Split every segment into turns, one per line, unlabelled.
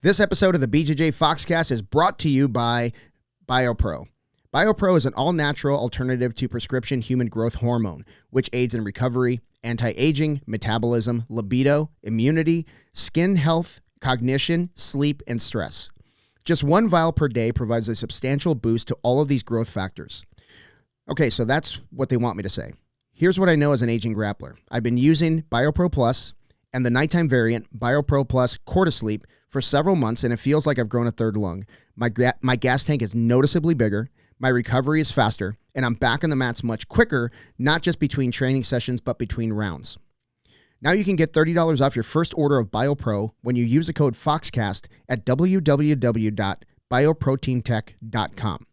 This episode of the BJJ Foxcast is brought to you by BioPro. BioPro is an all-natural alternative to prescription human growth hormone, which aids in recovery, anti-aging, metabolism, libido, immunity, skin health, cognition, sleep, and stress. Just one vial per day provides a substantial boost to all of these growth factors. Okay, so that's what they want me to say. Here's what I know as an aging grappler. I've been using BioPro Plus and the nighttime variant, BioPro Plus Cortisleep, for several months, and it feels like I've grown a third lung. My gas tank is noticeably bigger, my recovery is faster, and I'm back on the mats much quicker, not just between training sessions, but between rounds. Now you can get $30 off your first order of BioPro when you use the code FOXCAST at www.bioproteintech.com.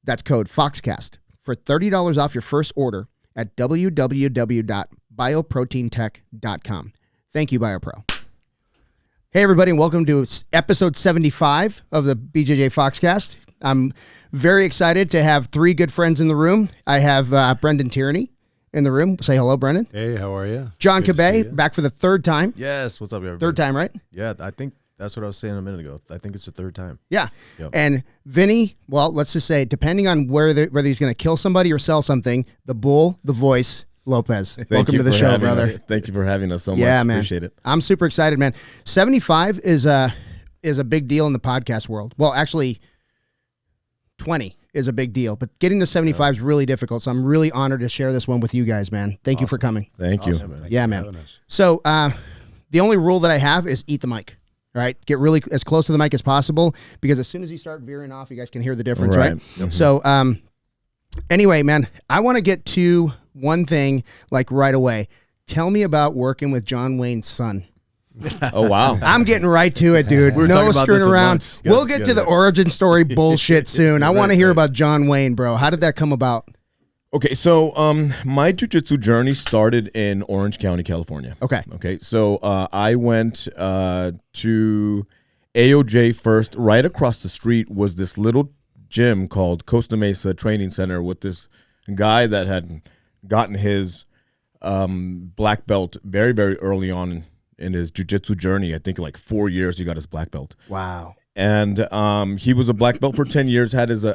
That's code FOXCAST for $30 off your first order at www.bioproteintech.com. Thank you, BioPro. Hey, everybody, and welcome to episode 75 of the BJJ Foxcast. I'm very excited to have three good friends in the room. I have Brendan Tierney in the room. Say hello, Brendan.
Hey, how are you?
John Cabay, back for the third time.
Yes, what's up, everybody?
Third time, right?
Yeah, I think that's what I was saying a minute ago. I think it's the third time.
Yeah.
Yep.
And Vinny, well, let's just say, depending on whether he's going to kill somebody or sell something, the bull, the voice, Lopez. Welcome to the show, brother.
Thank you for having us so much.
Yeah, man.
Appreciate it.
I'm super excited, man. 75 is a big deal in the podcast world. Well, actually, 20 is a big deal, but getting to 75 is really difficult. So I'm really honored to share this one with you guys, man. Thank you for coming.
Thank you.
Awesome,
Yeah, man. So the only rule that I have is eat the mic. Right? Get really as close to the mic as possible, because as soon as you start veering off, you guys can hear the difference, right?
Mm-hmm.
So anyway, man, I want to get to one thing like right away. Tell me about working with John Wayne's son.
Oh, wow.
I'm getting right to it, dude.
We're
No
talking about
screwing
this at
around.
lunch.
We'll get to the origin story bullshit soon. I want to hear about John Wayne, bro. How did that come about?
Okay, so my jiu-jitsu journey started in Orange County, California.
Okay.
So I went to AOJ first. Right across the street was this little gym called Costa Mesa Training Center with this guy that had gotten his black belt very, very early on in his jiu-jitsu journey. I think like 4 years he got his black belt.
Wow.
And he was a black belt for 10 years, had his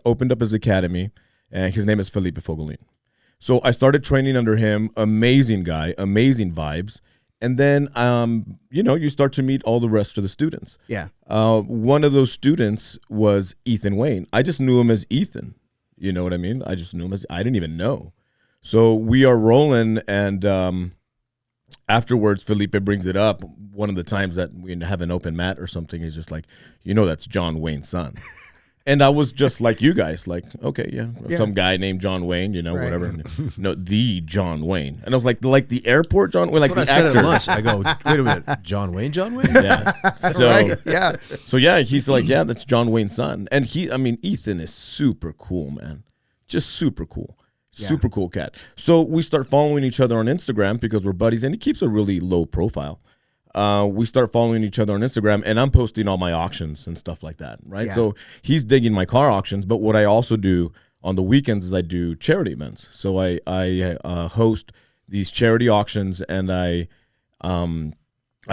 opened up his academy, and his name is Felipe Fogolin. So I started training under him. Amazing guy, amazing vibes. And then, you start to meet all the rest of the students.
Yeah.
One of those students was Ethan Wayne. I just knew him as Ethan. You know what I mean? I just knew him as, I didn't even know. So we are rolling, and afterwards, Felipe brings it up. One of the times that we have an open mat or something, he's just like, that's John Wayne's son. And I was just like you guys, like, okay, yeah. Some guy named John Wayne, right. Whatever. No, the John Wayne. And I was like the airport John Wayne, like the actor.
I said at lunch. I go, wait a minute, John Wayne?
Yeah. So,
right. Yeah.
So, yeah, he's like, yeah, that's John Wayne's son. And Ethan is super cool, man. Just super cool. Super cool cat. So we start following each other on Instagram because we're buddies, and he keeps a really low profile. We start following each other on Instagram, and I'm posting all my auctions and stuff like that, right?
Yeah.
So he's digging my car auctions, but what I also do on the weekends is I do charity events. So I host these charity auctions, and I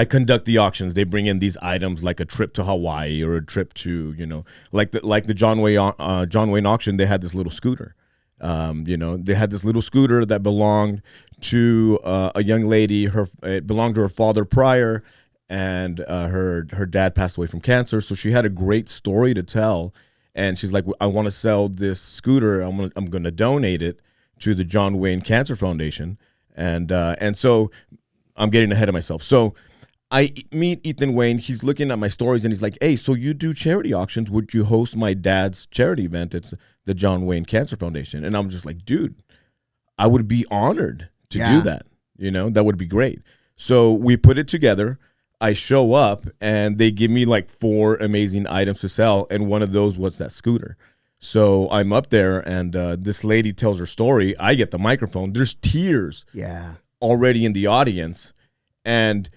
conduct the auctions. They bring in these items like a trip to Hawaii or a trip to, like the John Wayne auction. They had this little scooter. They had this little scooter that belonged to a young lady. It belonged to her father prior, and her dad passed away from cancer. So she had a great story to tell, and she's like, I want to sell this scooter. I'm gonna donate it to the John Wayne Cancer Foundation, and so I'm getting ahead of myself. So I meet Ethan Wayne. He's looking at my stories, and he's like, hey, so you do charity auctions. Would you host my dad's charity event? It's the John Wayne Cancer Foundation. And I'm just like, dude, I would be honored to do that. That would be great. So we put it together. I show up, and they give me like 4 amazing items to sell. And one of those was that scooter. So I'm up there, and this lady tells her story. I get the microphone. There's tears already in the audience. And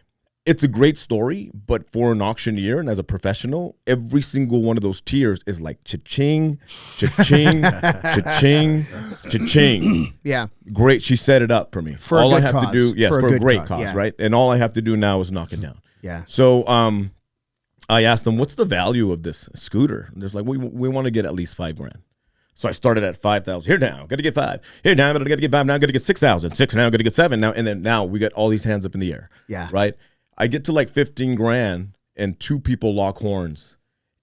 it's a great story, but for an auctioneer and as a professional, every single one of those tears is like cha-ching, cha-ching, cha-ching, cha-ching.
Yeah.
Great. She set it up for me.
For all I have to
do, yes, for a great cause, right? And all I have to do now is knock it down.
Yeah.
So I asked them, what's the value of this scooter? And they're like, we want to get at least $5,000. So I started at 5,000. Here now, got to get 5. Here now, I got to get 5. Now I got to get 6,000. 6 now, got to get 7 now. And then now we got all these hands up in the air.
Yeah.
Right. I get to like 15 grand and 2 people lock horns,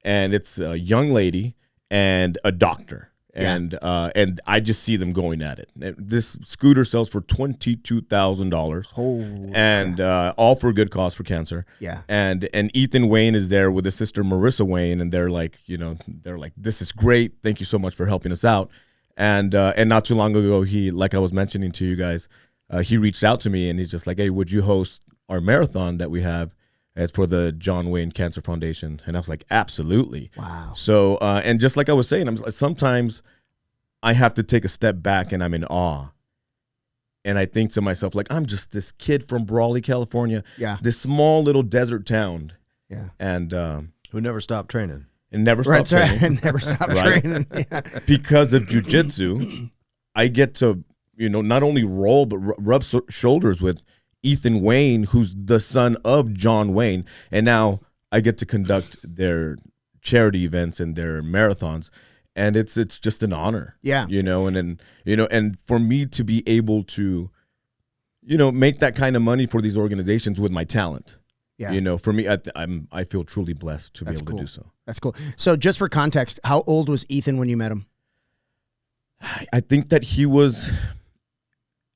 and it's a young lady and a doctor. And I just see them going at it. This scooter sells for $22,000.
Oh,
and all for a good cause for cancer.
Yeah.
And Ethan Wayne is there with his sister Marissa Wayne, and they're like, this is great. Thank you so much for helping us out. And not too long ago, he, like I was mentioning to you guys, he reached out to me and he's just like, hey, would you host our marathon that we have? It's for the John Wayne Cancer Foundation. And I was like, absolutely.
wow.
So, and just like I was saying, sometimes I have to take a step back and I'm in awe. And I think to myself, like, I'm just this kid from Brawley, California.
Yeah.
This small little desert town.
Yeah.
And
Who never stopped training.
and never stopped training.
And never stop
Right.
training. Yeah.
Because of jiu-jitsu, I get to, not only roll, but rub shoulders with Ethan Wayne, who's the son of John Wayne. And now I get to conduct their charity events and their marathons. And it's just an honor.
Yeah.
And for me to be able to, make that kind of money for these organizations with my talent.
Yeah.
For me, I feel truly blessed to be able to do so.
That's cool. So just for context, how old was Ethan when you met him?
I think that he was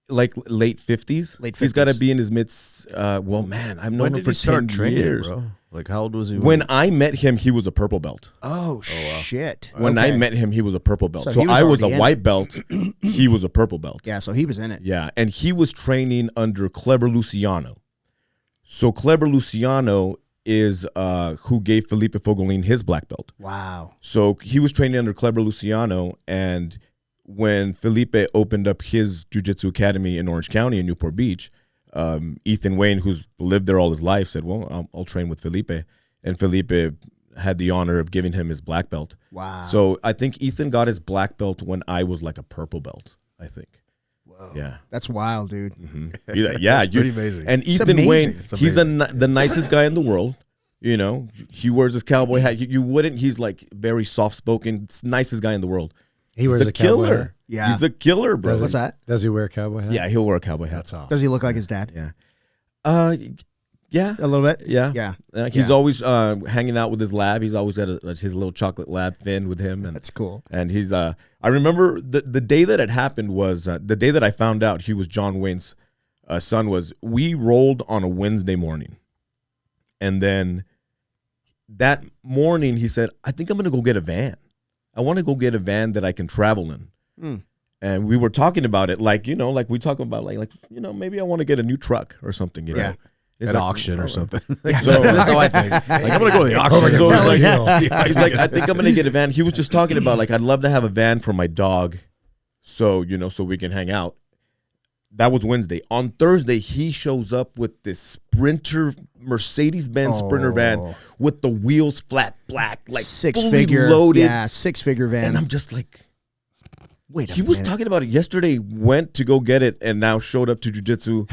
like late 50s.
Late 50s.
He's got to be in his midst. Well, man, I've known
When
him
did
for
he start
10
training,
years.
bro? Like, how old was he?
When I met him, he was a purple belt.
Oh, shit.
When I
Okay.
met him, he was a purple belt.
So
So,
he was
I was a
already in
white belt. He was a purple belt.
Yeah, so he was in it.
Yeah, and he was training under Kleber Luciano. So Kleber Luciano is who gave Felipe Fogolin his black belt.
Wow.
So he was training under Kleber Luciano, and when Felipe opened up his jiu-jitsu academy in Orange County in Newport Beach, Ethan Wayne, who's lived there all his life, said, well, I'll train with Felipe. And Felipe had the honor of giving him his black belt.
Wow.
So I think Ethan got his black belt when I was like a purple belt, I think.
Whoa.
Yeah.
That's wild, dude.
Yeah.
Pretty amazing.
And
It's
Ethan
amazing.
Wayne,
It's
he's the nicest guy in the world. He wears his cowboy hat. You wouldn't, he's like very soft-spoken, nicest guy in the world.
He wears
He's
a cowboy hat.
killer.
Yeah.
He's a killer, bro.
What's that?
Does he wear a cowboy hat?
Yeah, he'll wear a cowboy hat.
That's awesome.
Does he look like his dad?
Yeah. Yeah.
A little bit?
Yeah.
Yeah.
He's
Yeah.
always hanging out with his lab. He's always got his little chocolate lab Finn with him. And
That's cool.
And he's I remember the day that it happened was the day that I found out he was John Wayne's son was we rolled on a Wednesday morning. And then that morning he said, I think I'm going to go get a van. I want to go get a van that I can travel in.
Mm.
And we were talking about it like we talk about like maybe I want to get a new truck or something.
Yeah.
It's
At
like,
auction or something.
So
That's how I think. Like, I'm going to go to the auction.
So,
Valley
like,
Hills.
he's like, I think I'm gonna get a van. He was just talking about like I'd love to have a van for my dog, so so we can hang out. That was Wednesday. On Thursday, he shows up with this Sprinter, Mercedes-Benz Sprinter van with the wheels flat black, like
Six-figure
fully loaded.
Yeah, six-figure van.
And I'm just like,
Wait a
he was
minute.
talking about it yesterday. Went to go get it, and now showed up to jiu-jitsu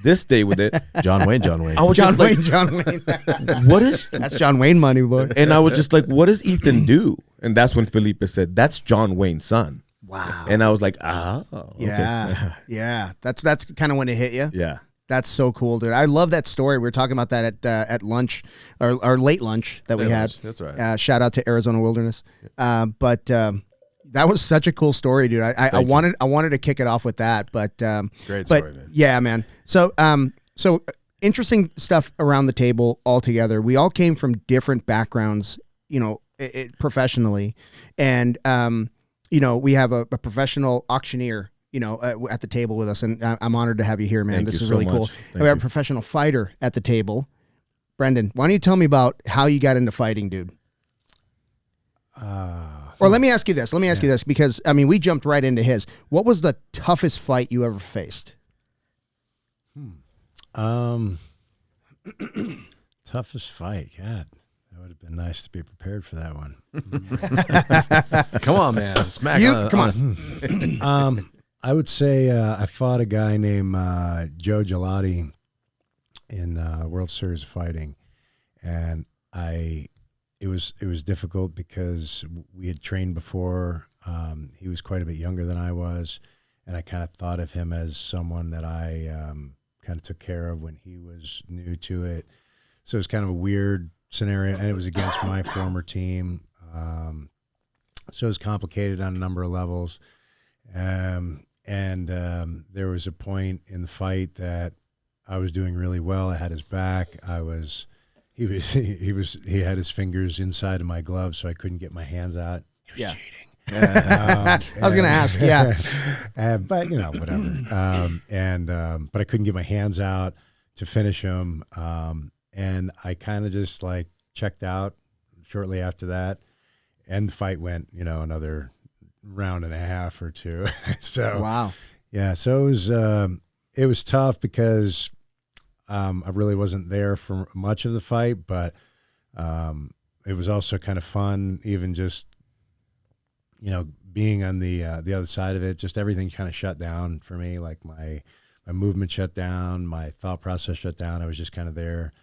this day with it.
John Wayne.
I was
John
just like,
Wayne, John Wayne.
what is?
That's John Wayne money, boy.
And I was just like, what does Ethan do? And that's when Felipe said, that's John Wayne's son.
Wow.
And I was like, okay.
Yeah. Yeah. That's kind of when it hit you.
Yeah.
That's so cool, dude. I love that story. We were talking about that at lunch, or late lunch that we
Late
had.
lunch, that's right.
Shout out to Arizona Wilderness. But that was such a cool story, dude. I wanted to kick it off with that, but
Great
but
story, man.
yeah, man. So interesting stuff around the table altogether. We all came from different backgrounds, professionally, and we have a professional auctioneer, at the table with us, and I'm honored to have you here, man.
Thank
This
you
is
so
really
much.
cool.
Thank
We have a
you.
professional fighter at the table. Brendan, why don't you tell me about how you got into fighting, dude? Or let me ask you this. Because, we jumped right into his. What was the toughest fight you ever faced?
Toughest fight. God, that would have been nice to be prepared for that one.
Come on, man. Smack
Come on.
I would say I fought a guy named Joe Gelati in World Series of Fighting, and it was difficult because we had trained before. He was quite a bit younger than I was, and I kind of thought of him as someone that I kind of took care of when he was new to it. So it was kind of a weird scenario, and it was against my former team. So it was complicated on a number of levels. And there was a point in the fight that I was doing really well. I had his back. He had his fingers inside of my glove, so I couldn't get my hands out. He was cheating.
I was going to ask, yeah.
But, whatever. But I couldn't get my hands out to finish him. And I kind of just like checked out shortly after that. And the fight went, another round and a half or two. So,
wow.
Yeah. So it was tough because I really wasn't there for much of the fight, but it was also kind of fun, even just, being on the other side of it. Just everything kind of shut down for me. Like my movement shut down, my thought process shut down. I was just kind of there,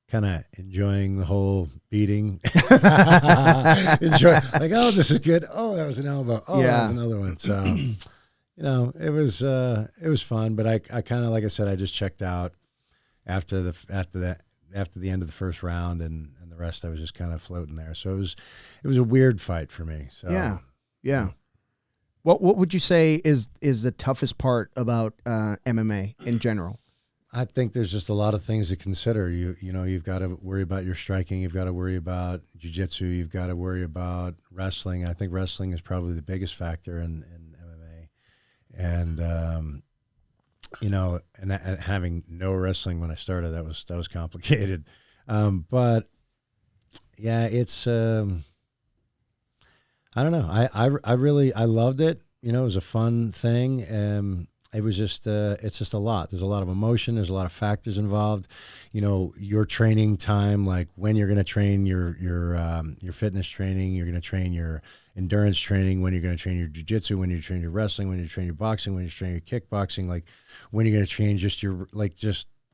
kind of enjoying the whole beating. Like, oh, this is good. Oh, that was an elbow. Oh,
yeah.
That was another one. So, it was fun, but I kind of, like I said, I just checked out after the end of the first round, and the rest I was just kind of floating there. So it was a weird fight for me. So
yeah. What would you say is the toughest part about MMA in general?
I think there's just a lot of things to consider. You've got to worry about your striking. You've got to worry about jiu-jitsu. You've got to worry about wrestling. I think wrestling is probably the biggest factor in MMA. And, and having no wrestling when I started, that was complicated. But yeah, it's, I don't know. I really loved it. It was a fun thing. It was just, it's just a lot. There's a lot of emotion. There's a lot of factors involved. Your training time, like when you're going to train your fitness training, you're going to train your endurance training, when you're going to train your jiu-jitsu, when you train your wrestling, when you train your boxing, when you train your kickboxing, like when you're going to train just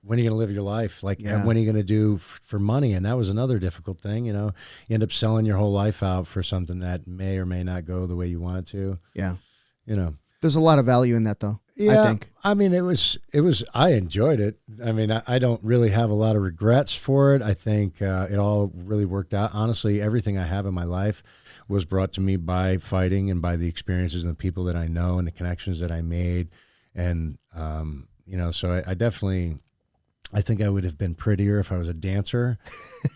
when are you going to live your life? And when are you going to do for money? And that was another difficult thing. You end up selling your whole life out for something that may or may not go the way you want it to.
Yeah. There's a lot of value in that, though.
Yeah,
I think.
I mean, I enjoyed it. I mean, I don't really have a lot of regrets for it. I think it all really worked out. Honestly, everything I have in my life was brought to me by fighting and by the experiences and the people that I know and the connections that I made. And, so I definitely, I think I would have been prettier if I was a dancer,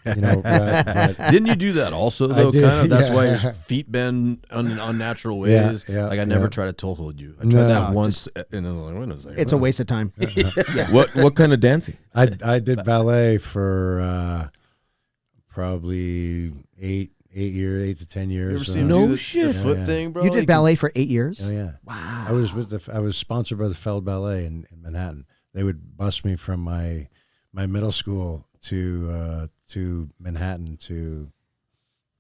but
Didn't you do that also, though? That's why your feet bend in unnatural ways.
Yeah,
like I never tried to toe hold you. I tried that once, and I was like, wait a second.
It's a waste of time.
Yeah. What kind of dancing?
I did ballet for probably 8 to 10 years.
You ever seen the foot thing, bro?
You did ballet for 8 years?
Oh yeah.
Wow.
I was sponsored by the Feld Ballet in Manhattan. They would bus me from my middle school to Manhattan to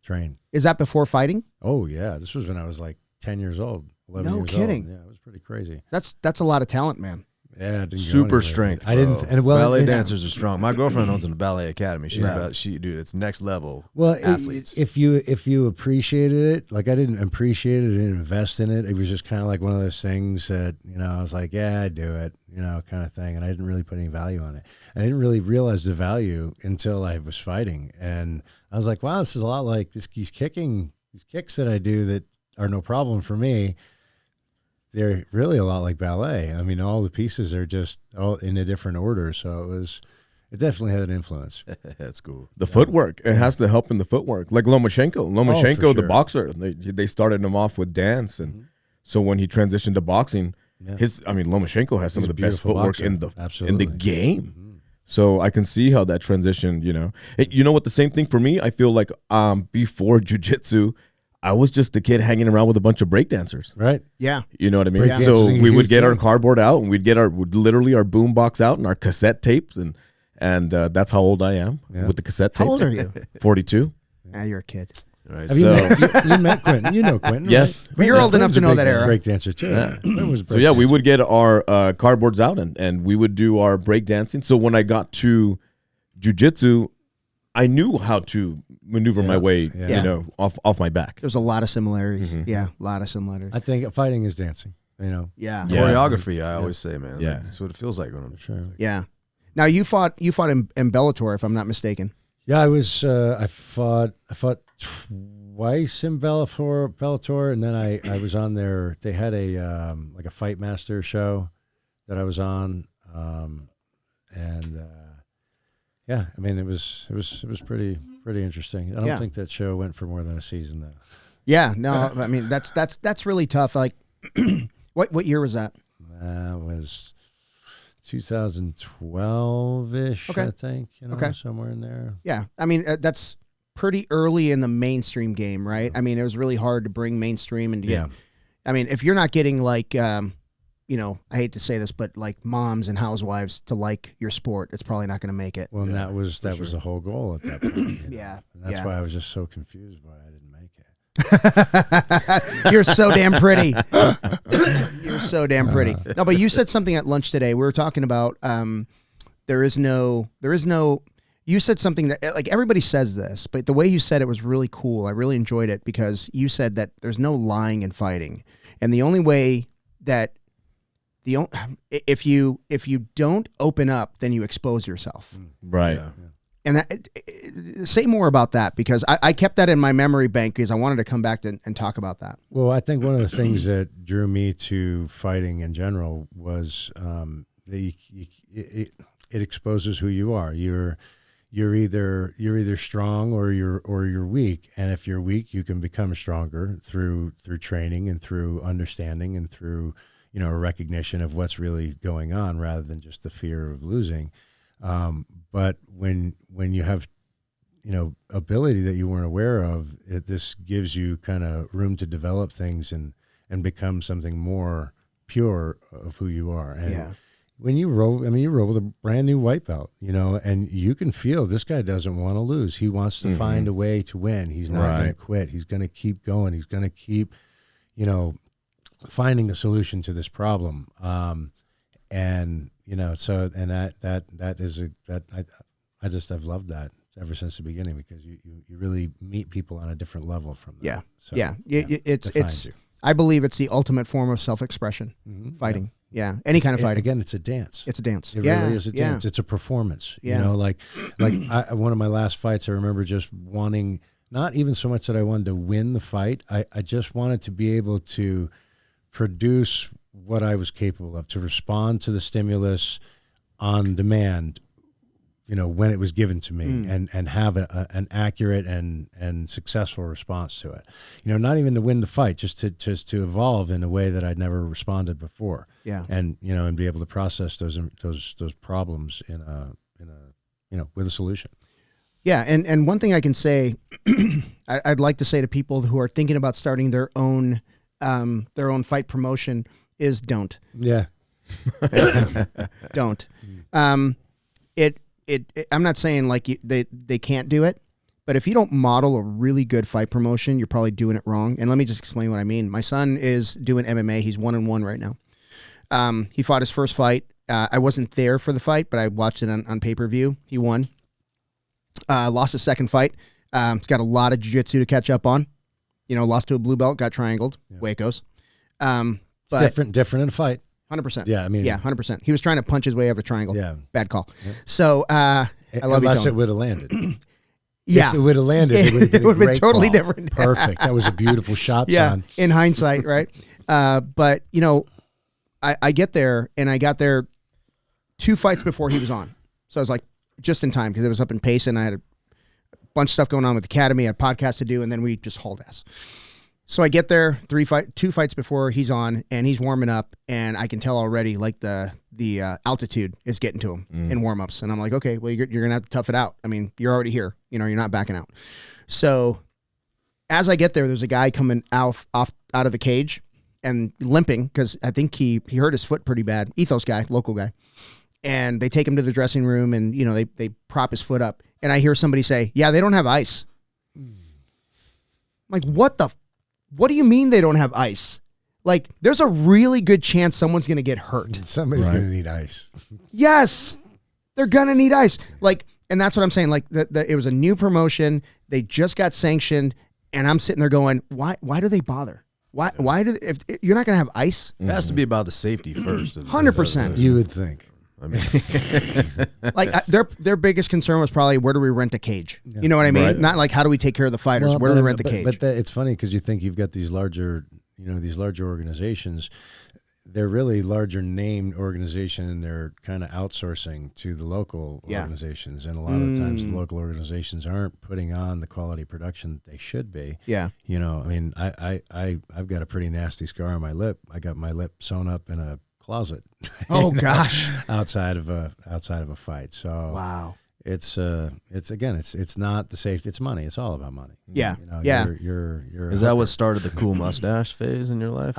train.
Is that before fighting?
Oh yeah, this was when I was like 10 years old, 11 years old.
No kidding.
Yeah, it was pretty crazy.
That's a lot of talent, man.
Yeah, it didn't go
Super
anywhere.
strength.
I didn't. And
ballet dancers are strong. My girlfriend owns a ballet academy. Dude, it's next level.
Well,
athletes.
If you appreciated it, like I didn't appreciate it, I didn't invest in it. It was just kind of like one of those things that I was like, yeah, I do it, kind of thing, and I didn't really put any value on it. I didn't really realize the value until I was fighting, and I was like, wow, this is a lot like these kicks that I do that are no problem for me. They're really a lot like ballet. I mean, all the pieces are just all in a different order. So it definitely had an influence.
That's cool.
The footwork. It has to help in the footwork. Like Lomachenko,
sure.
the boxer, they started him off with dance. And so when he transitioned to boxing, Lomachenko has some of the best footwork in the game. Mm-hmm. So I can see how that transitioned, what, the same thing for me, I feel like before jiu-jitsu, I was just a kid hanging around with a bunch of breakdancers.
Right.
Yeah.
You know what I mean?
Yeah.
So we would get our cardboard out and we'd get literally our boom box out and our cassette tapes. And that's how old I am with the cassette tapes.
How old are you?
42.
You're a kid.
Right.
You met Quentin. You know Quentin.
Yes.
Right?
But you're old enough to know that era.
Breakdancer too. Yeah.
So yeah, we would get our cardboards out and we would do our break dancing. So when I got to jiu-jitsu, I knew how to maneuver my way, you know, off my back.
There's a lot of similarities. Yeah, a lot of similarities.
I think fighting is dancing. You know.
Yeah.
Choreography. I always say, man.
Yeah,
like, that's what it feels like when I'm
sure.
Yeah. Now you fought in Bellator, if I'm not mistaken.
Yeah, I was. I fought twice in Bellator, and then I was on there. They had a like a Fight Master show that I was on, and yeah, I mean it was pretty interesting. I don't think that show went for more than a season though.
Yeah, no, I mean that's really tough. Like, what year was that?
That was 2012-ish, I think. You know, somewhere in there.
Yeah, I mean that's pretty early in the mainstream game, right? I mean, it was really hard to bring mainstream and get. I mean, if you're not getting like, you know, I hate to say this, but like moms and housewives to like your sport, it's probably not going to make it.
Well, and that was the whole goal at that point. You know?
Yeah,
and that's why I was just so confused why I didn't make it.
You're so damn pretty. You're so damn pretty. No, but you said something at lunch today. We were talking about there is no. You said something that, like, everybody says this, but the way you said it was really cool. I really enjoyed it because you said that there's no lying in fighting, and the only way that if you don't open up, then you expose yourself.
Right.
Yeah.
And that, say more about that, because I kept that in my memory bank because I wanted to come back and talk about that.
Well, I think one of the things that drew me to fighting in general was it exposes who you are. You're either strong or you're weak, and if you're weak, you can become stronger through training and through understanding and through, you know, a recognition of what's really going on rather than just the fear of losing. But when you have, you know, ability that you weren't aware of, this gives you kind of room to develop things and become something more pure of who you are. And when you roll with a brand new white belt, you know, and you can feel this guy doesn't want to lose. He wants to find a way to win. He's not going to quit. He's going to keep going. He's going to keep, you know, finding a solution to this problem. And, you know, so, and I've loved that ever since the beginning, because you really meet people on a different level from that.
Yeah.
So,
It's I believe it's the ultimate form of self-expression, fighting. Yeah. Any kind of fighting.
Again, it's a dance.
It's a dance.
It really is a dance. It's a performance. You know, like one of my last fights, I remember just wanting, not even so much that I wanted to win the fight. I just wanted to be able to produce what I was capable of, to respond to the stimulus on demand, you know, when it was given to me, and have an accurate and successful response to it. You know, not even to win the fight, just to evolve in a way that I'd never responded before. Yeah. And, you know, and be able to process those problems in a you know, with a solution.
Yeah, and one thing I can say, I'd like to say to people who are thinking about starting their own fight promotion is don't.
Yeah.
Don't. I'm not saying like they can't do it, but if you don't model a really good fight promotion, you're probably doing it wrong. And let me just explain what I mean. My son is doing MMA. He's 1-1 right now. He fought his first fight. I wasn't there for the fight, but I watched it on pay-per-view. He won. Lost his second fight. He's got a lot of jiu-jitsu to catch up on. You know, lost to a blue belt, got triangled. Yeah. Way it goes.
But different in a fight.
100%.
Yeah, I mean,
100%. He was trying to punch his way out of a triangle.
Yeah,
bad call. Yeah. So I love you,
unless
Tony.
it would have landed.
Yeah,
if it would have landed, it would have been
totally
call.
Different.
Perfect. That was a beautiful shot, son.
In hindsight, right? But you know, I get there, and I got there 2 fights before he was on, so I was like just in time because it was up in Pace, and I had a bunch of stuff going on with the academy, I had a podcast to do, and then we just hauled ass. So I get there 2 fights before he's on, and he's warming up, and I can tell already like the altitude is getting to him in warm-ups, and I'm like, okay, well you're gonna have to tough it out. I mean, you're already here, you know, you're not backing out. So as I get there, there's a guy coming out of the cage and limping because I think he hurt his foot pretty bad. Ethos guy, local guy, and they take him to the dressing room, and you know they prop his foot up, and I hear somebody say, "Yeah, they don't have ice." I'm like, what do you mean they don't have ice? Like, there's a really good chance someone's going to get hurt.
Somebody's going to need ice.
Yes, they're going to need ice. Like, And that's what I'm saying. Like it was a new promotion. They just got sanctioned, and I'm sitting there going, why do they bother? Why do if you're not gonna have ice?
It has to be about the safety first.
100%.
You would think.
I mean,
Like their biggest concern was probably where do we rent a cage? Yeah. You know what I mean? Right. Not like how do we take care of the fighters? Where do we rent the cage?
But it's funny because you think you've got these larger organizations. They're really larger named organization, and they're kind of outsourcing to the local organizations. And a lot of times the local organizations aren't putting on the quality production that they should be. Yeah. You know, I mean, I've got a pretty nasty scar on my lip. I got my lip sewn up in a closet.
Oh gosh.
outside of a fight. So wow. It's not the safety, it's money. It's all about money.
Yeah.
You know,
yeah.
You're
is that what started the cool mustache phase in your life?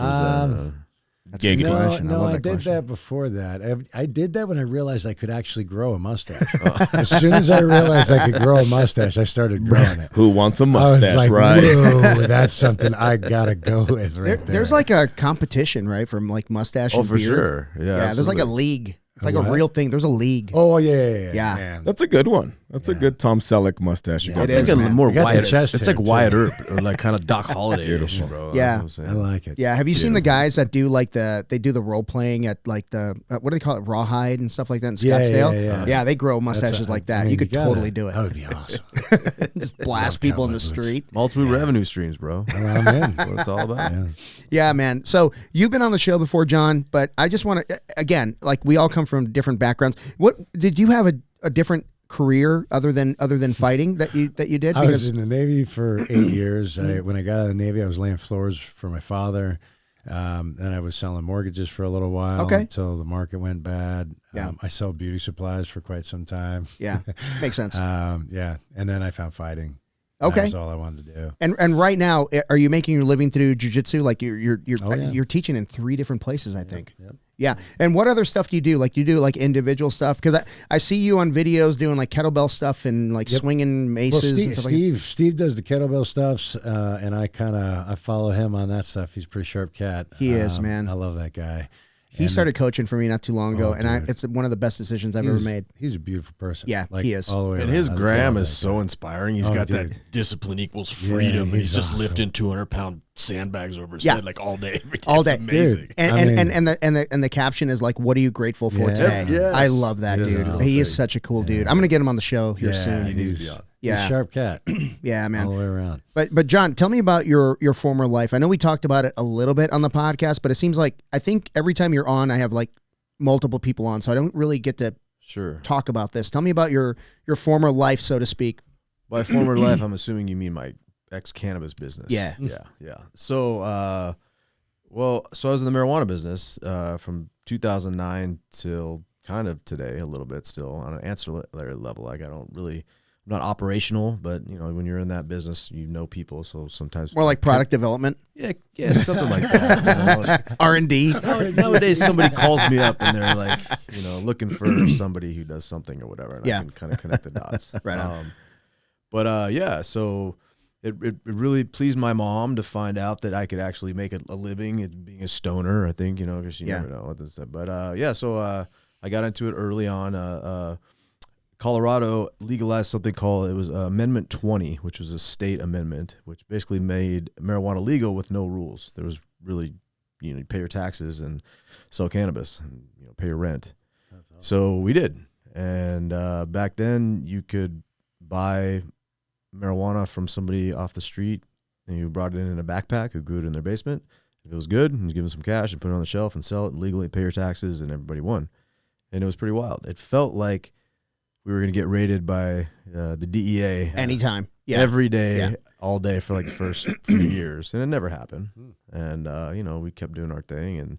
That's a good question.
No, I did that before that. I did that when I realized I could actually grow a mustache. As soon as I realized I could grow a mustache, I started growing it.
Who wants a mustache,
like,
right?
Whoa, that's something I gotta go with right there.
There's like a competition, right, from like mustache and beard.
For sure. Yeah,
there's like a league. It's like a real thing. There's a league.
Oh, yeah.
That's a good one. That's a good Tom Selleck mustache. You got
it is, man.
More Wyatt.
It's
like Wyatt Earp or like kind of Doc Holliday, bro.
Yeah,
I like it.
Yeah, have you seen the guys that do like they do the role playing at like the what do they call it, rawhide and stuff like that in Scottsdale? Yeah, they grow mustaches like that. I mean, you could totally do it.
That would be awesome.
Just blast people in the street.
Multiple revenue streams, bro.
I'm in.
That's what it's all about.
Yeah, man. So you've been on the show before, John, but I just want to, again, like we all come from different backgrounds. What did you have a different career other than fighting that you did?
I was in the Navy for 8 years. When I got out of the Navy, I was laying floors for my father. Then I was selling mortgages for a little while until the market went bad. I sold beauty supplies for quite some time. Yeah,
makes sense.
And then I found fighting.
Okay,
that's all I wanted to do.
And right now, are you making your living through jiu-jitsu? Like you're teaching in 3 different places, I think.
Yep.
Yeah. And what other stuff do you do? Like, do you do like individual stuff? Because I see you on videos doing like kettlebell stuff and like swinging maces.
Well,
and stuff
Steve does the kettlebell stuffs, and I follow him on that stuff. He's a pretty sharp cat.
He is, man.
I love that guy.
He started coaching for me not too long ago, and it's one of the best decisions I've ever made.
He's a beautiful person.
Yeah, he is.
All the way
and
around.
his gram is so inspiring. He's got that discipline equals freedom. He's just awesome. Lifting 200-pound sandbags over his head like all day, every day.
All day,
it's amazing.
Dude. And the caption is like, "What are you grateful for today?" Yes. I love that dude. He is such a cool dude. I'm gonna get him on the show here soon.
He needs to be on.
He's a sharp cat.
Yeah, man.
All the way around.
But John, tell me about your former life. I know we talked about it a little bit on the podcast, but it seems like I think every time you're on, I have like multiple people on, so I don't really get to talk about this. Tell me about your former life, so to speak.
By former life, I'm assuming you mean my ex-cannabis business.
Yeah.
So, I was in the marijuana business from 2009 till kind of today, a little bit still on an ancillary level. Like I'm not operational, but you know, when you're in that business, you know people. So sometimes
more like product development.
Yeah, something like that.
R&D.
Nowadays, somebody calls me up and they're like, you know, looking for somebody who does something or whatever, and I can kind of connect the dots.
Right on.
So it really pleased my mom to find out that I could actually make a living at being a stoner. I think, you know, because you never know what this is. But I got into it early on. Colorado legalized something called, it was Amendment 20, which was a state amendment, which basically made marijuana legal with no rules. There was really, you know, you pay your taxes and sell cannabis and, you know, pay your rent. That's awesome. So we did. And back then you could buy marijuana from somebody off the street and you brought it in a backpack who grew it in their basement. If it was good, you give them some cash and put it on the shelf and sell it and legally pay your taxes, and everybody won. And it was pretty wild. It felt like we were going to get raided by the DEA
anytime,
every day, all day for like the first few years, and it never happened. And you know, we kept doing our thing, and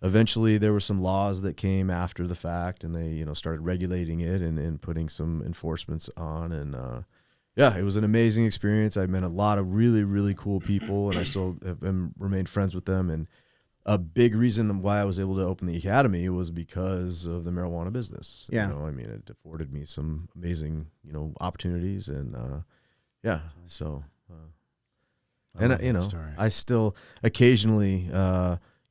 eventually there were some laws that came after the fact, and they, you know, started regulating it and putting some enforcements on, and it was an amazing experience. I met a lot of really, really cool people, and I still have remained friends with them. And a big reason why I was able to open the academy was because of the marijuana business.
Yeah.
You know, I mean, it afforded me some amazing, you know, opportunities, and so, and you know, I still occasionally,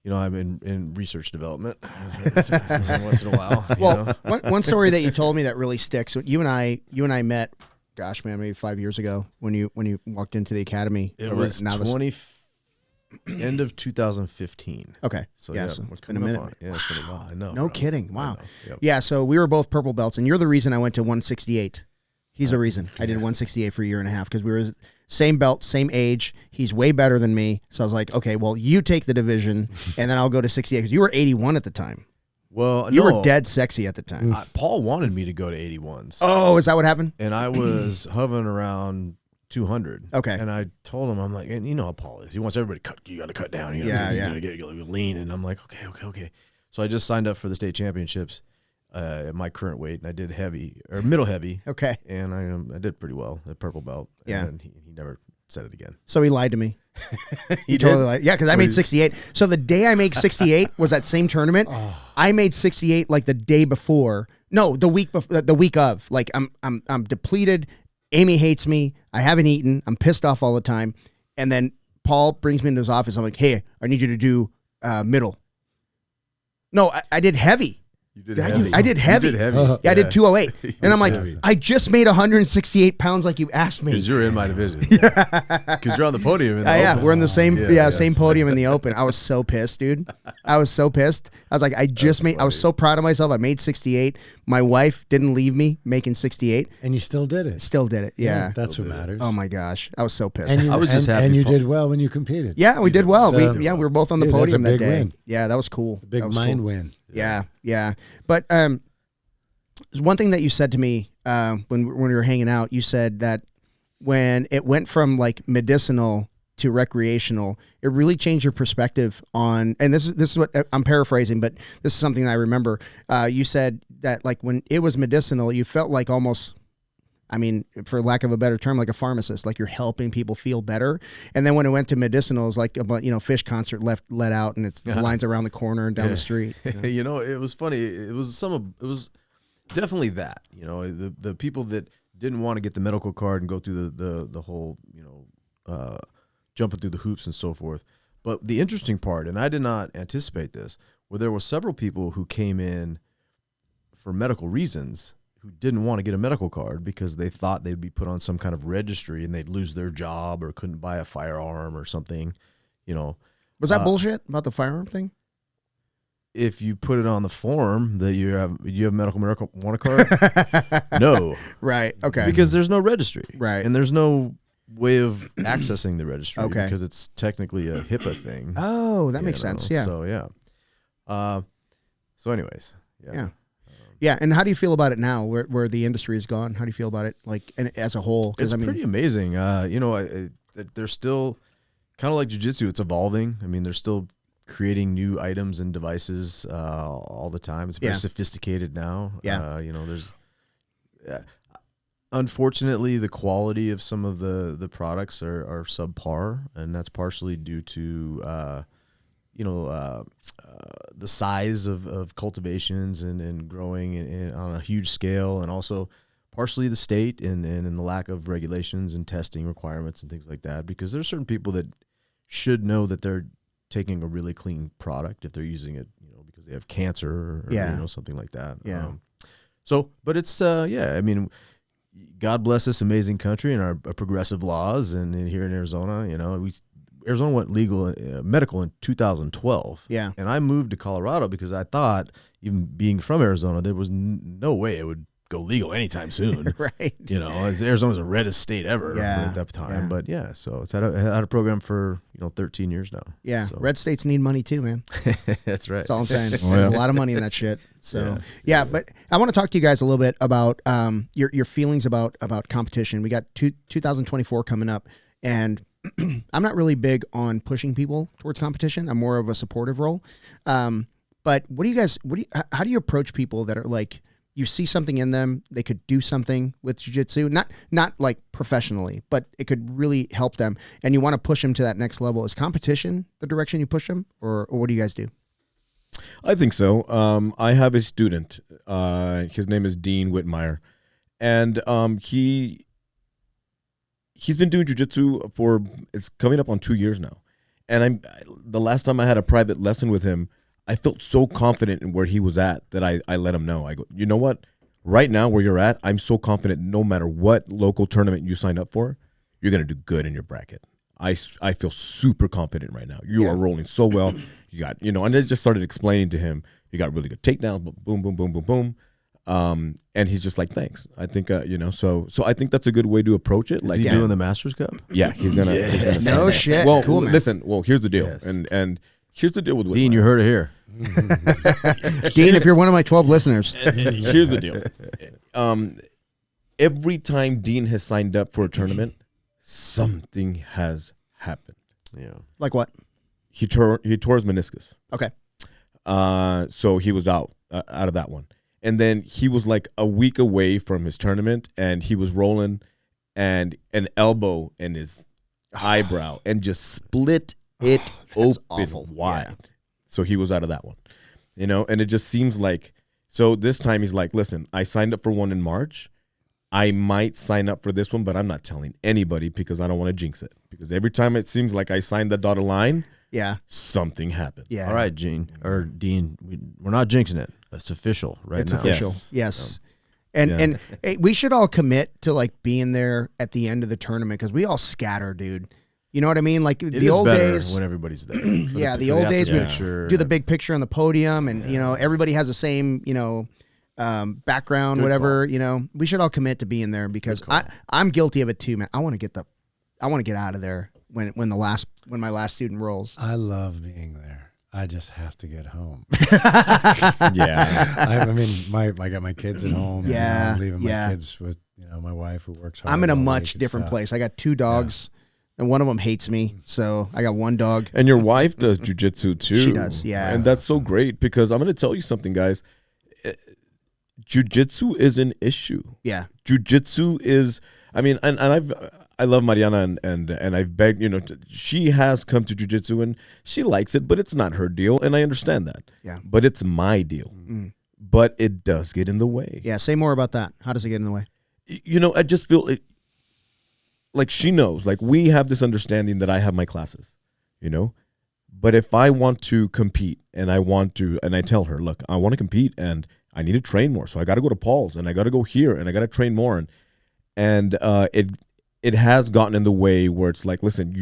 I'm in research development once in a while.
Well, one story that you told me that really sticks. You and I met, gosh, man, maybe 5 years ago when you walked into the academy.
It was end of 2015.
Okay.
So
yeah, so it's been a minute.
Yeah, it's been a while. I know.
No kidding. Wow.
Yep.
Yeah. So we were both purple belts, and you're the reason I went to 168. He's the reason I did 168 for a year and a half because we were same belt, same age. He's way better than me. So I was like, okay, well, you take the division, and then I'll go to 68 because you were 81 at the time.
Well,
you were dead sexy at the time.
Paul wanted me to go to 81s.
Oh, is that what happened?
And I was hovering around 200.
Okay.
And I told him, I'm like, and you know how Paul is. He wants everybody to cut. You got to cut down. You got to get lean. And I'm like, okay. So I just signed up for the state championships at my current weight, and I did middle heavy.
Okay.
And I did pretty well at purple belt.
Yeah.
And he never said it again.
So he lied to me.
He
totally lied. Yeah, because I made 68. So the day I made 68 was that same tournament. I made 68 like the day before. No, the week before. The week of. Like I'm depleted. Amy hates me. I haven't eaten. I'm pissed off all the time. And then Paul brings me into his office. I'm like, hey, I need you to do middle. No, I did heavy.
You did heavy.
I did heavy.
You did heavy.
Yeah, I did 208. And I'm like,
heavy.
I just made 168 pounds like you asked me.
Because you're in my division. Because you're on the podium in the
yeah,
open.
we're in the same same podium in the open. I was so pissed, dude. I was so pissed. I was like, I was so proud of myself. I made 68. My wife didn't leave me making 68.
And you still did it.
Still did it. Yeah.
That's what matters.
Oh my gosh. I was so pissed.
And
I was just happy.
And you did well when you competed.
Yeah, we did well.
So,
we were both on the
dude,
podium
that's a
that
big
day.
win.
Yeah, that was cool.
Big mind win.
Yeah. But one thing that you said to me when we were hanging out, you said that when it went from like medicinal to recreational, it really changed your perspective on, and this is what I'm paraphrasing, but this is something that I remember. You said that like when it was medicinal, you felt like almost, I mean, for lack of a better term, like a pharmacist, like you're helping people feel better. And then when it went to medicinal, it was like a Fish concert let out, and it's the lines around the corner and down the street.
You know, it was funny. It was definitely that. You know, the people that didn't want to get the medical card and go through the whole, jumping through the hoops and so forth. But the interesting part, and I did not anticipate this, where there were several people who came in for medical reasons who didn't want to get a medical card because they thought they'd be put on some kind of registry and they'd lose their job or couldn't buy a firearm or something,
Was that bullshit about the firearm thing?
If you put it on the form that you have medical marijuana card, no.
Right. Okay.
Because there's no registry.
Right.
And there's no way of accessing the registry
Okay.
because it's technically a HIPAA thing.
Oh, that makes sense. Yeah.
So, yeah. So anyways.
Yeah. Yeah, and how do you feel about it now, where the industry has gone? How do you feel about it, like as a whole?
It's pretty amazing. They're still kind of like jiu-jitsu. It's evolving. I mean, they're still creating new items and devices all the time. It's very sophisticated now.
Yeah.
There's unfortunately the quality of some of the products are subpar, and that's partially due to the size of cultivations and growing on a huge scale, and also partially the state and the lack of regulations and testing requirements and things like that, because there's certain people that should know that they're taking a really clean product if they're using it, because they have cancer or something like that.
Yeah.
But it's, I mean, God bless this amazing country and our progressive laws. And here in Arizona, Arizona went medical in 2012.
Yeah.
And I moved to Colorado because I thought, even being from Arizona, there was no way it would go legal anytime soon.
Right.
Arizona's the reddest state ever at that time.
Yeah.
But so it's had a program for 13 years now.
Yeah.
So.
Red states need money too, man.
That's right.
That's all I'm saying. There's a lot of money in that shit. So but I want to talk to you guys a little bit about your feelings about competition. We got 2024 coming up, and I'm not really big on pushing people towards competition. I'm more of a supportive role. But how do you approach people that are like, you see something in them, they could do something with jiu-jitsu, not like professionally, but it could really help them, and you want to push them to that next level? Is competition the direction you push them, or what do you guys do?
I think so. I have a student. His name is Dean Whitmire, and he's been doing jiu-jitsu it's coming up on 2 years now. And the last time I had a private lesson with him, I felt so confident in where he was at that I let him know. I go, you know what? Right now where you're at, I'm so confident no matter what local tournament you sign up for, you're going to do good in your bracket. I feel super confident right now. You are rolling so well. You got, and I just started explaining to him, you got really good takedowns, boom, boom, boom, boom, boom. And he's just like, thanks. I think, so I think that's a good way to approach it.
Is he doing the Masters Cup?
Yeah, he's gonna.
No shit.
Well,
cool, man.
listen. Well, here's the deal,
Yes.
and here's the deal with
Dean, you heard it here.
Dean, if you're one of my 12 listeners.
Here's the deal. Every time Dean has signed up for a tournament, something has happened.
Yeah.
Like what?
He tore his meniscus.
Okay.
So he was out of that one. And then he was like a week away from his tournament, and he was rolling, and an elbow in his eyebrow, and just split it open wide. Yeah. So he was out of that one, and it just seems like, so this time he's like, listen, I signed up for one in March. I might sign up for this one, but I'm not telling anybody because I don't want to jinx it. Because every time it seems like I signed the dotted line, something happened.
Yeah.
All right, Dean, we're not jinxing it. It's official right
it's
now.
It's official. Yes. And hey, we should all commit to like being there at the end of the tournament because we all scatter, dude. You know what I mean? Like the old days
when everybody's there.
The old days we do the big picture on the podium, and everybody has the same background, good whatever. Call. We should all commit to being there because I'm guilty of it too, man. I want to get out of there when my last student rolls.
I love being there. I just have to get home.
Yeah.
I got my kids at home.
Yeah.
I'm leaving my kids with, my wife who works hard.
I'm in a much different place. I got 2 dogs, and one of them hates me. So I got 1 dog.
And your wife does jiu-jitsu too.
She does, yeah.
And that's so great because I'm going to tell you something, guys. Jiu-jitsu is an issue.
Yeah.
Jiu-jitsu is, I love Mariana and I've begged, she has come to jiu-jitsu and she likes it, but it's not her deal. And I understand that.
Yeah.
But it's my deal. Mm. But it does get in the way.
Yeah. Say more about that. How does it get in the way?
I just feel like she knows, like we have this understanding that I have my classes, but if I want to compete and I tell her, look, I want to compete and I need to train more. So I got to go to Paul's and I got to go here and I got to train more. And it has gotten in the way where it's like, listen,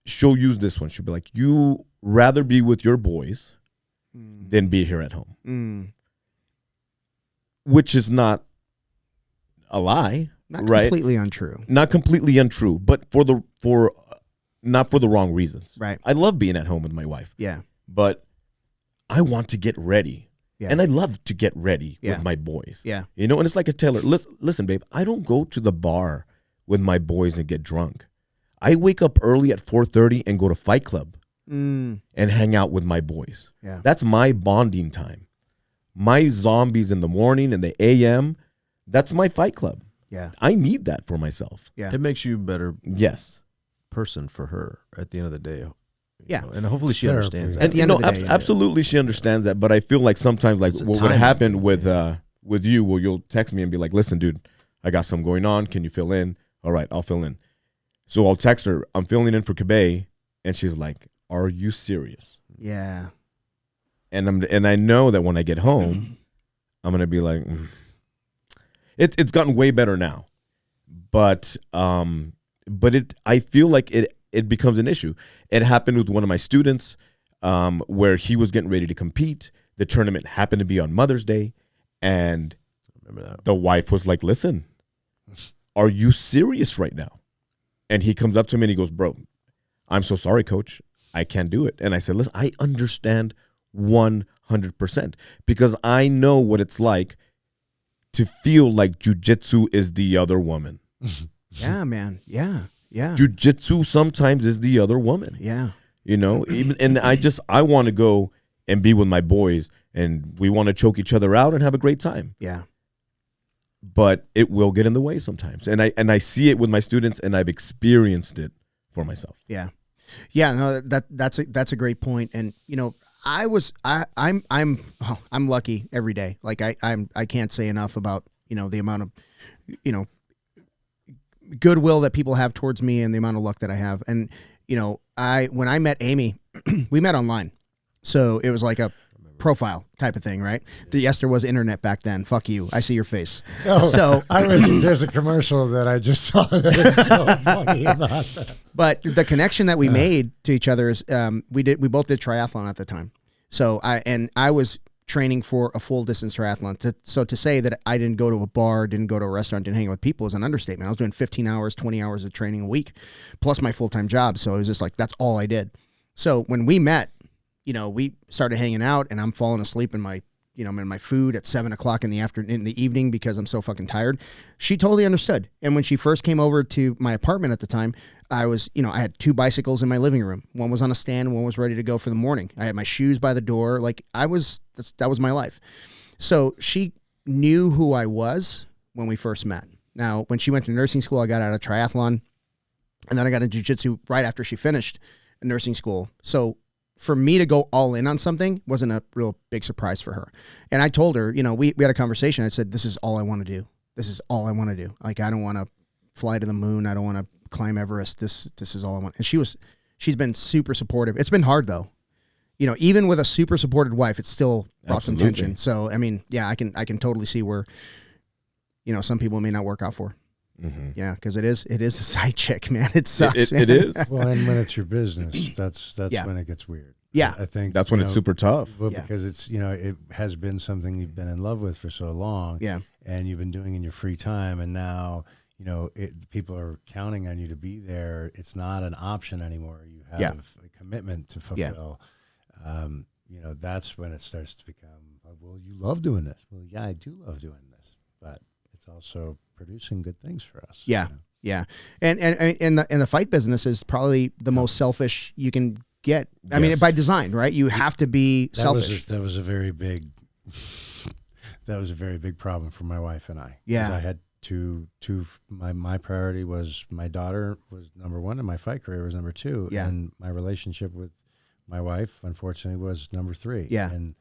she'll use this one. She'll be like, you rather be with your boys than be here at home. Mm. Which is not a lie.
Not completely untrue.
Not completely untrue, but not for the wrong reasons.
Right.
I love being at home with my wife.
Yeah.
But I want to get ready.
Yeah.
And I love to get ready with my boys.
Yeah.
And it's like a tailor. Listen, babe, I don't go to the bar with my boys and get drunk. I wake up early at 4:30 and go to Fight Club and hang out with my boys.
Yeah.
That's my bonding time. My zombies in the morning and the AM, that's my Fight Club.
Yeah.
I need that for myself.
Yeah.
It makes you a better person for her at the end of the day. And hopefully she understands that.
And absolutely she understands that. But I feel like sometimes, like what would happen with you, where you'll text me and be like, "Listen, dude, I got something going on. Can you fill in?" All right, I'll fill in. So I'll text her. I'm filling in for Cabay, and she's like, "Are you serious?"
Yeah.
And I know that when I get home, I'm gonna be like, It's gotten way better now, but I feel like it becomes an issue. It happened with one of my students where he was getting ready to compete. The tournament happened to be on Mother's Day, and the wife was like, listen, are you serious right now? And he comes up to me and he goes, bro, I'm so sorry, coach. I can't do it. And I said, listen, I understand 100% because I know what it's like to feel like jiu-jitsu is the other woman.
Yeah, man. Yeah.
Jiu-jitsu sometimes is the other woman.
Yeah.
And I want to go and be with my boys and we want to choke each other out and have a great time.
Yeah.
But it will get in the way sometimes. And I see it with my students and I've experienced it for myself.
Yeah. Yeah, no, that's a great point. And I'm lucky every day. Like I can't say enough about, the amount of, goodwill that people have towards me and the amount of luck that I have. And, when I met Amy, we met online. So it was like a profile type of thing, right? Yes, there was internet back then. Fuck you. I see your face.
Oh,
so
there's a commercial that I just saw that is so funny about that.
But the connection that we made to each other is we both did triathlon at the time. So I was training for a full distance triathlon. So to say that I didn't go to a bar, didn't go to a restaurant, didn't hang out with people is an understatement. I was doing 15 hours, 20 hours of training a week, plus my full-time job. So it was just like, that's all I did. So when we met, we started hanging out, and I'm falling asleep in my food at 7 o'clock in the evening because I'm so fucking tired. She totally understood. And when she first came over to my apartment at the time, I had 2 bicycles in my living room. One was on a stand, one was ready to go for the morning. I had my shoes by the door. Like that was my life. So she knew who I was when we first met. Now, when she went to nursing school, I got out of triathlon, and then I got into jiu-jitsu right after she finished nursing school. So for me to go all in on something wasn't a real big surprise for her. And I told her, we had a conversation. I said, this is all I want to do. This is all I want to do. Like, I don't want to fly to the moon. I don't want to climb Everest. This is all I want. And she's been super supportive. It's been hard though. Even with a super supported wife, it's still brought some tension. So, I mean, yeah, I can totally see where, some people may not work out for. Mm-hmm. Yeah, because it is a side chick, man. It sucks.
It is.
Well, and when it's your business, that's when it gets weird.
Yeah,
I think
that's when it's super tough.
Well, because it's it has been something you've been in love with for so long.
Yeah,
and you've been doing in your free time, and now people are counting on you to be there. It's not an option anymore. You have a commitment to fulfill. Yeah. That's when it starts to become. Well, you love doing this. Well, yeah, I do love doing this, but it's also producing good things for us.
Yeah. Yeah. And the fight business is probably the most selfish you can get. I mean, by design, right? You have to be selfish.
That was a very big problem for my wife and I.
Yeah.
I had my priority was my daughter was number one and my fight career was number two.
Yeah.
And my relationship with my wife, unfortunately, was number three.
Yeah.
And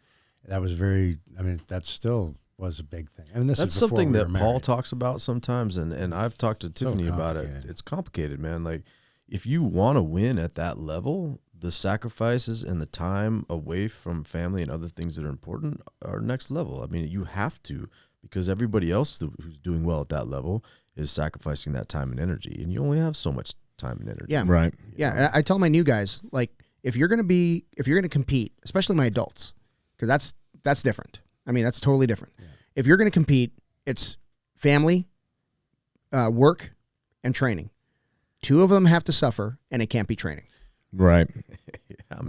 that was that still was a big thing. I mean,
that's something that Paul talks about sometimes, and I've talked to Tiffany about it. It's complicated, man. Like, if you want to win at that level, the sacrifices and the time away from family and other things that are important are next level. I mean, you have to, because everybody else who's doing well at that level is sacrificing that time and energy, and you only have so much time and energy.
Yeah,
right.
Yeah, I tell my new guys, like, if you're gonna compete, especially my adults, because that's different. I mean, that's totally different. Yeah. If you're going to compete, it's family, work, and training. 2 of them have to suffer, and it can't be training.
Right.
And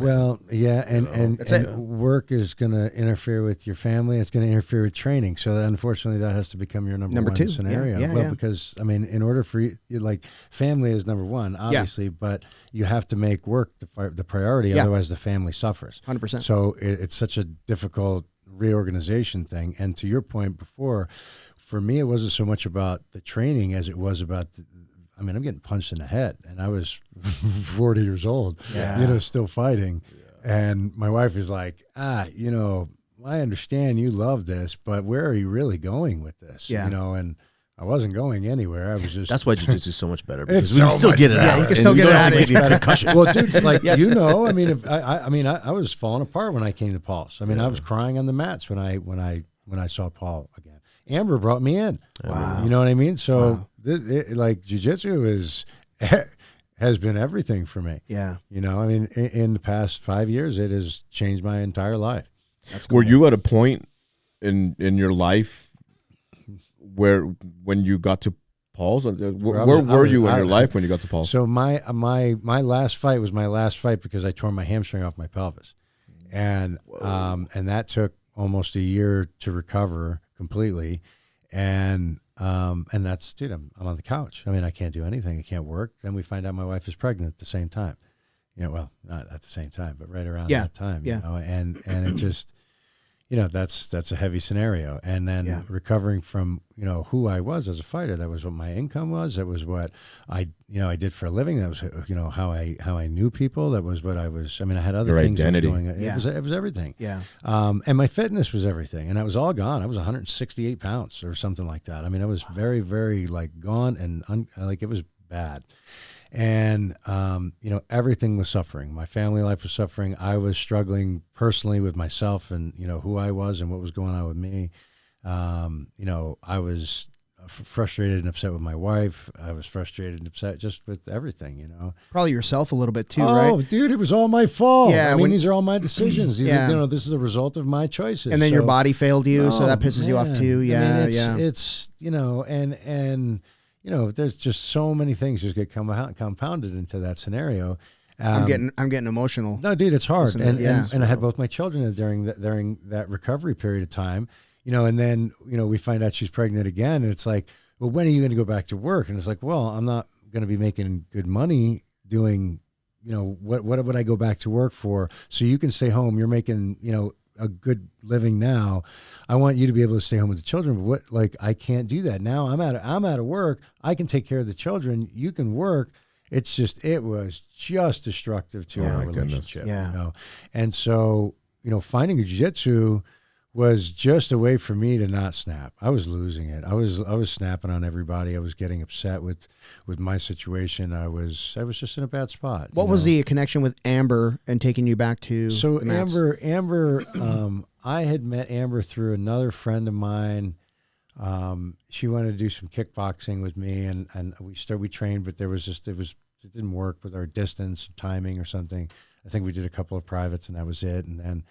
work is going to interfere with your family. It's going to interfere with training. So unfortunately, that has to become your number one
2
scenario.
Yeah,
because, I mean, in order for you, like, family is number one, obviously, but you have to make work the priority. Otherwise, the family suffers.
100%.
So it's such a difficult reorganization thing. And to your point before, for me, it wasn't so much about the training as it was about I'm getting punched in the head, and I was 40 years old, still fighting. Yeah. And my wife is like, I understand you love this, but where are you really going with this?
Yeah.
And I wasn't going anywhere. I was just.
That's why jiu-jitsu is so much better, because we can still get it out.
You can still get it out of you.
Concussion. Well, dude, like, I mean, if I was falling apart when I came to Paul's. I mean, I was crying on the mats when I saw Paul again. Amber brought me in.
Wow.
You know what I mean? So, like, jiu-jitsu has been everything for me.
Yeah.
I mean, in the past 5 years, it has changed my entire life.
That's cool.
Were you at a point in your life when you got to Paul's? Where were you in your life when you got to Paul's?
So my last fight was my last fight because I tore my hamstring off my pelvis, and that took almost a year to recover completely, and that's, dude, I'm on the couch. I mean, I can't do anything. I can't work. Then we find out my wife is pregnant at the same time. Well, not at the same time, but right around that time. And it just, that's a heavy scenario. And then recovering from, who I was as a fighter, that was what my income was. That was what I did for a living. That was, how I knew people. That was what I was. I mean, I had other things
identity.
I was doing. It was everything.
Yeah.
And my fitness was everything. And that was all gone. I was 168 pounds or something like that. I mean, I was very, very, like, gone and it was bad. And And, everything was suffering. My family life was suffering. I was struggling personally with myself and, who I was and what was going on with me. I was frustrated and upset with my wife. I was frustrated and upset just with everything,
Probably yourself a little bit too,
right? Dude, it was all my fault.
Yeah,
these are all my decisions. This is a result of my choices.
And then your body failed you, so that pisses you off too. Yeah,
it's there's just so many things just get compounded into that scenario.
I'm getting emotional.
No, dude, it's hard. And I had both my children during that recovery period of time. And then, we find out she's pregnant again. And it's like, well, when are you going to go back to work? And it's like, well, I'm not going to be making good money doing, what would I go back to work for? So you can stay home. You're making, a good living now. I want you to be able to stay home with the children. But I can't do that now. I'm out of work. I can take care of the children. You can work. It was just destructive to our relationship.
Yeah.
And so, finding a jiu-jitsu was just a way for me to not snap. I was losing it. I was snapping on everybody. I was getting upset with my situation. I was just in a bad spot.
What was the connection with Amber and taking you back to?
So Amber, I had met Amber through another friend of mine. She wanted to do some kickboxing with me, and we trained, but it didn't work with our distance, timing, or something. I think we did a couple of privates, and that was it. And then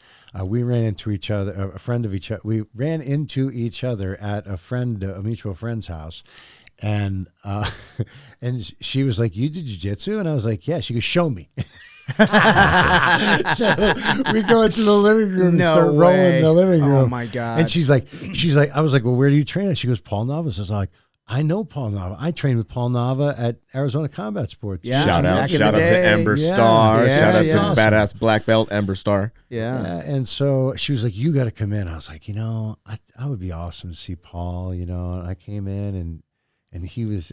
we ran into each other, we ran into each other at a mutual friend's house. And and she was like, "You did jiu-jitsu?" And I was like, "Yeah." She goes, "Show me." So we go into the living room and start rolling in the living room.
Oh my God.
And she's like, I was like, "Well, where do you train at?" She goes, "Paul Nava." So I was like, I know Paul Nava. I trained with Paul Nava at Arizona Combat Sports.
Yeah,
shout out to Amber Star. Shout out to
awesome.
Badass Black Belt Amber Star.
Yeah.
And so she was like, "You got to come in." I was like, I would be awesome to see Paul. And I came in and he's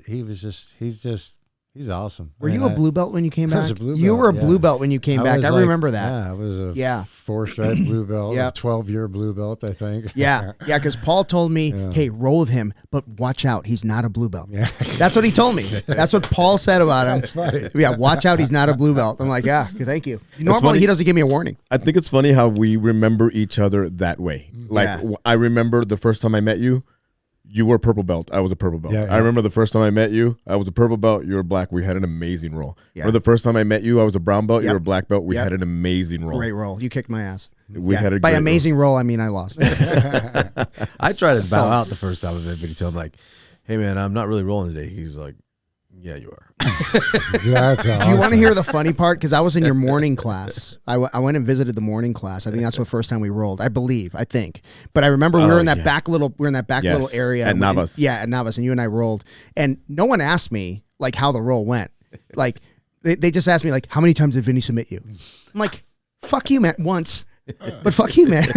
awesome.
Were you a blue belt when you came back?
I was a blue belt.
You were a blue belt when you came back. I remember that.
Yeah, I was a 4-stripe blue belt, a 12-year blue belt, I think.
Yeah, because Paul told me, "Hey, roll with him, but watch out, he's not a blue belt." Yeah. That's what he told me. That's what Paul said about him.
That's right.
Yeah, watch out, he's not a blue belt. I'm like, yeah, thank you. Normally, he doesn't give me a warning.
I think it's funny how we remember each other that way. I remember the first time I met you. You were a purple belt. I was a purple belt. I remember the first time I met you. I was a purple belt. You were black. We had an amazing roll. Yeah. Or the first time I met you, I was a brown belt. You were a black belt. We had an amazing roll.
Great roll. You kicked my ass.
We had a
by
great
amazing roll, I mean I lost.
I tried to bow out the first time I met Vinny. I'm like, "Hey man, I'm not really rolling today." He's like, "Yeah, you are."
That's awesome.
Do you want to hear the funny part? Because I was in your morning class. I went and visited the morning class. I think that's the first time we rolled. I think. But I remember we were in that back little little area
at Navas.
At Navas, and you and I rolled. And no one asked me like how the roll went. Like they just asked me like, "How many times did Vinny submit you?" I'm like, "Fuck you, man, once." But fuck you, man.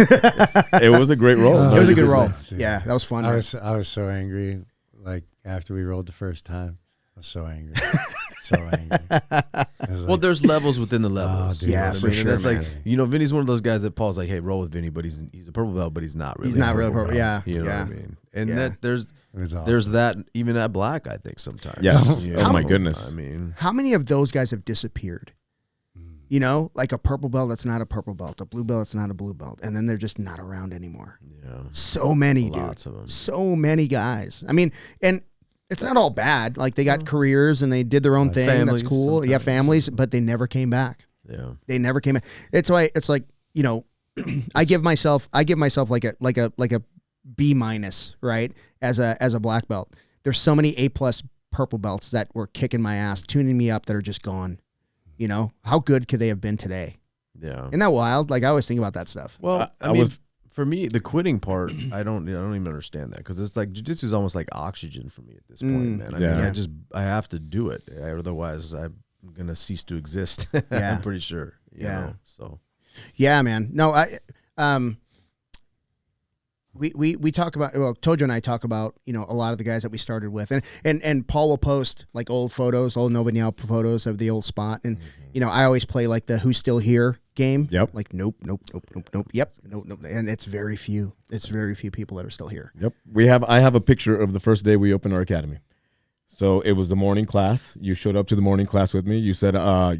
It was a great roll.
It was a good roll. Yeah, that was fun.
I was so angry. Like after we rolled the first time, I was so angry. So angry.
Well, there's levels within the levels.
Dude,
yeah, for sure.
And that's like, Vinny's one of those guys that Paul's like, "Hey, roll with Vinny," but he's a purple belt, but he's not really.
He's not really purple. Yeah,
you know what I mean. And that
awesome.
there's that even at black. I think sometimes.
Yes.
You
Oh
know?
my goodness.
I mean,
how many of those guys have disappeared? Like a purple belt that's not a purple belt, a blue belt that's not a blue belt, and then they're just not around anymore.
yeah,
So many, dude.
lots of them.
So many guys. I mean, and it's not all bad. Like they got careers and they did their own thing.
Families
That's cool.
sometimes.
Yeah, families, but they never came back.
Yeah,
They never came back. It's why it's like, I give myself like a B minus, right? As a black belt. There's so many A+ purple belts that were kicking my ass, tuning me up that are just gone. How good could they have been today?
yeah.
Isn't that wild? Like I always think about that stuff.
Well,
I was-
for me, the quitting part, I don't even understand that because it's like jiu-jitsu is almost like oxygen for me at this point, man. I mean, I have to do it, otherwise I'm gonna cease to exist.
Yeah.
I'm pretty sure. You know, so
Yeah, man. No, we talk about, Tojo and I talk about, a lot of the guys that we started with, and Paul will post like old Nova Niao photos of the old spot, and I always play like the "Who's Still Here" game.
Yep.
Like nope. Yep. Nope. And it's very few people that are still here.
Yep. I have a picture of the first day we opened our academy. So it was the morning class. You showed up to the morning class with me. You said,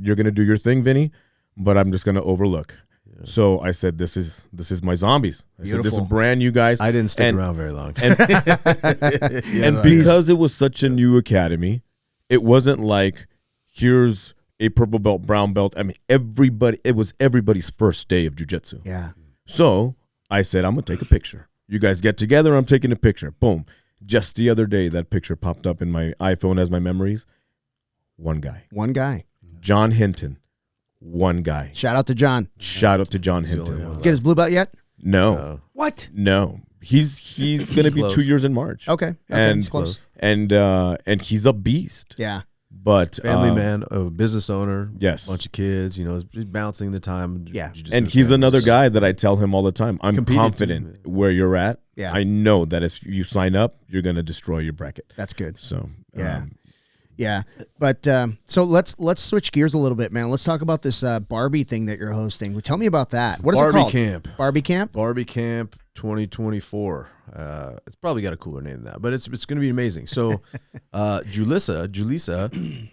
you're going to do your thing, Vinny, but I'm just going to overlook. Yeah. So I said, this is my zombies. I said, this is brand new guys.
I didn't stick around very long.
And because it was such a new academy, it wasn't like, here's a purple belt, brown belt. I mean, it was everybody's first day of jiu-jitsu.
Yeah.
So I said, I'm going to take a picture. You guys get together, I'm taking a picture. Boom. Just the other day, that picture popped up in my iPhone as my memories. One guy. John Hinton. One guy.
Shout out to John.
Shout out to John Hinton.
Get his blue belt yet?
No.
What?
No. He's going to be 2 years in March.
Okay.
And
close.
And he's a beast.
Yeah.
But
family man, a business owner,
yes,
bunch of kids, he's bouncing the time.
Yeah.
And he's another guy that I tell him all the time, I'm confident where you're at.
Yeah.
I know that if you sign up, you're going to destroy your bracket.
That's good.
So,
yeah. But so let's switch gears a little bit, man. Let's talk about this Barbie thing that you're hosting. Tell me about that. What is it called? Barbie Camp?
Barbie Camp 2024. It's probably got a cooler name than that, but it's going to be amazing. So, Julissa,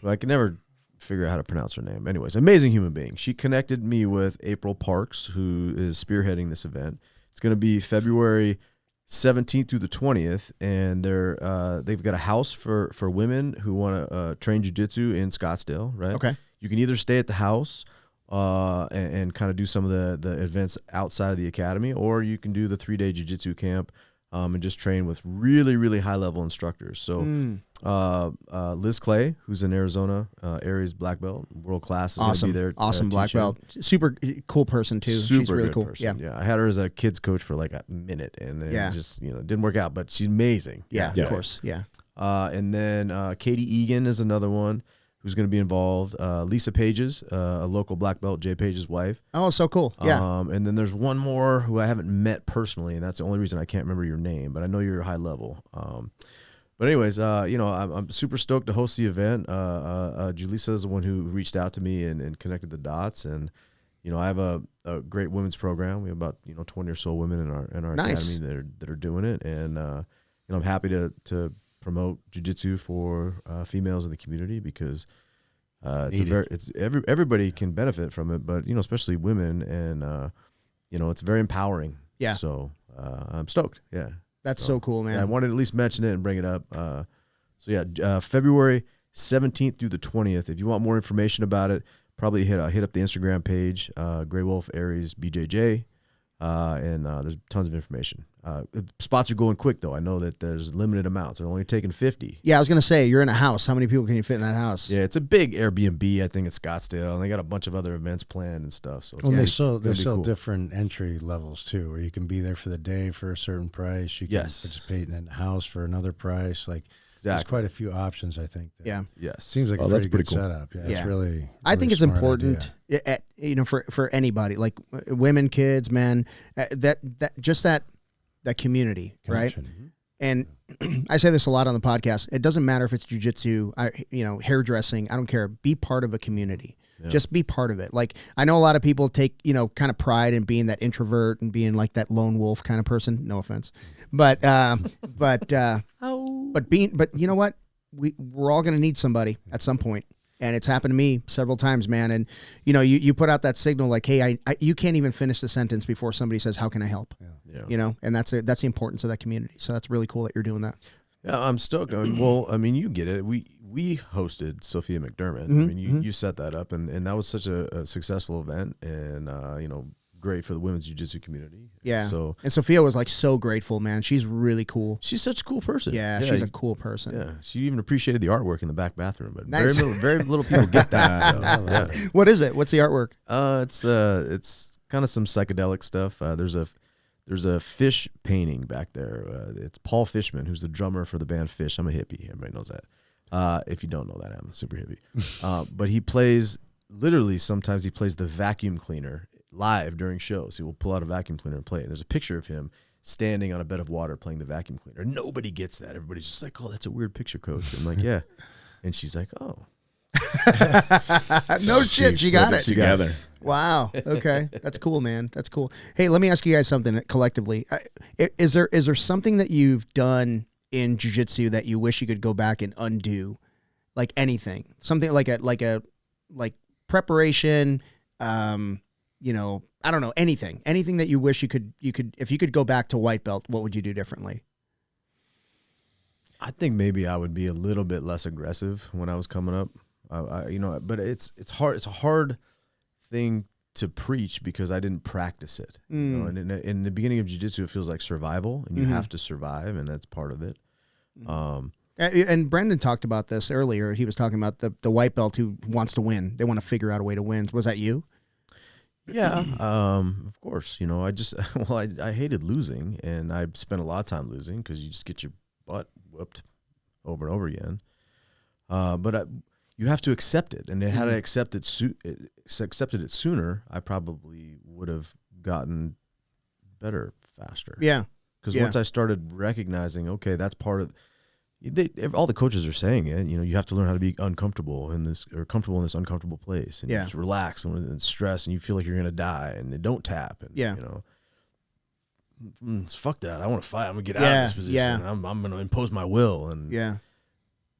I can never figure out how to pronounce her name. Anyways, amazing human being. She connected me with April Parks, who is spearheading this event. It's going to be February 17th through the 20th, and they've got a house for women who want to train jiu-jitsu in Scottsdale, right?
Okay.
You can either stay at the house and kind of do some of the events outside of the academy, or you can do the 3-day jiu-jitsu camp and just train with really, really high-level instructors. So Liz Clay, who's in Arizona, Ares Black Belt, world class, is going to be there.
Awesome black belt. Super cool person, too. She's really cool.
Person. Yeah. I had her as a kids coach for like a minute, and it just didn't work out, but she's amazing.
Yeah, of course. Yeah.
And then Katie Egan is another one who's going to be involved. Lisa Pages, a local black belt, Jay Page's wife.
Oh, so cool. Yeah.
And then there's one more who I haven't met personally, and that's the only reason I can't remember your name, but I know you're high level. But anyways, I'm super stoked to host the event. Julissa is the one who reached out to me and connected the dots, and I have a great women's program. We have about 20 or so women in our
nice.
academy that are doing it, and I'm happy to promote jiu-jitsu for females in the community, because everybody can benefit from it, but especially women, and it's very empowering.
Yeah.
So I'm stoked. Yeah.
That's so cool, man.
Yeah, I wanted to at least mention it and bring it up. February 17th through the 20th. If you want more information about it, probably hit up the Instagram page, Grey Wolf Ares BJJ, and there's tons of information. Spots are going quick, though. I know that there's limited amounts. They're only taking 50.
Yeah, I was going to say, you're in a house. How many people can you fit in that house?
Yeah, it's a big Airbnb, I think, at Scottsdale, and they got a bunch of other events planned and stuff. So
they sell different entry levels, too, where you can be there for the day for a certain price. You can participate in a house for another price. Like, there's quite a few options, I think.
Yes.
Seems like a pretty good setup. Yeah, it's really
I think it's important, for anybody, like women, kids, men, that community,
connection.
Right? And I say this a lot on the podcast. It doesn't matter if it's jiu-jitsu, hairdressing. I don't care. Be part of a community. Yeah. Just be part of it. Like, I know a lot of people take, kind of pride in being that introvert and being like that lone wolf kind of person. No offense, but you know what? We're all going to need somebody at some point. And it's happened to me several times, man. And, you put out that signal like, hey, you can't even finish the sentence before somebody says, how can I help?
Yeah.
And that's the importance of that community. So that's really cool that you're doing that.
Yeah, I'm stoked. You get it. We hosted Sophia McDermott.
Mm-hmm.
You set that up, and that was such a successful event, and great for the women's jiu-jitsu community.
Yeah.
So,
and Sophia was like so grateful, man. She's really cool.
She's such a cool person.
Yeah, she's a cool person.
Yeah, she even appreciated the artwork in the back bathroom, but
nice.
very little people get that. So, yeah.
What is it? What's the artwork?
It's kind of some psychedelic stuff. There's a fish painting back there. It's Paul Fishman, who's the drummer for the band Fish. I'm a hippie. Everybody knows that. If you don't know that, I'm a super hippie. But he plays, sometimes he plays the vacuum cleaner live during shows. He will pull out a vacuum cleaner and play it. And there's a picture of him standing on a bed of water playing the vacuum cleaner. Nobody gets that. Everybody's just like, oh, that's a weird picture, coach. I'm like, yeah. And she's like, oh.
No shit, she got it
together.
Wow. Okay, that's cool, man. That's cool. Hey, let me ask you guys something collectively. Is there something that you've done in jiu-jitsu that you wish you could go back and undo? Like anything, something like preparation, you know, I don't know, anything that you wish you could, if you could go back to white belt, what would you do differently?
I think maybe I would be a little bit less aggressive when I was coming up. You know, but it's hard. It's a hard thing to preach because I didn't practice it. You know, and in the beginning of jiu-jitsu, it feels like survival, and you have to survive, and that's part of it.
And Brendan talked about this earlier. He was talking about the white belt who wants to win. They want to figure out a way to win. Was that you?
Yeah, of course. You know, I hated losing, and I spent a lot of time losing because you just get your butt whooped over and over again. But you have to accept it, and had I accepted it sooner, I probably would have gotten better faster.
Yeah,
because once I started recognizing, okay, that's part of. All the coaches are saying it. You know, you have to learn how to be uncomfortable in this, or comfortable in this uncomfortable place, and you just relax and stress, and you feel like you're gonna die, and don't tap. And, you know, fuck that. I want to fight. I'm gonna get out of this position. Yeah. I'm gonna impose my will. And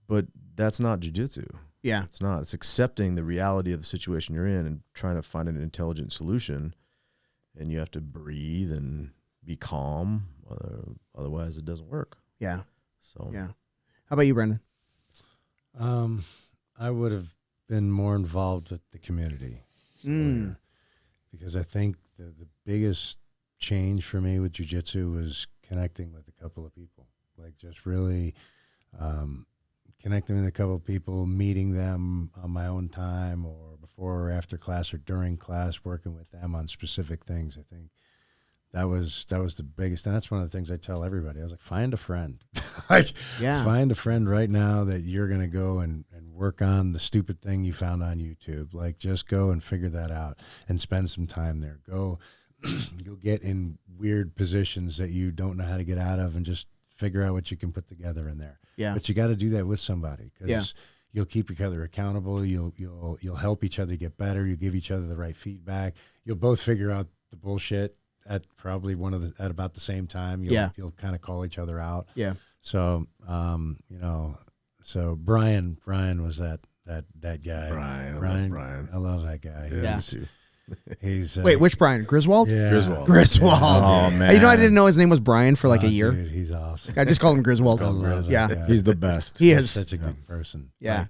but that's not jiu-jitsu.
Yeah,
it's not. It's accepting the reality of the situation you're in and trying to find an intelligent solution. And you have to breathe and be calm. Otherwise, it doesn't work.
Yeah.
So
yeah. How about you, Brendan?
I would have been more involved with the community because I think the biggest change for me with jiu-jitsu was connecting with a couple of people, like just really connecting with a couple of people, meeting them on my own time or before or after class or during class, working with them on specific things. I think that was the biggest, and that's one of the things I tell everybody. I was like, find a friend. Find a friend right now that you're going to go and work on the stupid thing you found on YouTube. Like, just go and figure that out and spend some time there. Go get in weird positions that you don't know how to get out of and just figure out what you can put together in there.
Yeah.
But you got to do that with somebody because you'll keep each other accountable. You'll help each other get better. You give each other the right feedback. You'll both figure out the bullshit at probably at about the same time. You'll kind of call each other out.
Yeah.
So, you know, so Brian was that guy.
Brian.
I love that guy.
Yeah.
He's
wait, which Brian? Griswold?
Yeah.
Griswold.
Oh, man.
You know, I didn't know his name was Brian for like a year.
Dude, he's awesome.
I just called him Griswold.
Yeah.
He's the best.
He
He's
is
such a good person.
Yeah.
Like,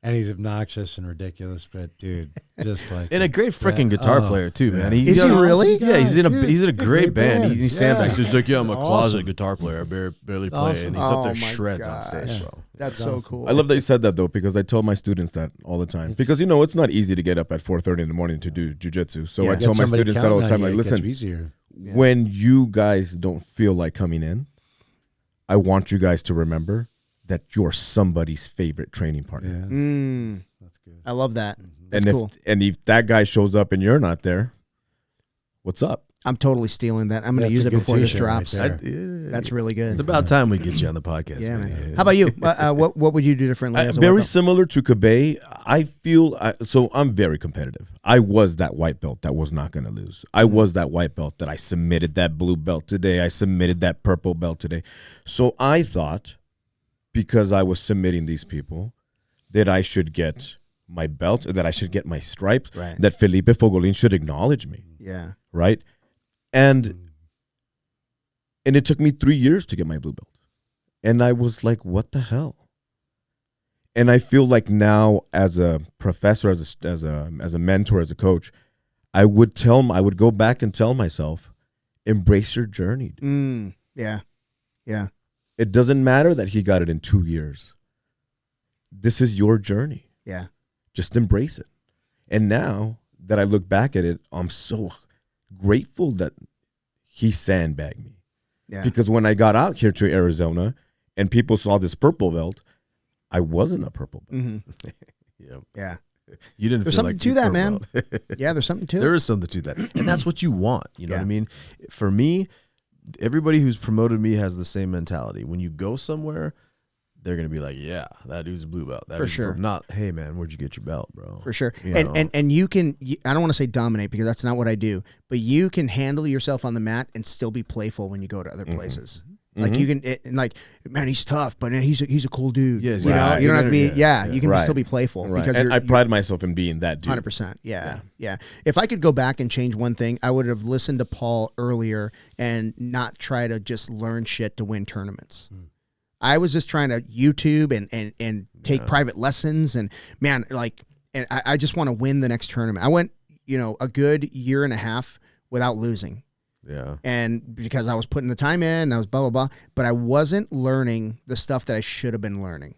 and he's obnoxious and ridiculous, but dude, just like
and a great freaking guitar player too, man.
Is he really?
Yeah, he's in a great band. He sandbags. He's like, I'm a
Awesome.
closet guitar player. I barely play,
Awesome.
and he's up there
Oh my
shreds on
gosh.
stage, bro.
That's so cool.
I love that you said that though, because I tell my students that all the time. Because you know it's not easy to get up at 4:30 in the morning to do jujitsu. So I tell my students that all the time. Like, listen, when you guys don't feel like coming in, I want you guys to remember that you're somebody's favorite training partner.
Yeah. That's good.
I love that. That's
and
cool.
if that guy shows up and you're not there, what's up?
I'm totally stealing that. I'm going to use it before this drops. That's really good.
It's about time we get you on the podcast.
Yeah, man. How about you? What would you do differently? As a
Very
white belt?
similar to Cabay. I feel so. I'm very competitive. I was that white belt that was not going to lose. I was that white belt that I submitted that blue belt today. I submitted that purple belt today. So I thought, because I was submitting these people, that I should get my belts, that I should get my stripes, that Felipe Fogolin should acknowledge me.
Yeah.
Right? And it took me 3 years to get my blue belt. And I was like, what the hell? And I feel like now as a professor, as a mentor, as a coach, I would go back and tell myself, embrace your journey.
Yeah. Yeah.
It doesn't matter that he got it in 2 years. This is your journey.
Yeah.
Just embrace it. And now that I look back at it, I'm so grateful that he sandbagged me.
Yeah.
Because when I got out here to Arizona and people saw this purple belt, I wasn't a purple belt.
Mm-hmm. Yeah.
You didn't
There's
feel
something
like
to that, man. Yeah, there's something to it.
There is something to that. And that's what you want. You know what I mean? For me, everybody who's promoted me has the same mentality. When you go somewhere, they're going to be like, yeah, that dude's a blue belt. That
For sure.
Not, hey, man, where'd you get your belt, bro?
For sure.
You know?
And you can, I don't want to say dominate because that's not what I do, but you can handle yourself on the mat and still be playful when you go to other places. Like you can, man, he's tough, but he's a cool dude.
Yes,
you know, you don't have to be. You can
Right.
still be playful
Right.
because
And I pride myself in being that dude.
100%. Yeah. If I could go back and change one thing, I would have listened to Paul earlier and not try to just learn shit to win tournaments. I was just trying to YouTube and take private lessons, and man, and I just want to win the next tournament. I went, a good year and a half without losing.
Yeah.
And because I was putting the time in, I was blah, blah, blah, but I wasn't learning the stuff that I should have been learning.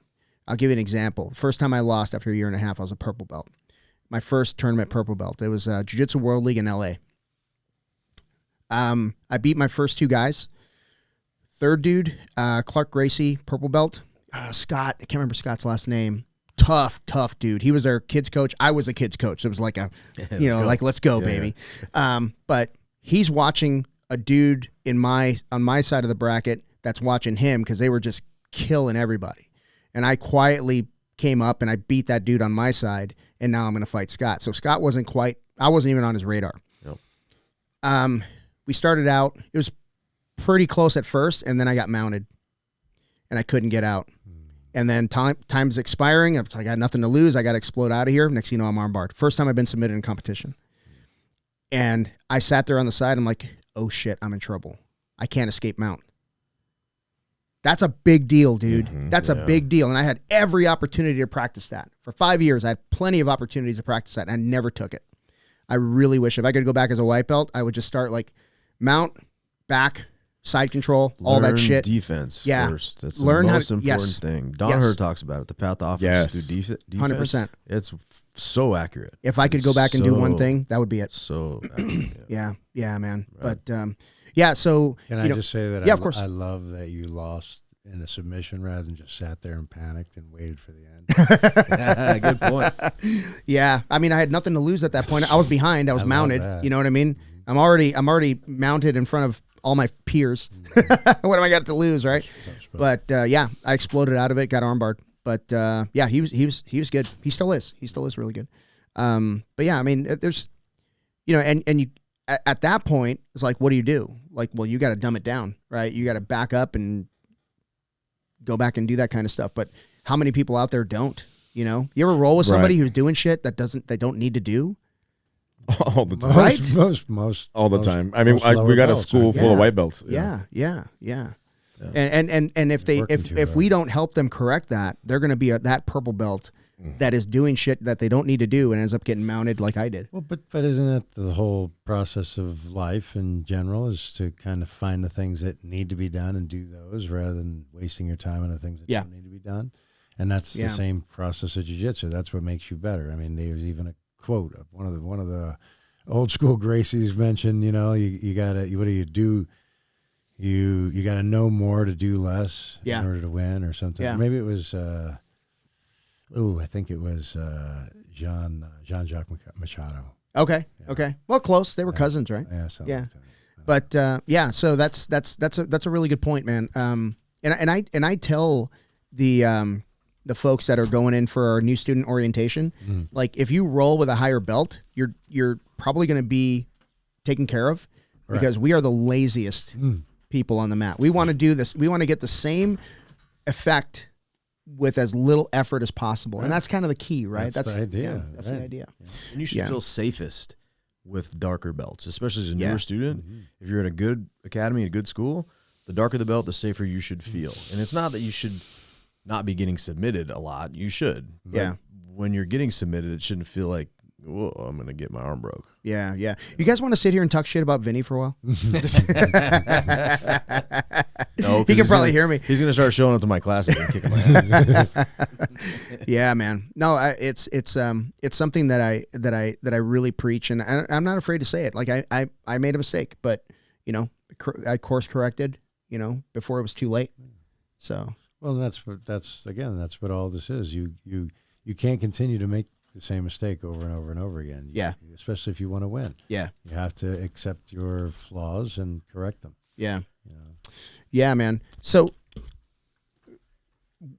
I'll give you an example. First time I lost after a year and a half, I was a purple belt. My first tournament purple belt. It was Jiu Jitsu World League in LA. I beat my first two guys. Third dude, Clark Gracie, purple belt. Scott, I can't remember Scott's last name. Tough dude. He was our kids coach. I was a kids coach. It was like let's go, baby. But he's watching a dude on my side of the bracket that's watching him because they were just killing everybody. And I quietly came up and I beat that dude on my side, and now I'm going to fight Scott. So Scott I wasn't even on his radar. Nope. We started out, it was pretty close at first, and then I got mounted and I couldn't get out. And then time's expiring. I got nothing to lose. I got to explode out of here. Next thing you know, I'm armbarred. First time I've been submitted in competition. And I sat there on the side. I'm like, oh shit, I'm in trouble. I can't escape mount. That's a big deal, dude. That's a big deal. And I had every opportunity to practice that. For 5 years, I had plenty of opportunities to practice that, and I never took it. I really wish if I could go back as a white belt, I would just start mount, back, side control, all that shit.
Defense first. That's
Learn
the most important thing. Don talks about it. The path to offense is through defense.
100%.
It's so accurate.
If I could go back and do one thing, that would be it.
So accurate.
Yeah, man. Right. But so
can I just say that?
Of course.
I love that you lost in a submission rather than just sat there and panicked and waited for the end.
Good point.
Yeah, I mean, I had nothing to lose at that point. I was behind. I was mounted. You know what I mean? I'm already mounted in front of all my peers. What am I got to lose, right? But I exploded out of it, got armbarred. But he was good. He still is really good. But yeah, I mean, there's, and you at that point it's like, what do you do? Like, well, you got to dumb it down, right? You got to back up and go back and do that kind of stuff. But how many people out there don't? You ever roll with somebody who's doing shit they don't need to do?
All the time.
Right?
Most
all the time. I mean, we got a school full of white belts.
Yeah. And if we don't help them correct that, they're going to be that purple belt that is doing shit that they don't need to do and ends up getting mounted like I did.
Well, but isn't it the whole process of life in general is to kind of find the things that need to be done and do those rather than wasting your time on the things that don't need to be done? And that's the same process of jiu-jitsu. That's what makes you better. I mean, there's even a quote of one of the old school Gracies mentioned, you gotta, what do you do? You gotta know more to do less in order to win or something.
Yeah.
Maybe it was, I think it was Jean Jacques Machado.
Okay. Yeah. Okay. Well, close. They were cousins, right?
Yeah.
Yeah. Like that. But so that's a really good point, man. And I tell the folks that are going in for our new student orientation, like if you roll with a higher belt, you're probably going to be taken care of because we are the laziest people on the mat. We want to do this. We want to get the same effect with as little effort as possible. And that's kind of the key, right?
That's the idea.
Yeah, that's the idea.
Yeah. And you should feel safest with darker belts, especially as a newer student. If you're at a good academy, a good school, the darker the belt, the safer you should feel. And it's not that you should not be getting submitted a lot. You should. But when you're getting submitted, it shouldn't feel like, whoa, I'm going to get my arm broke.
Yeah. You guys want to sit here and talk shit about Vinny for a while?
No,
he can probably hear me.
He's going to start showing up to my classes and kicking my ass.
Yeah, man. No, it's something that I really preach, and I'm not afraid to say it. Like I made a mistake, but I course corrected, before it was too late. So.
Well, that's what all this is. You can't continue to make the same mistake over and over and over again. Especially if you want to win. Yeah. You have to accept your flaws and correct them.
Yeah. Yeah, man. So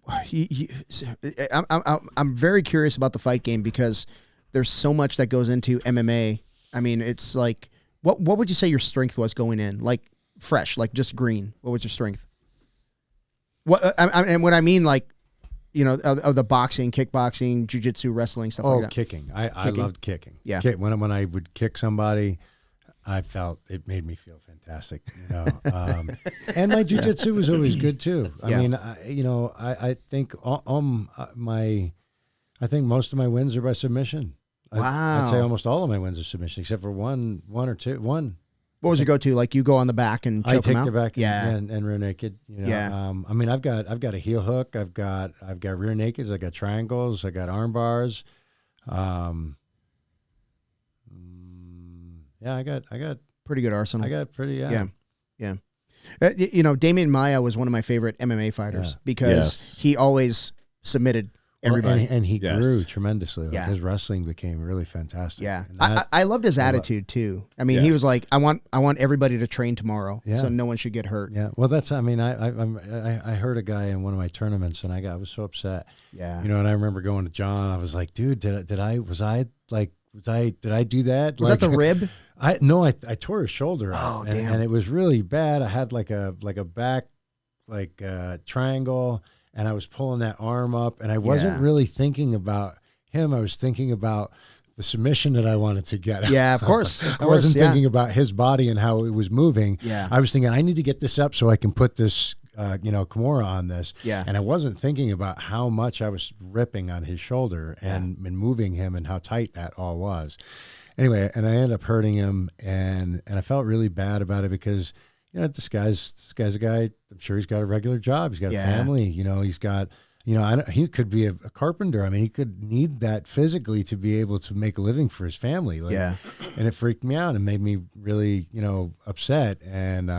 I'm very curious about the fight game because there's so much that goes into MMA. I mean, it's like, what would you say your strength was going in? Like fresh, like just green. What was your strength? And what I mean, like, you know, of the boxing, kickboxing, jiu-jitsu, wrestling, stuff like that.
Kicking. I loved kicking.
Yeah.
When I would kick somebody, I felt it made me feel fantastic, you know. And my jiu-jitsu was always good too. I mean, I think I think most of my wins are by submission.
Wow.
I'd say almost all of my wins are submission, except for one or two. One.
What was your go-to? Like you go on the back and choke them out?
I take the back
yeah.
and rear naked. You know?
Yeah.
I mean, I've got a heel hook. I've got rear nakeds. I've got triangles. I got arm bars. Yeah, I got
pretty good arsenal.
I got pretty
yeah. You know, Damian Maia was one of my favorite MMA fighters because he always submitted everybody,
and he grew tremendously. Like his wrestling became really fantastic.
Yeah, I loved his attitude too. I mean, he was like, I want everybody to train tomorrow, so no one should get hurt.
Yeah, well, that's. I mean, I heard a guy in one of my tournaments, and I was so upset.
Yeah,
you know, and I remember going to John. I was like, dude, did I do that?
Was that the rib?
I tore his shoulder out, and it was really bad. I had like a back triangle, and I was pulling that arm up, and I wasn't really thinking about him. I was thinking about the submission that I wanted to get.
Yeah, of course.
I wasn't thinking about his body and how it was moving.
Yeah,
I was thinking I need to get this up so I can put this Kimura on this.
Yeah.
And I wasn't thinking about how much I was ripping on his shoulder and moving him and how tight that all was. Anyway, and I ended up hurting him, and I felt really bad about it because, you know, this guy's a guy, I'm sure he's got a regular job. He's got a family, you know, he's got, you know, he could be a carpenter. I mean, he could need that physically to be able to make a living for his family. And it freaked me out and made me really, you know, upset. And,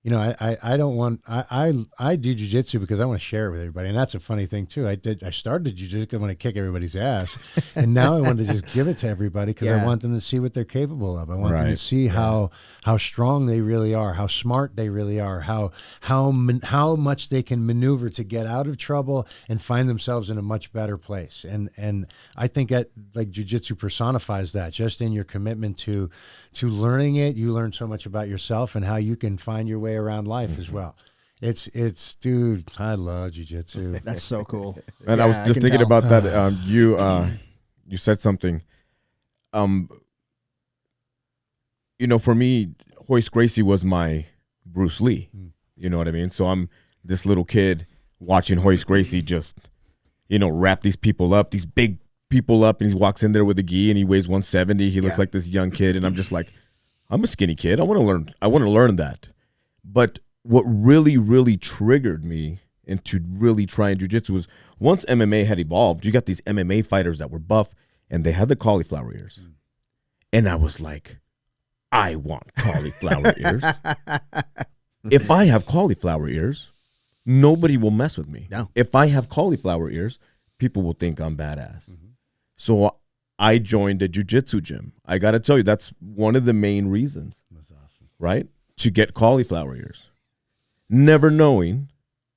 you know, I don't want, I do jiu-jitsu because I want to share it with everybody. And that's a funny thing too. I started jiu-jitsu because I want to kick everybody's ass. And now I want to just give it to everybody because I want them to see what they're capable of. I want them to see how strong they really are, how smart they really are, how much they can maneuver to get out of trouble and find themselves in a much better place. And I think that like jiu-jitsu personifies that just in your commitment to learning it. You learn so much about yourself and how you can find your way around life as well. It's dude, I love jiu-jitsu.
That's so cool.
And I was just thinking about that. You said something. You know, for me, Hoist Gracie was my Bruce Lee. You know what I mean? So I'm this little kid watching Hoist Gracie just, you know, wrap these people up, these big people up, and he walks in there with a gi and he weighs 170. He looks like this young kid, and I'm just like, I'm a skinny kid. I want to learn that. But what really, really triggered me into really trying jiu-jitsu was once MMA had evolved, you got these MMA fighters that were buff and they had the cauliflower ears. And I was like, I want cauliflower ears. If I have cauliflower ears, nobody will mess with me.
No.
If I have cauliflower ears, people will think I'm badass. So I joined a jiu-jitsu gym. I got to tell you, that's one of the main reasons.
That's awesome.
Right? To get cauliflower ears. Never knowing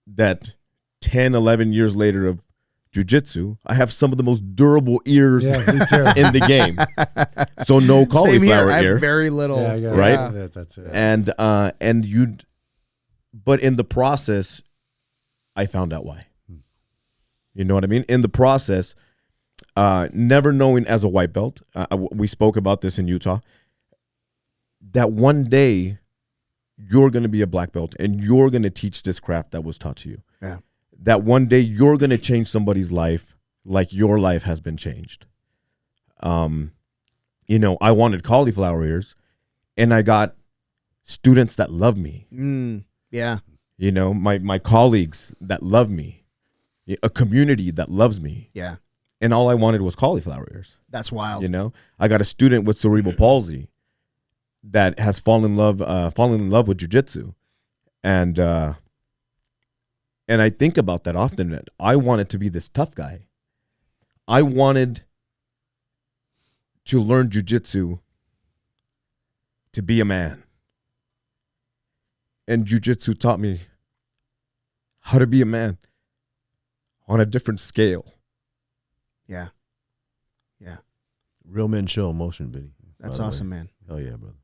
that 10, 11 years later of jiu-jitsu, I have some of the most durable ears in the game. So no cauliflower
I
ear.
have very little.
Right?
That's it.
And but in the process, I found out why. You know what I mean? In the process, never knowing as a white belt, we spoke about this in Utah, that one day you're going to be a black belt and you're going to teach this craft that was taught to you.
Yeah.
That one day you're going to change somebody's life like your life has been changed. You know, I wanted cauliflower ears and I got students that love me.
Yeah.
You know, my colleagues that love me, a community that loves me.
Yeah.
And all I wanted was cauliflower ears.
That's wild.
You know, I got a student with cerebral palsy that has fallen in love with jiu-jitsu. And I think about that often. That I wanted to be this tough guy. I wanted to learn jiu-jitsu to be a man. And jiu-jitsu taught me how to be a man on a different scale.
Yeah. Yeah.
Real men show emotion, Vinny.
That's awesome, man.
Oh, yeah, brother.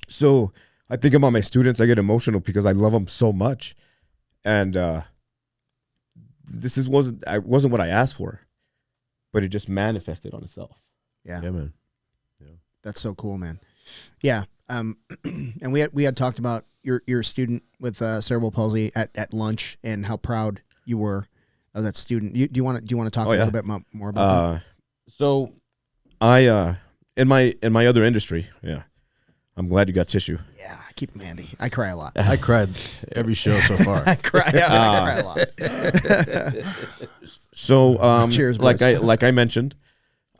So I think about my students. I get emotional because I love them so much. And wasn't what I asked for, but it just manifested on itself.
Yeah.
Yeah, man.
That's so cool, man. Yeah. And we had talked about your student with cerebral palsy at lunch and how proud you were of that student. Do you want to talk a little bit more about that?
So I in my other industry, I'm glad you got tissue.
Yeah, keep them handy. I cry a lot.
I cried every show so far.
I cry a lot.
So
Cheers,
like I mentioned,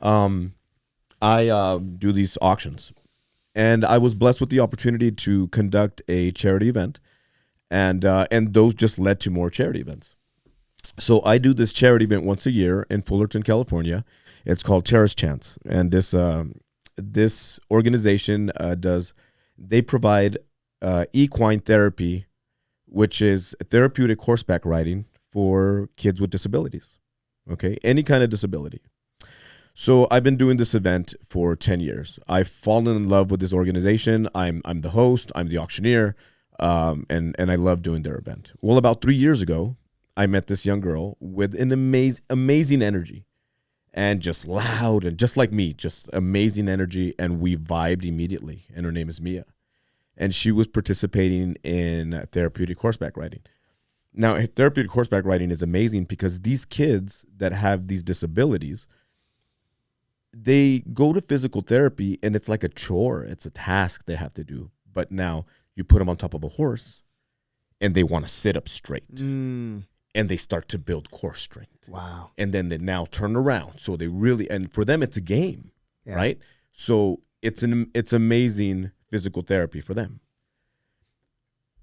I do these auctions, and I was blessed with the opportunity to conduct a charity event, and those just led to more charity events. So I do this charity event once a year in Fullerton, California. It's called Terrace Chance, and this organization they provide equine therapy, which is therapeutic horseback riding for kids with disabilities. Okay, any kind of disability. So I've been doing this event for 10 years. I've fallen in love with this organization. I'm the host. I'm the auctioneer, and I love doing their event. Well, about 3 years ago, I met this young girl with an amazing energy, and just loud and just like me, just amazing energy, and we vibed immediately. And her name is Mia, and she was participating in therapeutic horseback riding. Now, therapeutic horseback riding is amazing because these kids that have these disabilities, they go to physical therapy and it's like a chore. It's a task they have to do. But now you put them on top of a horse and they want to sit up straight. And they start to build core strength.
Wow.
And then they now turn around. So they really, and for them, it's a game, right? So it's amazing physical therapy for them.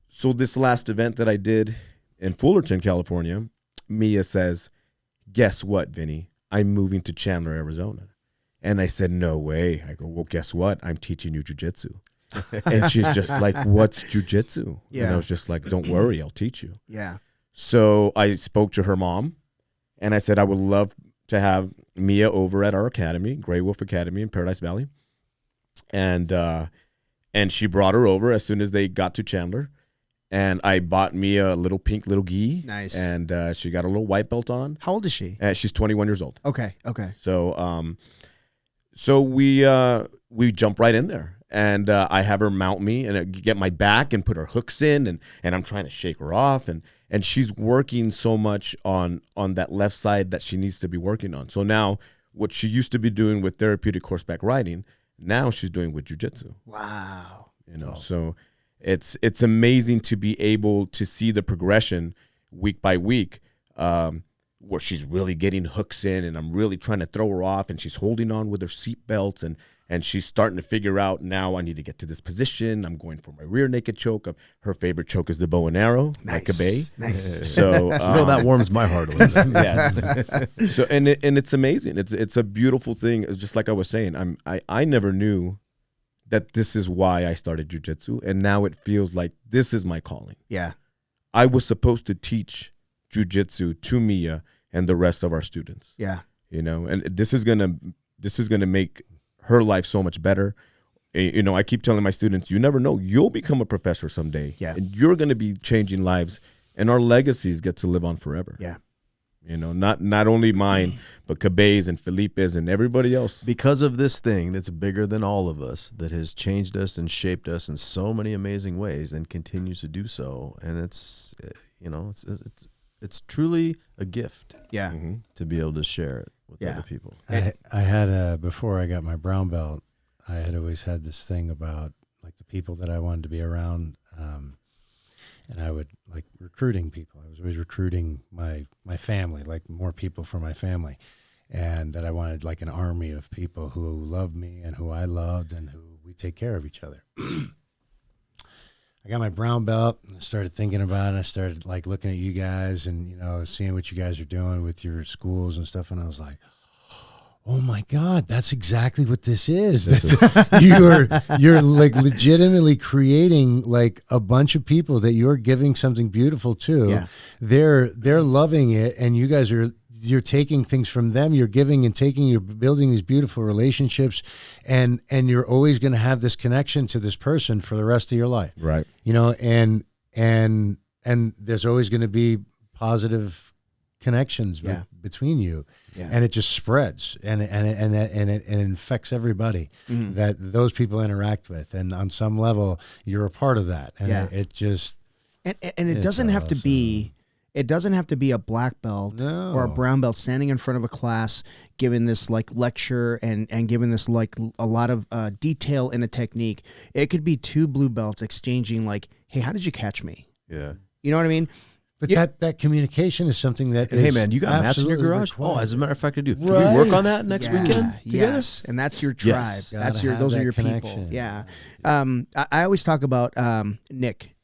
So this last event that I did in Fullerton, California, Mia says, guess what, Vinny? I'm moving to Chandler, Arizona. And I said, no way. I go, well, guess what? I'm teaching you jiu-jitsu. And she's just like, what's jiu-jitsu?
Yeah.
And I was just like, don't worry, I'll teach you.
Yeah.
So I spoke to her mom, and I said I would love to have Mia over at our academy, Grey Wolf Academy in Paradise Valley. And she brought her over as soon as they got to Chandler. And I bought Mia a little pink little gi.
Nice.
And she got a little white belt on.
How old is she?
She's 21 years old.
Okay.
So so we jump right in there. And I have her mount me and get my back and put her hooks in, and I'm trying to shake her off, and she's working so much on that left side that she needs to be working on. So now what she used to be doing with therapeutic horseback riding, now she's doing with jiu-jitsu.
Wow.
So it's amazing to be able to see the progression week by week, where she's really getting hooks in, and I'm really trying to throw her off, and she's holding on with her seat belts, and she's starting to figure out, now I need to get to this position. I'm going for my rear naked choke. Her favorite choke is the bow and arrow, like Cabay.
Nice.
So
that warms my heart a little bit.
Yes. So and it's amazing. It's a beautiful thing. It's just like I was saying. I never knew that this is why I started jiu-jitsu, and now it feels like this is my calling.
Yeah.
I was supposed to teach jiu-jitsu to Mia and the rest of our students.
Yeah.
And this is gonna make her life so much better. I keep telling my students, you never know, you'll become a professor someday.
Yeah.
And you're going to be changing lives, and our legacies get to live on forever.
Yeah.
Not only mine, but Cabay's and Felipe's and everybody else.
Because of this thing that's bigger than all of us, that has changed us and shaped us in so many amazing ways and continues to do so. And it's truly a gift.
Yeah.
Mm-hmm.
To be able to share it with
Yeah.
other people.
I had before I got my brown belt, I had always had this thing about like the people that I wanted to be around, and I would like recruiting people. I was always recruiting my family, like more people for my family, and that I wanted like an army of people who loved me and who I loved and who we take care of each other. I got my brown belt and I started thinking about it. I started like looking at you guys and, seeing what you guys are doing with your schools and stuff. And I was like, oh my God, that's exactly what this is. You're like legitimately creating like a bunch of people that you're giving something beautiful to.
Yeah.
They're loving it. And you guys you're taking things from them, you're giving and taking, you're building these beautiful relationships, and you're always going to have this connection to this person for the rest of your life.
Right.
And and there's always going to be positive connections between you, and it just spreads, and it infects everybody that those people interact with, and on some level you're a part of that, and it just
and it doesn't have to be. It doesn't have to be a black belt or a brown belt standing in front of a class giving this like lecture and giving this like a lot of detail in a technique. It could be two blue belts exchanging like, hey, how did you catch me?
Yeah.
You know what I mean?
But that communication is something that
hey man, you got mats in your garage?
Required.
Oh, as a matter of fact, I do. Can we work on that next weekend together?
Yes, and that's your tribe.
Yes.
That's those are your
connection.
people. Yeah. I always talk about Nick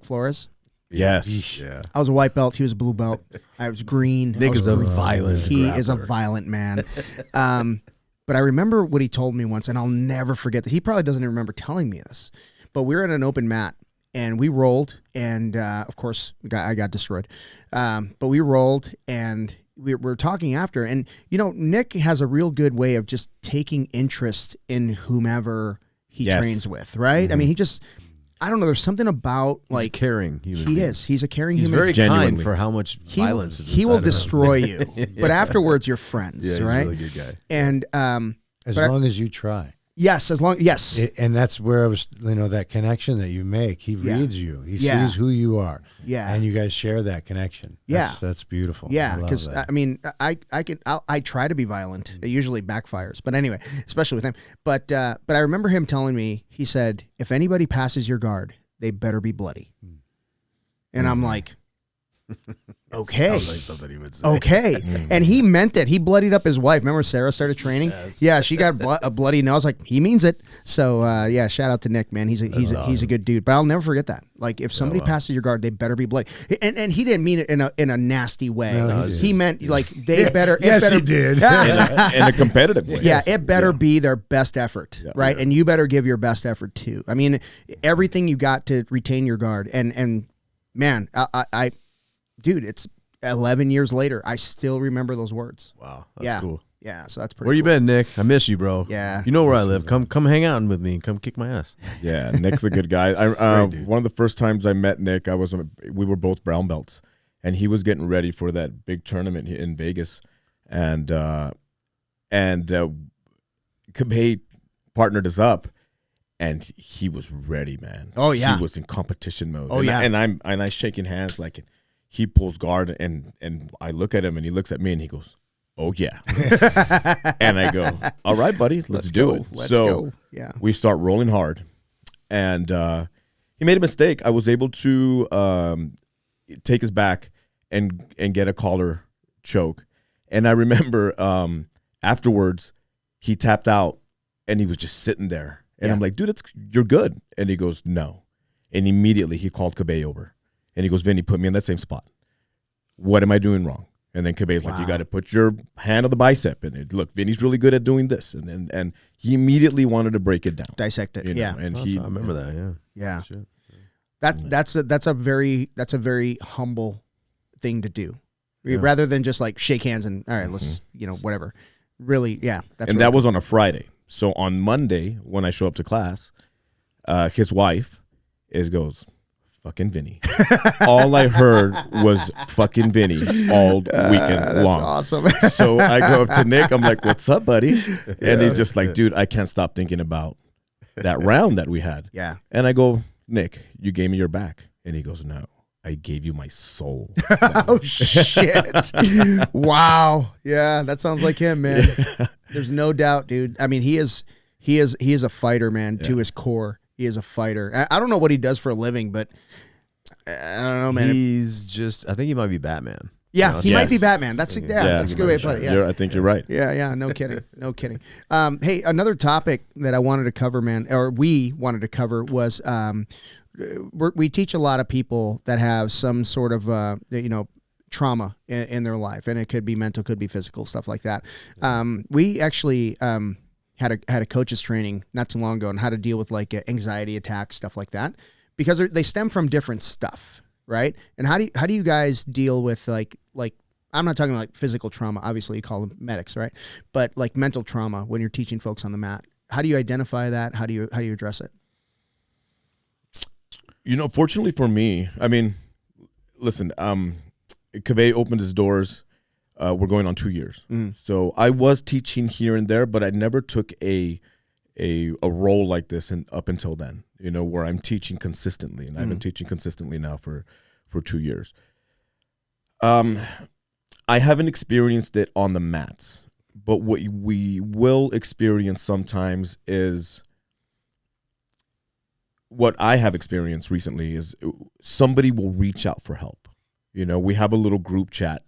Flores.
Yes.
Yeah.
I was a white belt. He was a blue belt. I was green.
Nick is a violent
He
grappler.
is a violent man. But I remember what he told me once, and I'll never forget that. He probably doesn't even remember telling me this. But we were at an open mat, and we rolled, and of course, I got destroyed. But we rolled, and we were talking after. And, you know, Nick has a real good way of just taking interest in whomever he trains with, right? I mean, he just... I don't know. There's something about like
caring human
he
being.
is. He's a caring
He's
human.
very
Genuinely.
kind for how much violence is
He will
inside of him.
destroy you, but afterwards you're friends,
Yeah, he's
right?
a really good guy.
And
as
but
long as you try.
yes,
And that's where I was, that connection that you make. He reads you. He sees who you are.
Yeah.
And you guys share that connection. That's beautiful.
yeah.
I love
Because
that.
I mean, I try to be violent. It usually backfires, but anyway, especially with him. But I remember him telling me. He said, "If anybody passes your guard, they better be bloody." And I'm like, okay.
Sounds like something he would say.
Okay. And he meant it. He bloodied up his wife. Remember Sarah started training?
Yes.
Yeah, she got a bloody nose. Like, he means it. So, yeah, shout out to Nick, man. He's a good dude. But I'll never forget that. Like, if somebody passes your guard, they better be bloody. And he didn't mean it in a nasty way.
No,
he meant, like, they better.
Yes,
it better,
he did.
In a competitive way.
Yeah, it better be their best effort, right? And you better give your best effort, too. I mean, everything you got to retain your guard. And man, I dude, it's 11 years later. I still remember those words.
Wow, that's cool.
Yeah, so that's pretty
Where you
cool.
been, Nick? I miss you, bro.
Yeah.
You know where I live. Come hang out with me and come kick my ass.
Yeah, Nick's a good guy. One of the first times I met Nick, we were both brown belts, and he was getting ready for that big tournament in Vegas, and Cabay partnered us up, and he was ready, man.
Oh, yeah.
He was in competition mode.
Oh, yeah.
And I'm shaking hands like he pulls guard, and I look at him, and he looks at me, and he goes, "Oh yeah," and I go, "All right, buddy, let's do it."
Let's
so
go. Yeah.
we start rolling hard, and he made a mistake. I was able to take his back and get a collar choke, and I remember afterwards he tapped out, and he was just sitting there, and I'm like, "Dude, you're good," and he goes, "No," and immediately he called Cabay over, and he goes, "Vinny, put me in that same spot. What am I doing wrong?" And then Cabay's like, "You got to put your hand on the bicep." And look, Vinny's really good at doing this. And he immediately wanted to break it down.
Dissect it.
You know,
Yeah.
And
I remember that. Yeah.
Yeah.
Shit.
That's a very humble thing to do. Rather than just like shake hands and all right, let's whatever. Really, yeah. That's
and that was on a Friday. So on Monday, when I show up to class, his wife goes, "Fucking Vinny." All I heard was "fucking Vinny" all weekend long.
That's awesome.
So I go up to Nick. I'm like, "What's up, buddy?" And he's just like, "Dude, I can't stop thinking about that round that we had."
Yeah.
And I go, "Nick, you gave me your back." And he goes, "No, I gave you my soul."
Oh shit! Wow. Yeah, that sounds like him, man. There's no doubt, dude. I mean, he is a fighter, man, to his core. He is a fighter. I don't know what he does for a living, but I don't know, man.
I think he might be Batman.
Yeah, he
Yes.
might be Batman. That's that's a good way to put it. Yeah.
I think you're right.
Yeah, no kidding. No kidding. Hey, another topic that I wanted to cover, man, or we wanted to cover was we teach a lot of people that have some sort of, trauma in their life, and it could be mental, could be physical, stuff like that. We actually had a coach's training not too long ago on how to deal with like anxiety attacks, stuff like that, because they stem from different stuff, right? And how do you guys deal with like I'm not talking like physical trauma. Obviously, you call them medics, right? But like mental trauma when you're teaching folks on the mat. How do you identify that? How do you address it?
Fortunately for me, I mean, listen, Cabay opened his doors. We're going on 2 years. So I was teaching here and there, but I never took a role like this up until then, where I'm teaching consistently. And I've been teaching consistently now for 2 years. I haven't experienced it on the mats, but what we will experience sometimes is what I have experienced recently is somebody will reach out for help. We have a little group chat,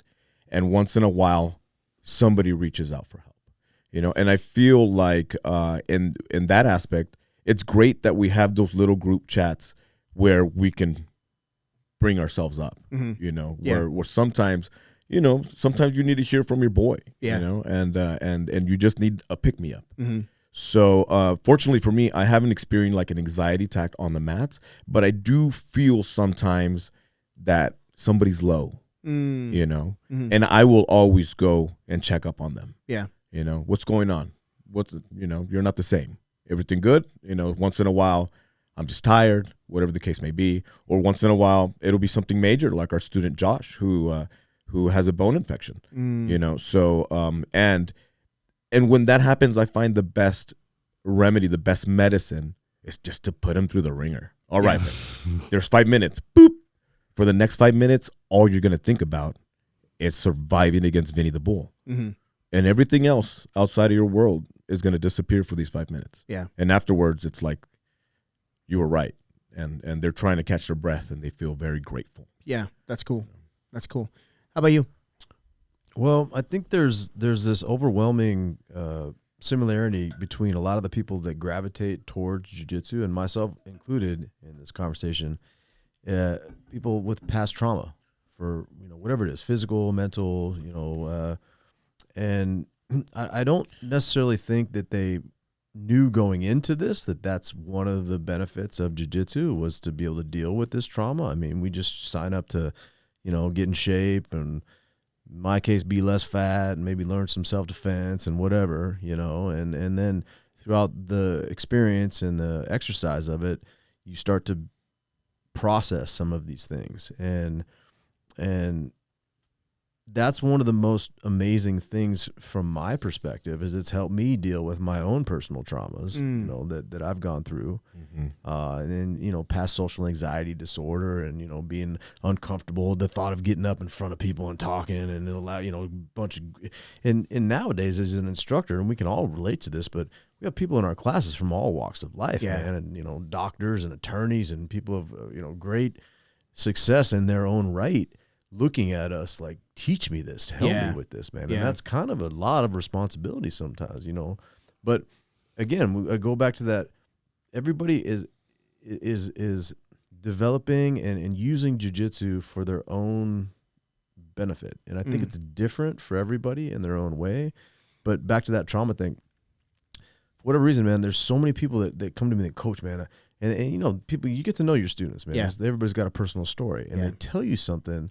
and once in a while, somebody reaches out for help. And I feel like in that aspect, it's great that we have those little group chats where we can bring ourselves up. Where sometimes you need to hear from your boy. And you just need a pick me up. So fortunately for me, I haven't experienced like an anxiety attack on the mats, but I do feel sometimes that somebody's low, and I will always go and check up on them. What's going on? You're not the same. Everything good? Once in a while, I'm just tired, whatever the case may be. Or once in a while, it'll be something major, like our student Josh, who has a bone infection. So and when that happens, I find the best remedy, the best medicine is just to put him through the ringer. All right, man. There's 5 minutes. Boop. For the next 5 minutes, all you're going to think about is surviving against Vinny the Bull. And everything else outside of your world is going to disappear for these 5 minutes. And afterwards, it's like, you were right. And they're trying to catch their breath, and they feel very grateful.
Yeah, that's cool. That's cool. How about you?
Well, I think there's this overwhelming similarity between a lot of the people that gravitate towards jiu-jitsu, and myself included in this conversation, people with past trauma for whatever it is, physical, mental, and I don't necessarily think that they knew going into this that that's one of the benefits of jiu-jitsu was to be able to deal with this trauma. I mean, we just sign up to get in shape and, in my case, be less fat and maybe learn some self-defense and whatever, and then throughout the experience and the exercise of it, you start to process some of these things. And that's one of the most amazing things from my perspective is it's helped me deal with my own personal traumas, that I've gone through. And then, past social anxiety disorder and, being uncomfortable, the thought of getting up in front of people and talking and allow, a bunch of, and nowadays as an instructor, and we can all relate to this, but we have people in our classes from all walks of life, man, and, doctors and attorneys and people of, great success in their own right, looking at us like, teach me this, help me with this, man. And that's kind of a lot of responsibility sometimes, But again, I go back to that. Everybody is developing and using jiu-jitsu for their own benefit. And I think it's different for everybody in their own way. But back to that trauma thing, for whatever reason, man, there's so many people that come to me that coach, man. And people, you get to know your students, man. Everybody's got a personal story. And they tell you something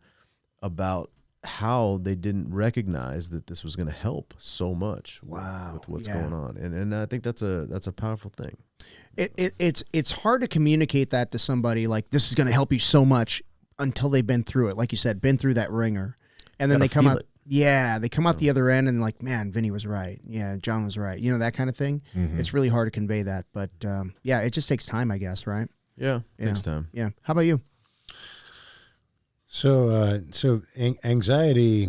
about how they didn't recognize that this was going to help so much with what's going on. And I think that's a powerful thing.
It's hard to communicate that to somebody like this is going to help you so much until they've been through it. Like you said, been through that ringer. And then they come out. Yeah, they come out the other end and like, man, Vinny was right. Yeah, John was right. That kind of thing. It's really hard to convey that. But it just takes time, I guess, right?
Yeah, takes time.
Yeah. How about you?
So anxiety.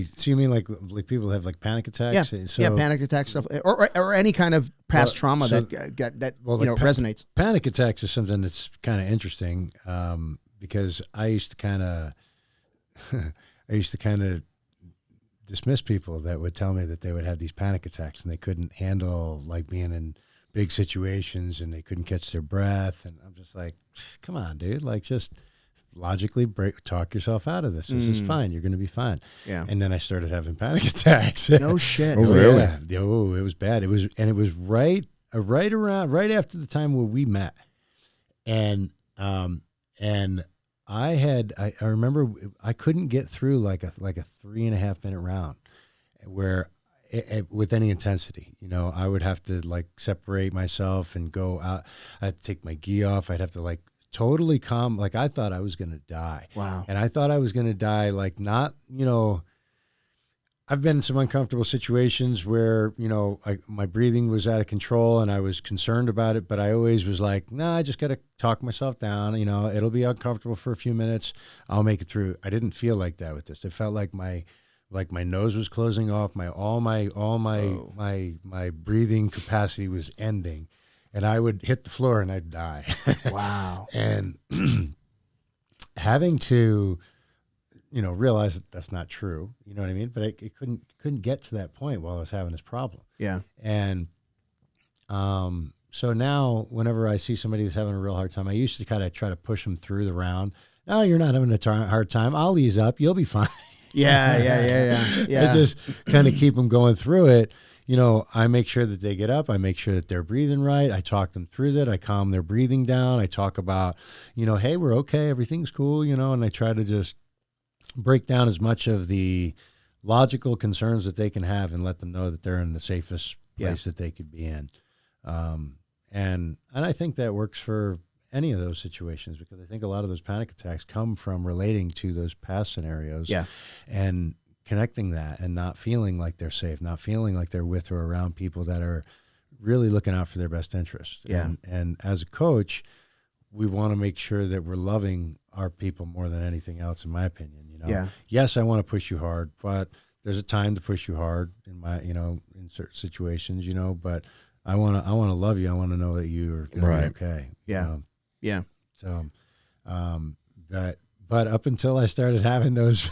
So you mean like people have like panic attacks?
Yeah, panic attack stuff, or any kind of past trauma that resonates.
Panic attacks is something that's kind of interesting because I used to kind of dismiss people that would tell me that they would have these panic attacks and they couldn't handle like being in big situations and they couldn't catch their breath, and I'm just like, come on, dude, like just logically talk yourself out of this. This is fine. You're going to be fine. Yeah. And then I started having panic attacks.
No shit.
Oh, really?
Yeah. Oh, it was bad. It was right after the time where we met. And I remember I couldn't get through like a 3.5 minute round where with any intensity, I would have to like separate myself and go out. I'd take my gi off. I'd have to like totally calm. Like I thought I was going to die.
Wow.
And I thought I was going to die, like not, I've been in some uncomfortable situations where, my breathing was out of control and I was concerned about it, but I always was like, nah, I just got to talk myself down. It'll be uncomfortable for a few minutes. I'll make it through. I didn't feel like that with this. It felt like my nose was closing off. All my breathing capacity was ending, and I would hit the floor and I'd die.
Wow.
And having to, realize that that's not true. You know what I mean? But it couldn't get to that point while I was having this problem.
Yeah.
And so now whenever I see somebody who's having a real hard time, I used to kind of try to push them through the round. No, you're not having a hard time. I'll ease up. You'll be fine.
Yeah.
I just kind of keep them going through it. I make sure that they get up. I make sure that they're breathing right. I talk them through that. I calm their breathing down. I talk about, hey, we're okay. Everything's cool, and I try to just break down as much of the logical concerns that they can have and let them know that they're in the safest place that they could be in. And I think that works for any of those situations, because I think a lot of those panic attacks come from relating to those past scenarios and connecting that and not feeling like they're safe, not feeling like they're with or around people that are really looking out for their best interest.
Yeah.
And as a coach, we want to make sure that we're loving our people more than anything else, in my opinion. Yes, I want to push you hard, but there's a time to push you hard in my, in certain situations, but I want to love you. I want to know that you are going to be okay.
Yeah. Yeah.
So, but up until I started having those,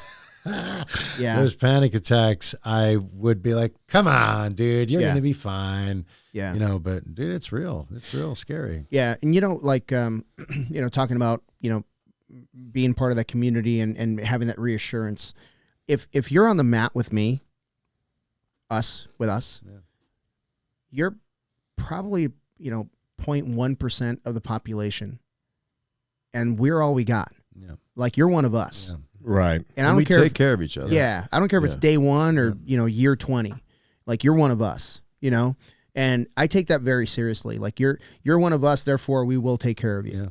those panic attacks, I would be like, come on, dude, you're going to be fine. Yeah. But dude, it's real. It's real scary.
Yeah. And, talking about, being part of that community and having that reassurance, if you're on the mat with me, with us, you're probably, 0.1% of the population, and we're all we got. Yeah. Like, you're one of us. Yeah.
Right.
And I don't care.
Take care of each other.
Yeah. I don't care if it's day 1 or, year 20. Like, you're one of us, and I take that very seriously. Like, you're one of us, therefore we will take care of you. Yeah.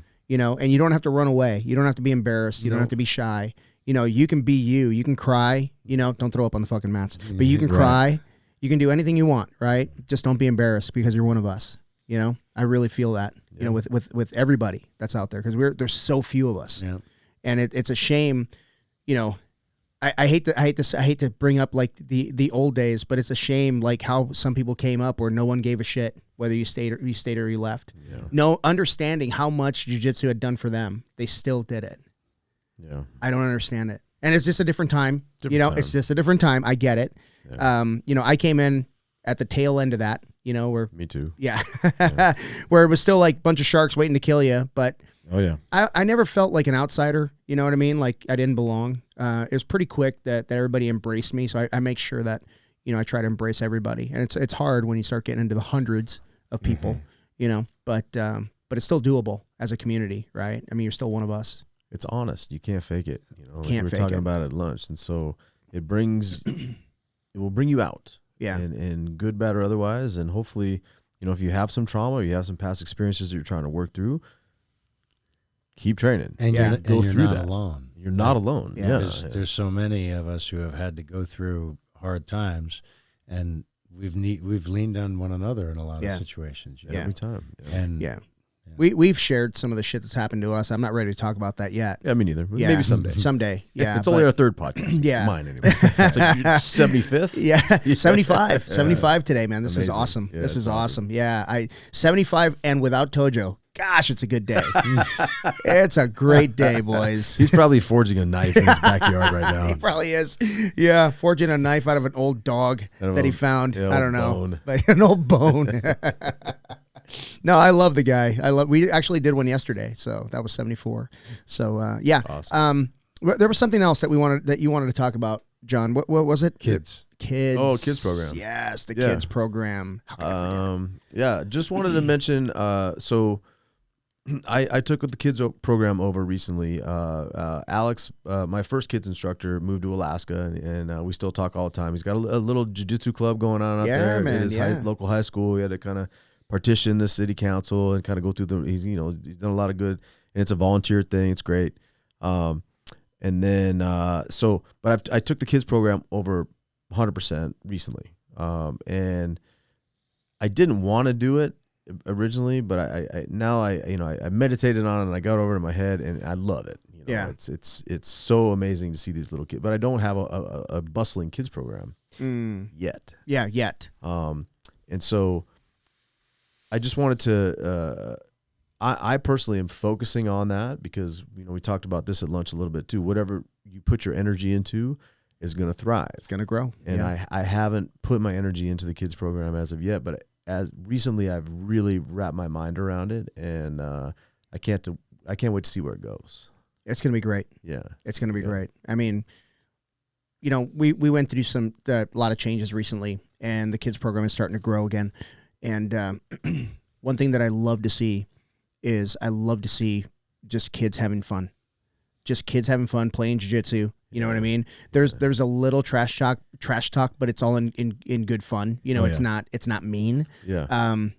And you don't have to run away. You don't have to be embarrassed. You don't have to be shy. You can be you. You can cry. Don't throw up on the fucking mats. But you can cry. You can do anything you want, right? Just don't be embarrassed, because you're one of us. I really feel that, with everybody that's out there, because there's so few of us, and it's a shame. I hate to bring up like the old days, but it's a shame like how some people came up where no one gave a shit whether you stayed or you left. Yeah. No understanding how much jiu-jitsu had done for them, they still did it. Yeah, I don't understand it, and it's just a different time. It's just a different time. I get it. Yeah. I came in at the tail end of that. Where
me too.
Yeah, where it was still like a bunch of sharks waiting to kill you, but.
Oh yeah.
I never felt like an outsider. You know what I mean? Like I didn't belong. It was pretty quick that everybody embraced me. So I make sure that, I try to embrace everybody. And it's hard when you start getting into the hundreds of people, but it's still doable as a community, right? I mean, you're still one of us.
It's honest. You can't fake it. Like
we were
talking about it at lunch. And so it will bring you out.
Yeah.
And good, bad, or otherwise. And hopefully, if you have some trauma or you have some past experiences that you're trying to work through, keep training
and
go through
not
that.
Alone.
You're not alone.
Yeah.
There's so many of us who have had to go through hard times, and we've leaned on one another in a lot of situations.
Every time.
Yeah. And
we've shared some of the shit that's happened to us. I'm not ready to talk about that yet.
Yeah, me neither. Yeah. Maybe someday.
Someday. Yeah.
It's only our third podcast.
Yeah.
Mine anyway. It's like 75th.
Yeah. 75. 75 today, man. This
Amazing.
is awesome.
Yeah,
this is awesome. Yeah. 75 and without Tojo. Gosh, it's a good day. It's a great day, boys.
He's probably forging a knife in his backyard right now.
He probably is. Yeah, forging a knife out of an old dog that he found. I don't know. But an old bone. No, I love the guy. We actually did one yesterday, so that was 74. So yeah. Awesome. There was something else that you wanted to talk about, John. What was it?
Kids.
Oh,
kids program.
Yes, the kids program. How can I forget?
Yeah, just wanted to mention. So I took the kids program over recently. Alex, my first kids instructor, moved to Alaska, and we still talk all the time. He's got a little jiu-jitsu club going on out there
man,
at his local high school. We had to kind of partition the city council and kind of go through he's done a lot of good. and it's a volunteer thing. It's great. And then but I took the kids program over 100% recently, and I didn't want to do it originally, but I now I meditated on it and I got over it in my head and I love it. It's so amazing to see these little kids, but I don't have a bustling kids program yet.
Yeah, yet.
And so I just wanted to. I personally am focusing on that because we talked about this at lunch a little bit too. Whatever you put your energy into is going to thrive. It's
going to grow.
And I haven't put my energy into the kids program as of yet, but as recently I've really wrapped my mind around it, and I can't wait to see where it goes.
It's going to be great.
Yeah,
it's going to be great. I mean, we went through a lot of changes recently, and the kids program is starting to grow again. And one thing that I love to see is just kids having fun. Just kids having fun playing jiu-jitsu. You know what I mean? There's a little trash talk, but it's all in good fun. It's not mean.
Yeah.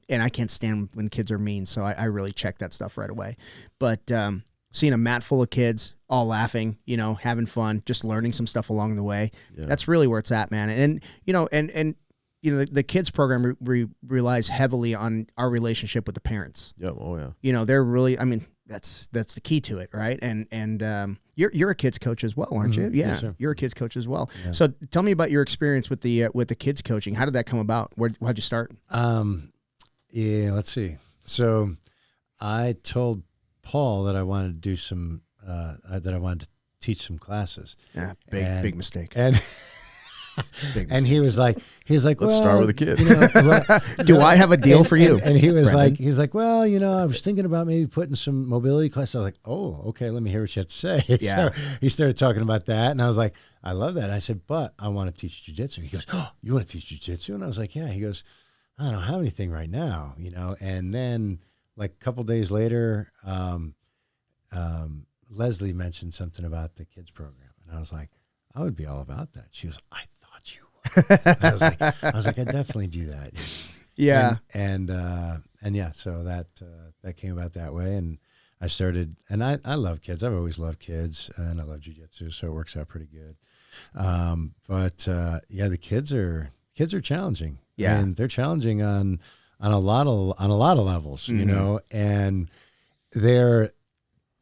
And I can't stand when kids are mean, so I really check that stuff right away. But seeing a mat full of kids all laughing, having fun, just learning some stuff along the way. Yeah. That's really where it's at, man. And the kids program relies heavily on our relationship with the parents.
Yeah. Oh yeah.
They're really, I mean, that's the key to it, right? And you're a kids coach as well, aren't you? Yeah, yes, you're a kids coach as well. Yeah. So tell me about your experience with the kids coaching. How did that come about? How'd you start?
Yeah, let's see. So I told Paul that I wanted to do that I wanted to teach some classes.
Yeah, big mistake.
And he was like,
let's start with the kids.
Do I have a deal for you?
And he was like, well, I was thinking about maybe putting some mobility classes. I was like, oh, okay, let me hear what you have to say.
Yeah.
So he started talking about that, and I was like, I love that. And I said, but I want to teach jiu-jitsu. He goes, oh, you want to teach jiu-jitsu? And I was like, yeah. He goes, I don't have anything right now, And then like a couple days later, Leslie mentioned something about the kids program, and I was like, I would be all about that. She goes, I thought you would. I was like, I definitely do that.
Yeah.
And yeah, so that came about that way. And I started, and I love kids. I've always loved kids, and I love jiu-jitsu, so it works out pretty good. But the kids are challenging.
Yeah.
And they're challenging on a lot of levels, and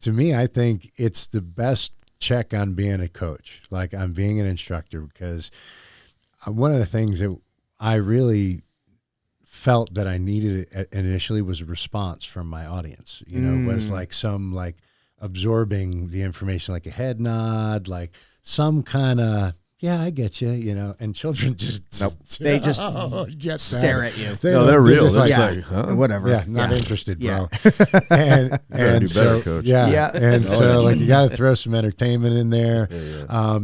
to me, I think it's the best check on being a coach, like on being an instructor, because one of the things that I really felt that I needed initially was a response from my audience, was like some like absorbing the information, like a head nod, like some kind of, yeah, I get you, and children just,
they just stare at you.
They're real. They're
just
like, huh?
Whatever.
Yeah, not interested, bro.
Yeah.
And
do better, coach.
Yeah. And so like you got to throw some entertainment in there.
Yeah.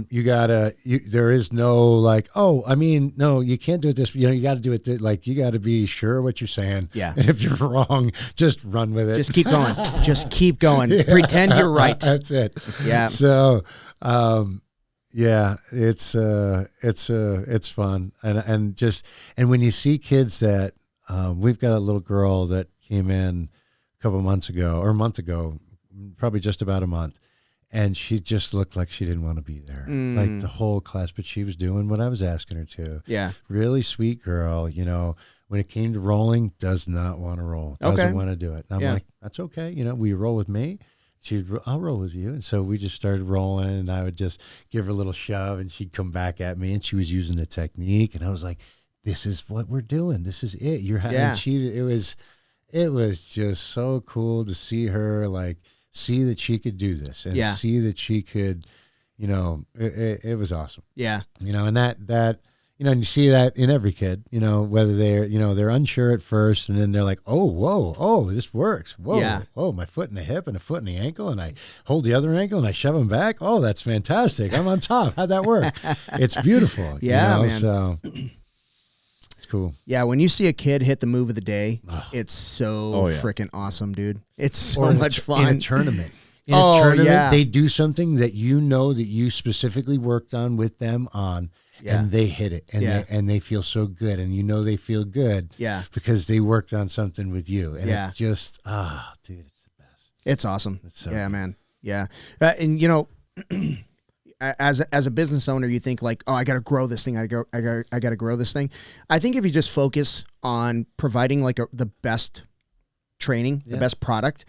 There is no like, no, you can't do it this. You got to do it. Like you got to be sure what you're saying.
Yeah.
And if you're wrong, just run with it.
Just keep going. Just keep going. Yeah. Pretend you're right.
That's it.
Yeah.
So, yeah, it's fun, and when you see kids that we've got a little girl that came in a month ago, probably just about a month, and she just looked like she didn't want to be there, like the whole class, but she was doing what I was asking her to.
Yeah,
really sweet girl, When it came to rolling, does not want to roll, doesn't want to do it. And I'm like, that's okay, will you roll with me? I'll roll with you. And so we just started rolling, and I would just give her a little shove, and she'd come back at me, and she was using the technique, and I was like, this is what we're doing. This is it. It was just so cool to see her, like, see that she could do this, and see that she could, it was awesome.
Yeah.
And that, and you see that in every kid, whether they're unsure at first, and then they're like, oh, this works. Whoa,
yeah.
Oh, my foot in the hip and a foot in the ankle, and I hold the other ankle and I shove them back. Oh, that's fantastic. I'm on top. How'd that work? It's beautiful.
Yeah, man.
So it's cool.
Yeah, when you see a kid hit the move of the day, it's so freaking awesome, dude. It's so much fun.
In a tournament. In a tournament, they do something that that you specifically worked on with them on. Yeah. And they hit it, and they feel so good, and they feel good, because they worked on something with you, and it's just, dude, it's the best.
It's awesome.
So
yeah, man. Yeah. And you know, as a business owner, you think like, oh, I got to grow this thing. I got to grow this thing. I think if you just focus on providing like the best training, the best product,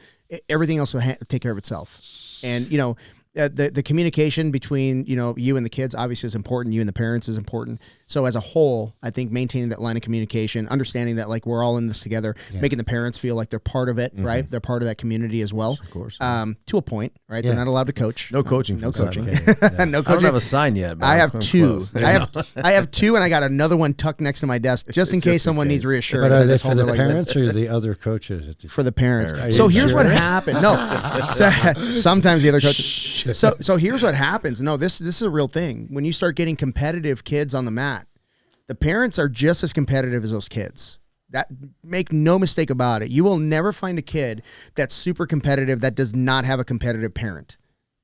everything else will take care of itself. And, you know, the communication between, you know, you and the kids obviously is important. You and the parents is important. So as a whole, I think maintaining that line of communication, understanding that like we're all in this together, making the parents feel like they're part of it, right? They're part of that community as well. Of course. To a point, right? They're not allowed to coach.
No coaching.
No coaching.
No
coaching.
I don't have a sign yet. But
I have
I'm
2.
close.
I have 2, and I got another one tucked next to my desk just in case someone needs reassurance.
But are they
just
for
hold
the
it like
parents
this.
or the other coaches?
For the parents.
Are
So
you
here's
sure?
what happened. No, sometimes the other coaches. So here's what happens. No, this is a real thing. When you start getting competitive kids on the mat, the parents are just as competitive as those kids. That make no mistake about it. You will never find a kid that's super competitive that does not have a competitive parent.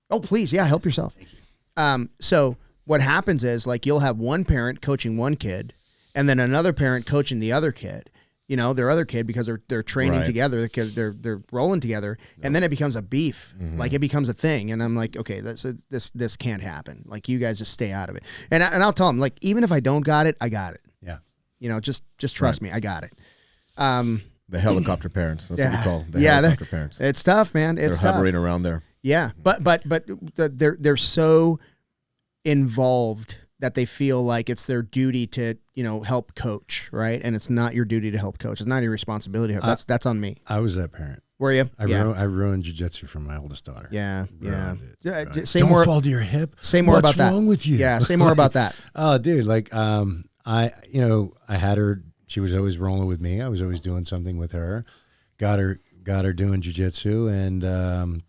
Oh, please, yeah, help yourself. Thank you. So what happens is like you'll have one parent coaching one kid, and then another parent coaching the other kid. You know, their other kid, because they're training together, because they're rolling together, and then it becomes a beef. Like it becomes a thing, and I'm like, okay, this can't happen. Like you guys just stay out of it. And I'll tell them, like, even if I don't got it, I got it.
Yeah.
You know, just trust me, I got it.
The helicopter parents. That's what we call the
yeah,
helicopter parents.
It's tough, man. It's
They're
tough.
hovering around there.
Yeah, but they're so involved that they feel like it's their duty to, you know, help coach, right? And it's not your duty to help coach. It's not your responsibility. That's on me.
I was that parent.
Were you?
I ruined jiu-jitsu for my oldest daughter.
Yeah, yeah. Say
Don't
more.
fall to your hip.
Say more
What's
about that.
What's wrong with you?
Yeah, say more about that.
Oh, dude, like I had her. She was always rolling with me. I was always doing something with her. Got her doing jiu-jitsu, and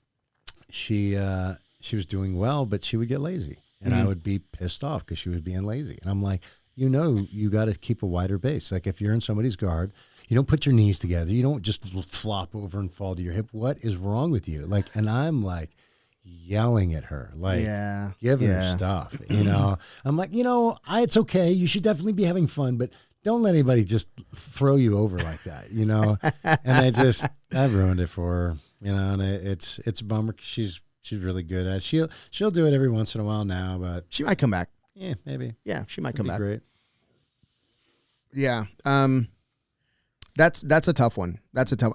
she was doing well, but she would get lazy. And I would be pissed off because she was being lazy. And I'm like, you know, you got to keep a wider base. Like if you're in somebody's guard, you don't put your knees together. You don't just flop over and fall to your hip. What is wrong with you? Like, and I'm like yelling at her, like giving her stuff, you know. I'm like, you know, it's okay. You should definitely be having fun, but don't let anybody just throw you over like that, you know. And I've ruined it for her, you know, and it's a bummer 'cause she's really good at it. She'll do it every once in a while now, but
She might come back.
yeah, maybe.
Yeah, she might come back.
Great.
Yeah. That's a tough one.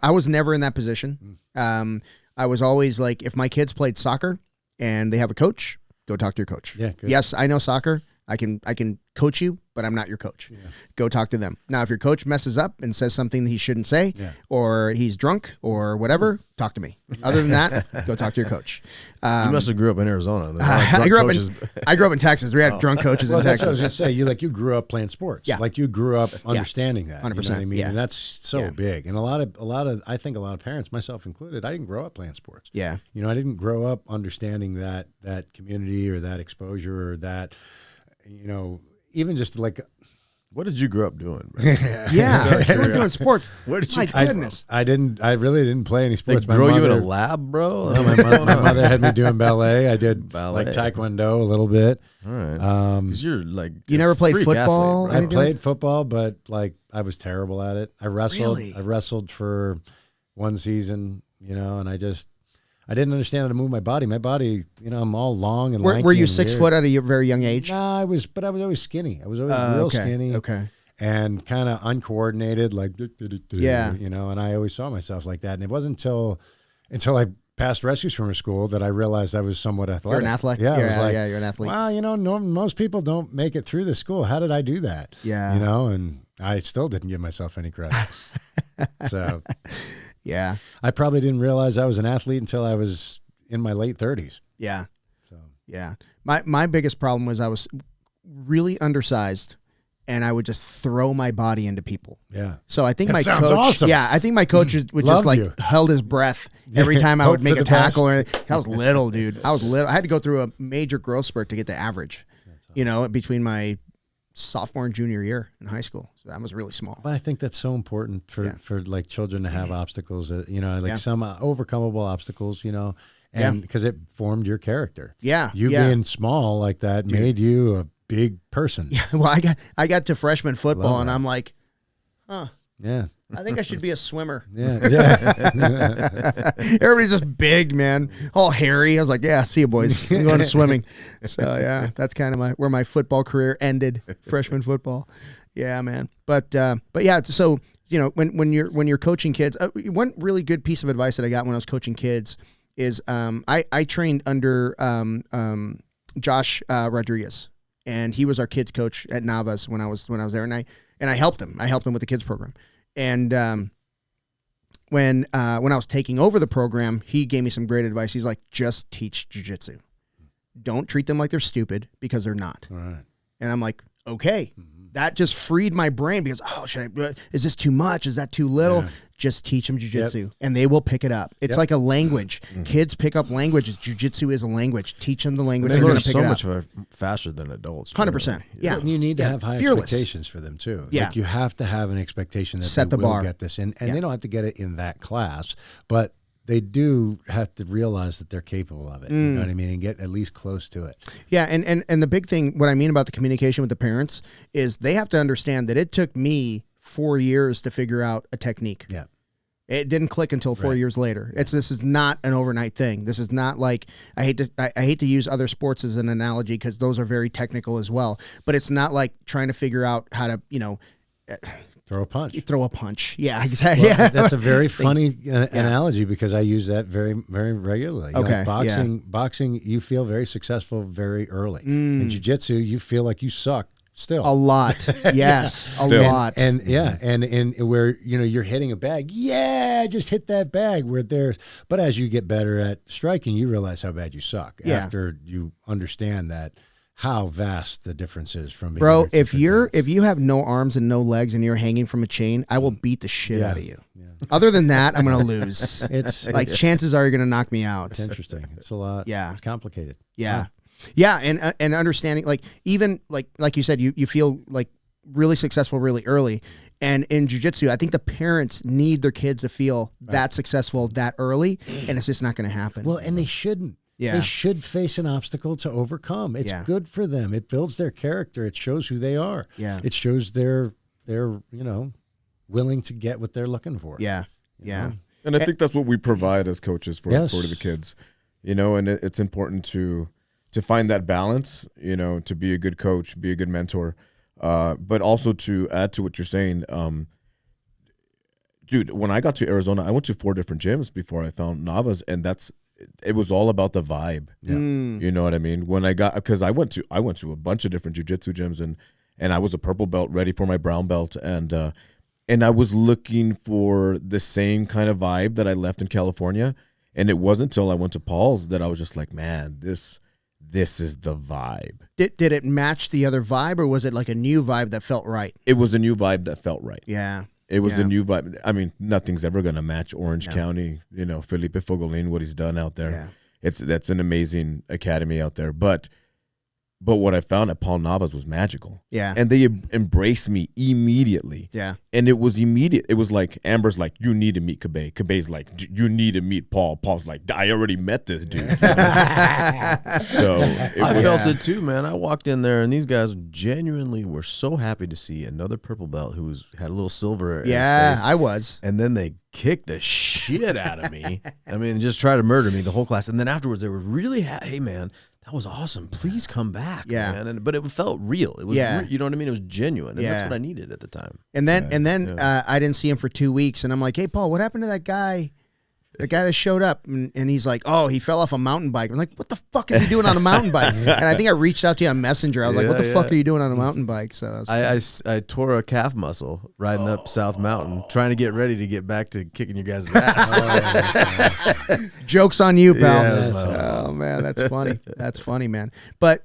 I was never in that position. I was always like, if my kids played soccer and they have a coach, go talk to your coach.
Yeah, good.
Yes, I know soccer. I can coach you, but I'm not your coach. Yeah. Go talk to them. Now, if your coach messes up and says something that he shouldn't say, or he's drunk or whatever, talk to me. Other than that, go talk to your coach.
You must have grew up in Arizona.
I grew up in Texas. We had drunk coaches in
That's
Texas.
what I was gonna say. You grew up playing sports.
Yeah.
Like you grew up understanding that.
100%.
You know what I mean?
Yeah.
And that's so big. And a lot of I think a lot of parents, myself included, I didn't grow up playing sports.
Yeah.
You know, I didn't grow up understanding that community or that exposure or that, you know, even just like.
What did you grow up doing?
Yeah, you were doing sports.
Where did you?
My goodness.
I really didn't play any sports.
They grow you in a lab, bro?
No, my mother had me doing ballet. I did like taekwondo a little bit.
All right. Because you're like
you never played football?
Athlete,
I played football, but like I was terrible at it. I wrestled.
Really?
I wrestled for one season, you know, and I didn't understand how to move my body. My body, you know, I'm all long and lanky.
Were you
and
6
weird.
foot at a very young age?
No, I was always skinny. I was always real skinny.
Okay.
And kind of uncoordinated, like, you know, and I always saw myself like that. And it wasn't until I passed rescue swimmer school that I realized I was somewhat athletic.
You're an athlete?
Yeah, I was like,
you're an athlete.
Well, you know, most people don't make it through the school. How did I do that?
Yeah.
You know, and I still didn't give myself any credit. So,
yeah.
I probably didn't realize I was an athlete until I was in my late 30s.
Yeah.
So,
yeah. My biggest problem was I was really undersized. And I would just throw my body into people.
yeah.
So I think
That
my
sounds
coach,
awesome.
I think my coach would just like held his breath every time I would
Hope
make
for
a
the
tackle.
best.
I was little, dude. I was little. I had to go through a major growth spurt to get to average. You know, between my sophomore and junior year in high school. So that was really small.
But I think that's so important for like children to have obstacles, you know, like some overcomable obstacles, you know, and because it formed your character.
Yeah.
You being small like that made you a big person.
Yeah. Well, I got to freshman football and I'm like, huh.
Yeah.
I think I should be a swimmer.
Yeah.
Everybody's just big, man, all hairy. I was like, yeah, see you boys. I'm going to swimming. So yeah, that's kind of where my football career ended, freshman football. Yeah, man. But yeah, so when you're coaching kids, one really good piece of advice that I got when I was coaching kids is I trained under Josh Rodriguez, and he was our kids coach at Nava's when I was there, and I helped him. I helped him with the kids program. And when I was taking over the program, he gave me some great advice. He's like, just teach jiu-jitsu. Don't treat them like they're stupid, because they're not.
All right.
And I'm like, okay. That just freed my brain, because, is this too much? Is that too little? Yeah. Just teach them jiu-jitsu, and they will pick it up. It's like a language. Kids pick up languages. Jiu-jitsu is a language. Teach them the language.
They
learn
learn so much faster than adults.
100%. Yeah.
And you need to have high expectations for them too.
Yeah.
Like, you have to have an expectation that
Set
they
the
will
bar.
get this in, and they don't have to get it in that class, but they do have to realize that they're capable of it. You know what I mean? And get at least close to it.
Yeah, and the big thing, what I mean about the communication with the parents, is they have to understand that it took me 4 years to figure out a technique.
Yeah.
It didn't click until 4 years later. This is not an overnight thing. This is not like, I hate to use other sports as an analogy, because those are very technical as well. But it's not like trying to figure out how to,
Throw a punch.
throw a punch. Yeah, exactly.
Well, that's a very funny analogy, because I use that very, very regularly.
Okay.
Boxing, you feel very successful very early. In jiu-jitsu, you feel like you suck still.
A lot. Yes, a lot.
And where you're hitting a bag. Yeah, just hit that bag. But as you get better at striking, you realize how bad you suck after you understand that. How vast the difference is from being.
Bro, if you have no arms and no legs and you're hanging from a chain, I will beat the shit out of you. Yeah. Other than that, I'm gonna lose. It's like, chances are you're gonna knock me out.
It's interesting. It's a lot.
Yeah,
it's complicated.
Yeah, and understanding, like, even like you said, you feel like really successful really early. And in jiu-jitsu, I think the parents need their kids to feel that successful that early, and it's just not going to happen.
Well, and they shouldn't.
Yeah.
They should face an obstacle to overcome. It's good for them. It builds their character. It shows who they are.
Yeah.
It shows they're willing to get what they're looking for.
Yeah. Yeah.
And I think that's what we provide as coaches for the kids. And it's important to find that balance, to be a good coach, be a good mentor, but also to add to what you're saying. Dude, when I got to Arizona, I went to 4 different gyms before I found Nava's, and it was all about the vibe. Yeah. You know what I mean? Because I went to a bunch of different jiu-jitsu gyms, and I was a purple belt ready for my brown belt, and I was looking for the same kind of vibe that I left in California, and it wasn't until I went to Paul's that I was just like, man, this is the vibe.
Did it match the other vibe, or was it like a new vibe that felt right?
It was a new vibe that felt right.
Yeah.
It was a new vibe. I mean, nothing's ever going to match Orange County, Felipe Fogolin, what he's done out there. Yeah. That's an amazing academy out there. But what I found at Paul Nava's was magical. Yeah. And they embraced me immediately. Yeah. And it was immediate. It was like, Amber's like, you need to meet Cabay. Cabay's like, you need to meet Paul. Paul's like, I already met this dude. So
I felt it too, man. I walked in there, and these guys genuinely were so happy to see another purple belt who had a little silver in his face.
I was.
And then they kicked the shit out of me. I mean, just tried to murder me, the whole class. And then afterwards, they were really, hey, man, that was awesome. Please come back, man. But it felt real. It was, you know what I mean? It was genuine, and that's what I needed at the time.
And then I didn't see him for 2 weeks, and I'm like, hey, Paul, what happened to that guy? The guy that showed up, and he's like, oh, he fell off a mountain bike. I'm like, what the fuck is he doing on a mountain bike? And I think I reached out to you on Messenger. I was like, what the fuck are you doing on a mountain bike? So
I tore a calf muscle riding up South Mountain, trying to get ready to get back to kicking your guys' ass.
Joke's on you, pal. Oh, man, that's funny. That's funny, man. But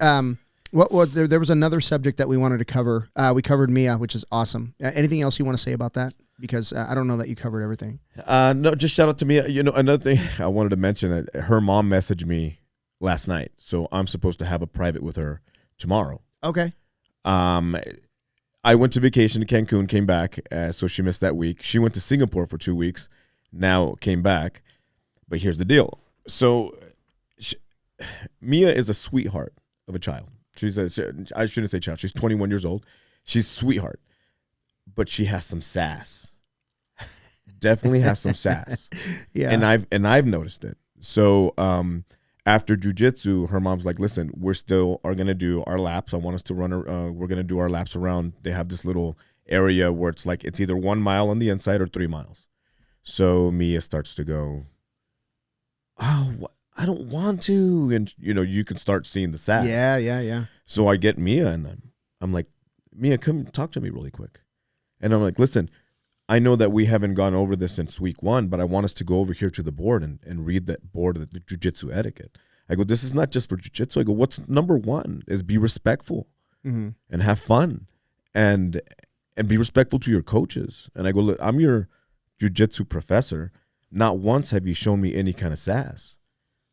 what was there was another subject that we wanted to cover. We covered Mia, which is awesome. Anything else you want to say about that? Because I don't know that you covered everything.
No, just shout out to Mia. Another thing I wanted to mention, her mom messaged me last night, so I'm supposed to have a private with her tomorrow.
Okay.
I went to vacation to Cancun, came back, so she missed that week. She went to Singapore for 2 weeks, now came back. But here's the deal. So Mia is a sweetheart of a child. I shouldn't say child. She's 21 years old. She's a sweetheart. But she has some sass. definitely has some sass.
Yeah.
And I've noticed it. So after jiu-jitsu, her mom's like, listen, we're still are going to do our laps. I want us to run, we're going to do our laps around. They have this little area where it's like, it's either 1 mile on the inside or 3 miles. So Mia starts to go, oh, I don't want to. And, you can start seeing the sass.
Yeah.
So I get Mia and I'm like, Mia, come talk to me really quick. And I'm like, listen, I know that we haven't gone over this since week 1, but I want us to go over here to the board and read that board of the jiu-jitsu etiquette. I go, this is not just for jiu-jitsu. I go, what's number 1 is be respectful and have fun and be respectful to your coaches. And I go, look, I'm your jiu-jitsu professor. Not once have you shown me any kind of sass.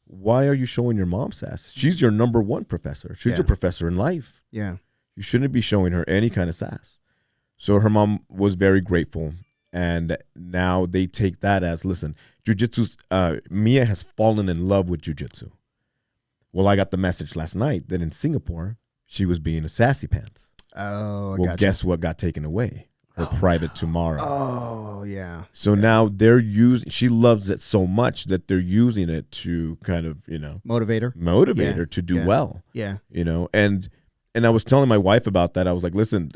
Why are you showing your mom sass? She's your number 1 professor. She's your professor in life.
Yeah.
You shouldn't be showing her any kind of sass. So her mom was very grateful, and now they take that as, listen, jiu-jitsu's, Mia has fallen in love with jiu-jitsu. Well, I got the message last night that in Singapore, she was being a sassy pants.
Oh,
well, guess what got taken away? Her private tomorrow.
Oh, yeah.
So now they're using, she loves it so much that they're using it to kind of,
motivate
her to do well.
Yeah.
And I was telling my wife about that. I was like, listen,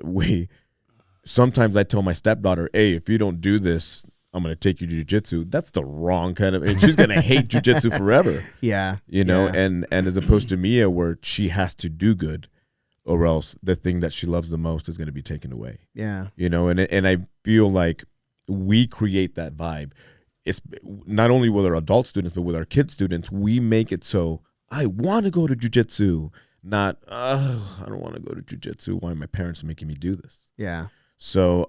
sometimes I tell my stepdaughter, hey, if you don't do this, I'm going to take you to jiu-jitsu. That's the wrong kind of, and she's going to hate jiu-jitsu forever.
Yeah.
And as opposed to Mia, where she has to do good or else the thing that she loves the most is going to be taken away.
Yeah.
And I feel like we create that vibe. It's not only with our adult students, but with our kid students, we make it so I want to go to jiu-jitsu, not, I don't want to go to jiu-jitsu. Why are my parents making me do this?
Yeah.
So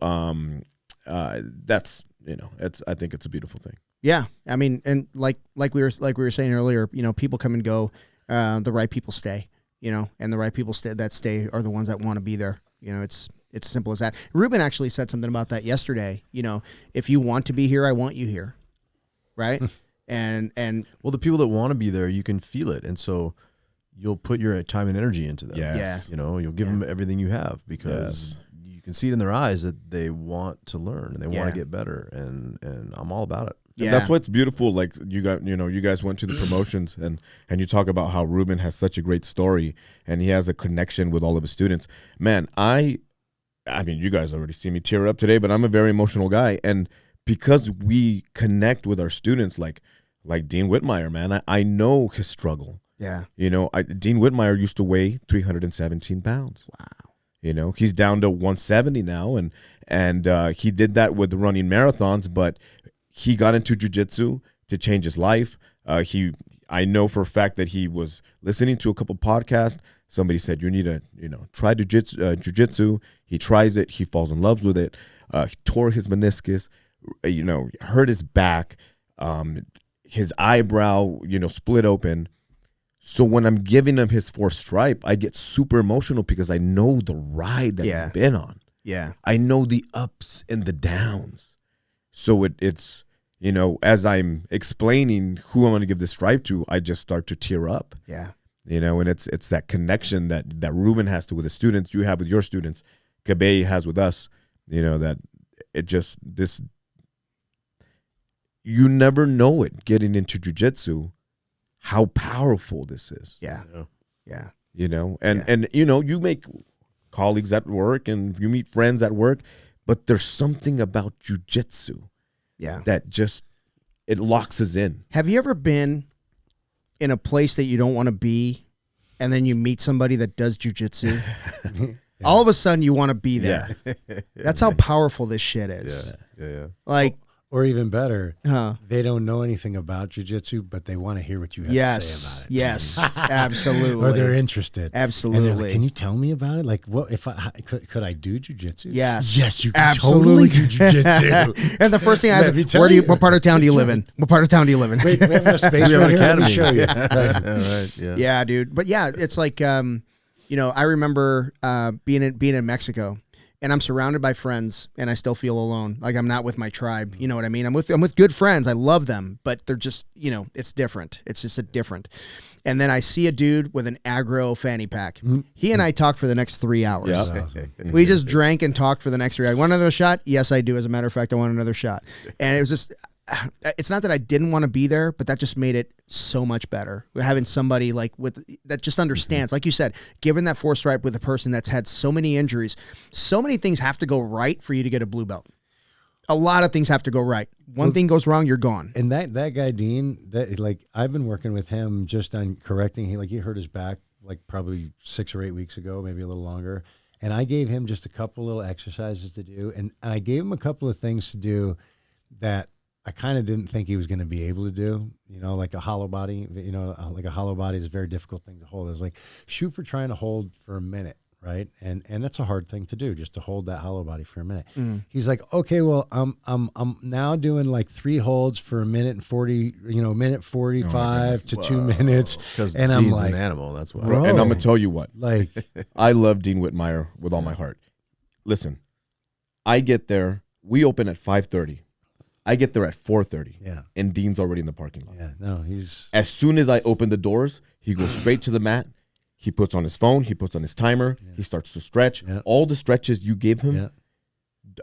that's, I think it's a beautiful thing.
Yeah. I mean, and like we were saying earlier, people come and go, the right people stay, and the right people that stay are the ones that want to be there. It's as simple as that. Ruben actually said something about that yesterday. If you want to be here, I want you here. Right. and
well, the people that want to be there, you can feel it. And so you'll put your time and energy into them.
Yes.
You'll give them everything you have because you can see it in their eyes that they want to learn and they want to get better. And I'm all about it.
Yeah. That's what's beautiful. Like you guys went to the promotions and you talk about how Ruben has such a great story and he has a connection with all of his students. Man, I mean, you guys already see me tear up today, but I'm a very emotional guy. And because we connect with our students, like Dean Whitmire, man, I know his struggle.
Yeah.
Dean Whitmire used to weigh 317 pounds. Wow. He's down to 170 now. And he did that with running marathons, but he got into jiu-jitsu to change his life. I know for a fact that he was listening to a couple podcasts. Somebody said, you need to, try jiu-jitsu. He tries it. He falls in love with it. He tore his meniscus, hurt his back, his eyebrow, split open. So when I'm giving him his 4th stripe, I get super emotional because I know the ride that he's been on.
Yeah.
I know the ups and the downs. So it's, as I'm explaining who I'm going to give this stripe to, I just start to tear up.
Yeah.
And it's that connection that Ruben has with the students, you have with your students, Cabay has with us, that it just, you never know it getting into jiu-jitsu, how powerful this is.
Yeah. Yeah.
And you make colleagues at work and you meet friends at work, but there's something about jiu-jitsu that just, it locks us in.
Have you ever been in a place that you don't want to be and then you meet somebody that does jiu-jitsu? All of a sudden you want to be there. Yeah. That's how powerful this shit is.
Yeah.
Like,
or even better, they don't know anything about jiu-jitsu, but they want to hear what you have to say about it.
Yes, absolutely.
Or they're interested.
Absolutely.
And like, can you tell me about it? Like, what if could I do jiu-jitsu?
Yes.
Yes, you can totally do jiu-jitsu.
And the first thing I ask, what part of town do you live in? What part of town do you live in?
Wait, we have enough space right here. Let me show you.
Yeah, dude. But yeah, it's like, I remember being in Mexico. and I'm surrounded by friends and I still feel alone. Like I'm not with my tribe. You know what I mean? I'm with good friends. I love them, but they're just, it's different. It's just a different. And then I see a dude with an aggro fanny pack. He and I talked for the next 3 hours. We just drank and talked for the next 3 hours. Want another shot? Yes, I do. As a matter of fact, I want another shot. And it was just, it's not that I didn't want to be there, but that just made it so much better. We're having somebody that just understands, like you said, given that 4th stripe with a person that's had so many injuries, so many things have to go right for you to get a blue belt. A lot of things have to go right. One thing goes wrong, you're gone.
And that guy, Dean, I've been working with him just on correcting. He hurt his back probably 6 or 8 weeks ago, maybe a little longer. And I gave him just a couple little exercises to do. And I gave him a couple of things to do that I kind of didn't think he was going to be able to do, like a hollow body, like a hollow body is a very difficult thing to hold. I was like, shoot for trying to hold for a minute, right? And that's a hard thing to do, just to hold that hollow body for a minute. He's like, okay, well, I'm now doing like 3 holds for a minute and 40, minute 45 to 2 minutes.
Because
and
Dean's
I'm like,
an animal, that's why.
And I'm going to tell you what,
like,
I love Dean Whitmire with all my heart. Listen, I get there, we open at 5:30. I get there at 4:30, and Dean's already in the parking lot.
Yeah, no,
As soon as I open the doors, he goes straight to the mat. He puts on his phone. He puts on his timer. He starts to stretch. All the stretches you give him,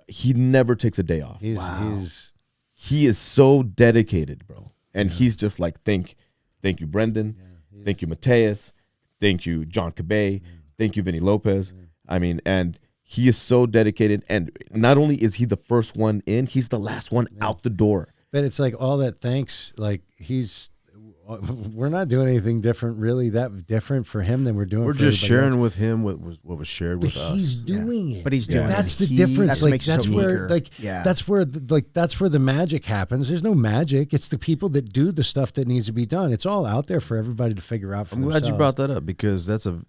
he never takes a day off. He is so dedicated, bro. And he's just like, thank you, Brendan. Thank you, Mateus. Thank you, John Cabay. Thank you, Vinny Lopez. I mean, and he is so dedicated, and not only is he the first one in, he's the last one out the door.
But it's like all that thanks, like we're not doing anything different, really that different for him than we're doing.
We're
for
just sharing
else.
with him what was shared with us.
He's doing it.
But he's doing it.
That's the difference. That's where that's where the magic happens. There's no magic. It's the people that do the stuff that needs to be done. It's all out there for everybody to figure out for themselves.
Glad you brought that up, because that's a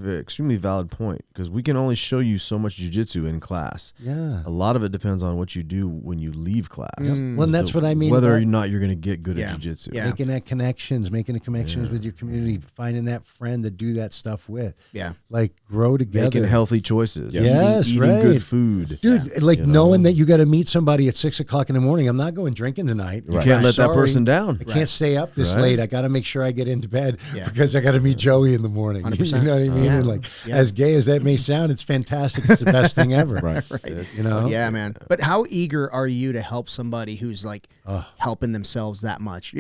extremely valid point, because we can only show you so much jiu-jitsu in class.
Yeah.
A lot of it depends on what you do when you leave class.
Well, and that's what I mean.
Whether or not you're going to get good at jiu-jitsu.
Yeah.
Making the connections with your community, finding that friend to do that stuff with.
Yeah.
Like grow together.
Making healthy choices.
Yes,
eating
right.
good food.
Dude, knowing that you got to meet somebody at 6 o'clock in the morning. I'm not going drinking tonight.
You can't let that person down.
I can't stay up this late. I got to make sure I get into bed because I got to meet Joey in the morning.
100%.
You know what I mean? And as gay as that may sound, it's fantastic. It's the best thing ever.
Right. Yeah, man. But how eager are you to help somebody who's helping themselves that much?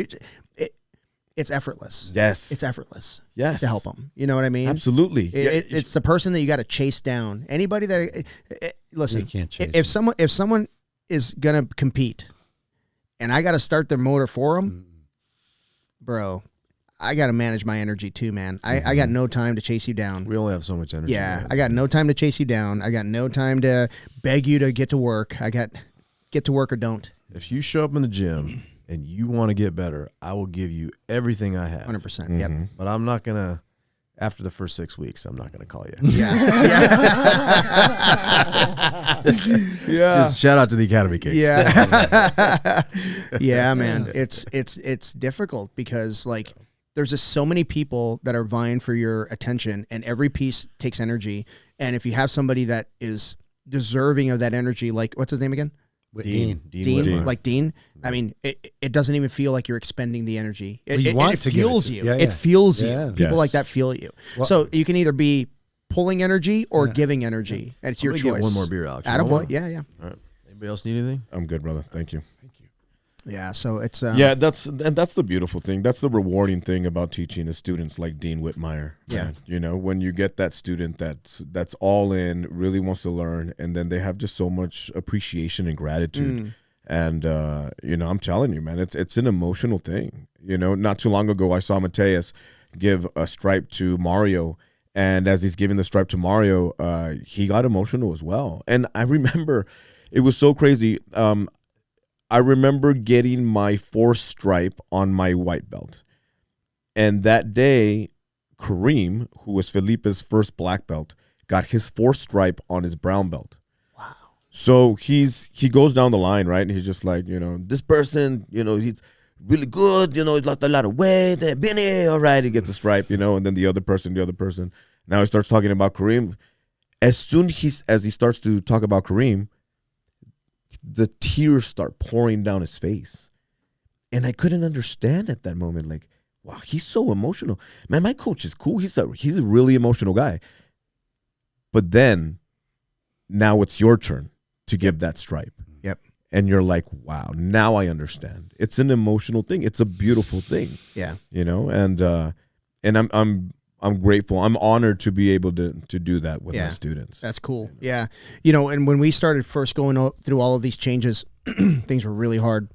It's effortless.
Yes.
It's effortless.
Yes.
To help them. You know what I mean?
Absolutely.
It's the person that you got to chase down. Anybody that listen,
you can't chase
if someone is going to compete and I got to start their motor for them, bro, I got to manage my energy too, man. I got no time to chase you down.
We only have so much energy.
Yeah. I got no time to chase you down. I got no time to beg you to get to work. I got get to work or don't.
If you show up in the gym and you want to get better, I will give you everything I have.
100%. Yep.
But I'm not going to, after the first 6 weeks, I'm not going to call you. Just shout out to the Academy Kings.
Yeah. Yeah, man. It's difficult because there's just so many people that are vying for your attention, and every piece takes energy. And if you have somebody that is deserving of that energy, what's his name again? Dean. Like Dean. I mean, it doesn't even feel like you're expending the energy. It fuels you.
Yeah,
it fuels you.
Yeah.
People like that feel you.
Well,
so you can either be pulling energy or giving energy. And it's your choice.
Get one more beer, Alex.
Attaboy. Yeah.
All right. Anybody else need anything?
I'm good, brother. Thank you.
Yeah, so it's
that's the beautiful thing. That's the rewarding thing about teaching the students like Dean Whitmire.
Yeah,
when you get that student that's all in, really wants to learn, and then they have just so much appreciation and gratitude. And I'm telling you, man, it's an emotional thing. Not too long ago, I saw Mateus give a stripe to Mario, and as he's giving the stripe to Mario, he got emotional as well. And I remember it was so crazy. I remember getting my 4th stripe on my white belt. And that day, Kareem, who was Felipe's first black belt, got his 4th stripe on his brown belt. Wow. So he goes down the line, right? And he's just like, this person, he's really good, he's lost a lot of weight. Vinny, all right, he gets a stripe, and then the other person. Now he starts talking about Kareem. as soon as he starts to talk about Kareem, the tears start pouring down his face. And I couldn't understand at that moment, like, wow, he's so emotional. Man, my coach is cool. He's a really emotional guy. But then, now it's your turn to give that stripe.
Yep.
And you're like, wow, now I understand. It's an emotional thing. It's a beautiful thing.
Yeah.
You know, and I'm grateful. I'm honored to be able to do that with my students.
That's cool. Yeah. You know, and when we started first going through all of these changes, things were really hard.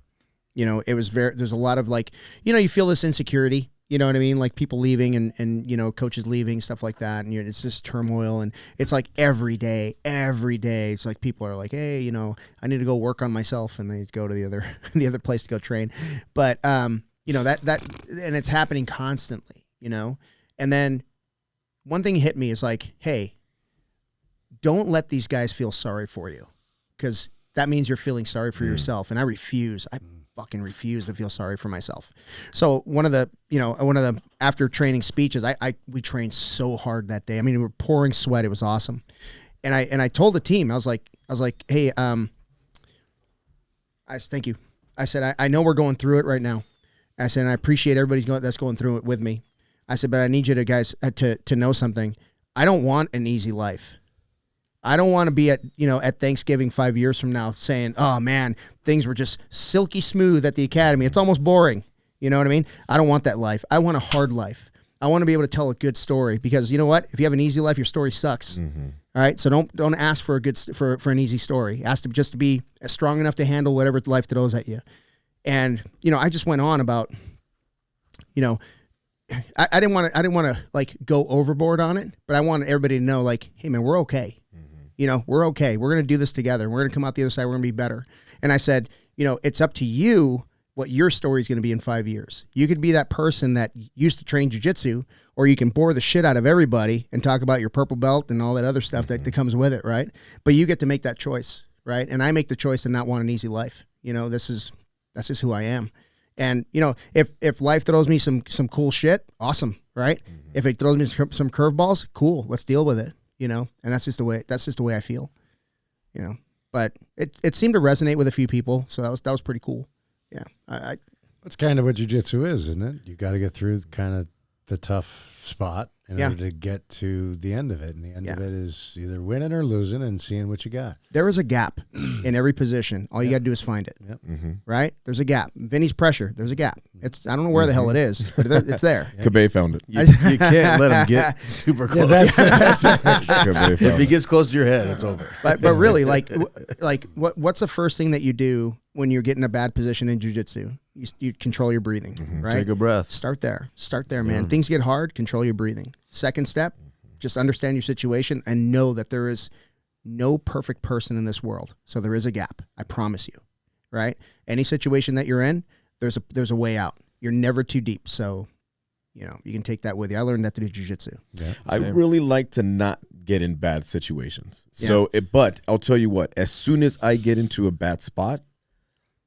You know, it was there's a lot of like, you know, you feel this insecurity, you know what I mean? Like people leaving and you know, coaches leaving, stuff like that. And it's just turmoil. And it's like every day, it's like people are like, hey, you know, I need to go work on myself. And they go to the other place to go train. But, you know, that, and it's happening constantly, you know? And then one thing hit me is like, hey, don't let these guys feel sorry for you, because that means you're feeling sorry for yourself. And I fucking refuse to feel sorry for myself. So one of the after training speeches, we trained so hard that day. I mean, we were pouring sweat. It was awesome. And I told the team, I was like, hey, thank you. I said, I know we're going through it right now. I said, and I appreciate everybody's that's going through it with me. I said, but I need you to guys to know something. I don't want an easy life. I don't want to be at Thanksgiving 5 years from now saying, oh man, things were just silky smooth at the academy. It's almost boring. You know what I mean? I don't want that life. I want a hard life. I want to be able to tell a good story, because you know what? If you have an easy life, your story sucks. Mm-hmm. All right. So don't ask for for an easy story. Ask just to be strong enough to handle whatever life throws at you. And, you know, I just went on about, you know, I didn't want to like go overboard on it, but I wanted everybody to know, like, hey man, we're okay. You know, we're okay. We're going to do this together. We're going to come out the other side. We're going to be better. And I said, you know, it's up to you what your story is going to be in 5 years. You could be that person that used to train jiu-jitsu, or you can bore the shit out of everybody and talk about your purple belt and all that other stuff that comes with it, right? But you get to make that choice, right? And I make the choice to not want an easy life. You know, that's just who I am. And, you know, if life throws me some cool shit, awesome, right? Mm-hmm. If it throws me some curveballs, cool, let's deal with it. You know, and that's just the way I feel, you know, but it seemed to resonate with a few people. So that was pretty cool. Yeah.
That's kind of what jiu-jitsu is, isn't it? You got to get through kind of the tough spot in order to get to the end of it. And the end of it is either winning or losing and seeing what you got.
There is a gap in every position. All you got to do is find it. Yep. Mm-hmm. Right? There's a gap. Vinny's pressure. There's a gap. I don't know where the hell it is, but it's there.
Cabay found it.
You can't let him get super close. If he gets close to your head, it's over.
But really, like what's the first thing that you do when you're getting a bad position in jiu-jitsu? You control your breathing, right?
Take a breath.
Start there, man. Things get hard, control your breathing. Second step, just understand your situation and know that there is no perfect person in this world. So there is a gap. I promise you, right? Any situation that you're in, there's a way out. You're never too deep. So, you know, you can take that with you. I learned that through jiu-jitsu.
Yeah, I really like to not get in bad situations. So, but I'll tell you what, as soon as I get into a bad spot,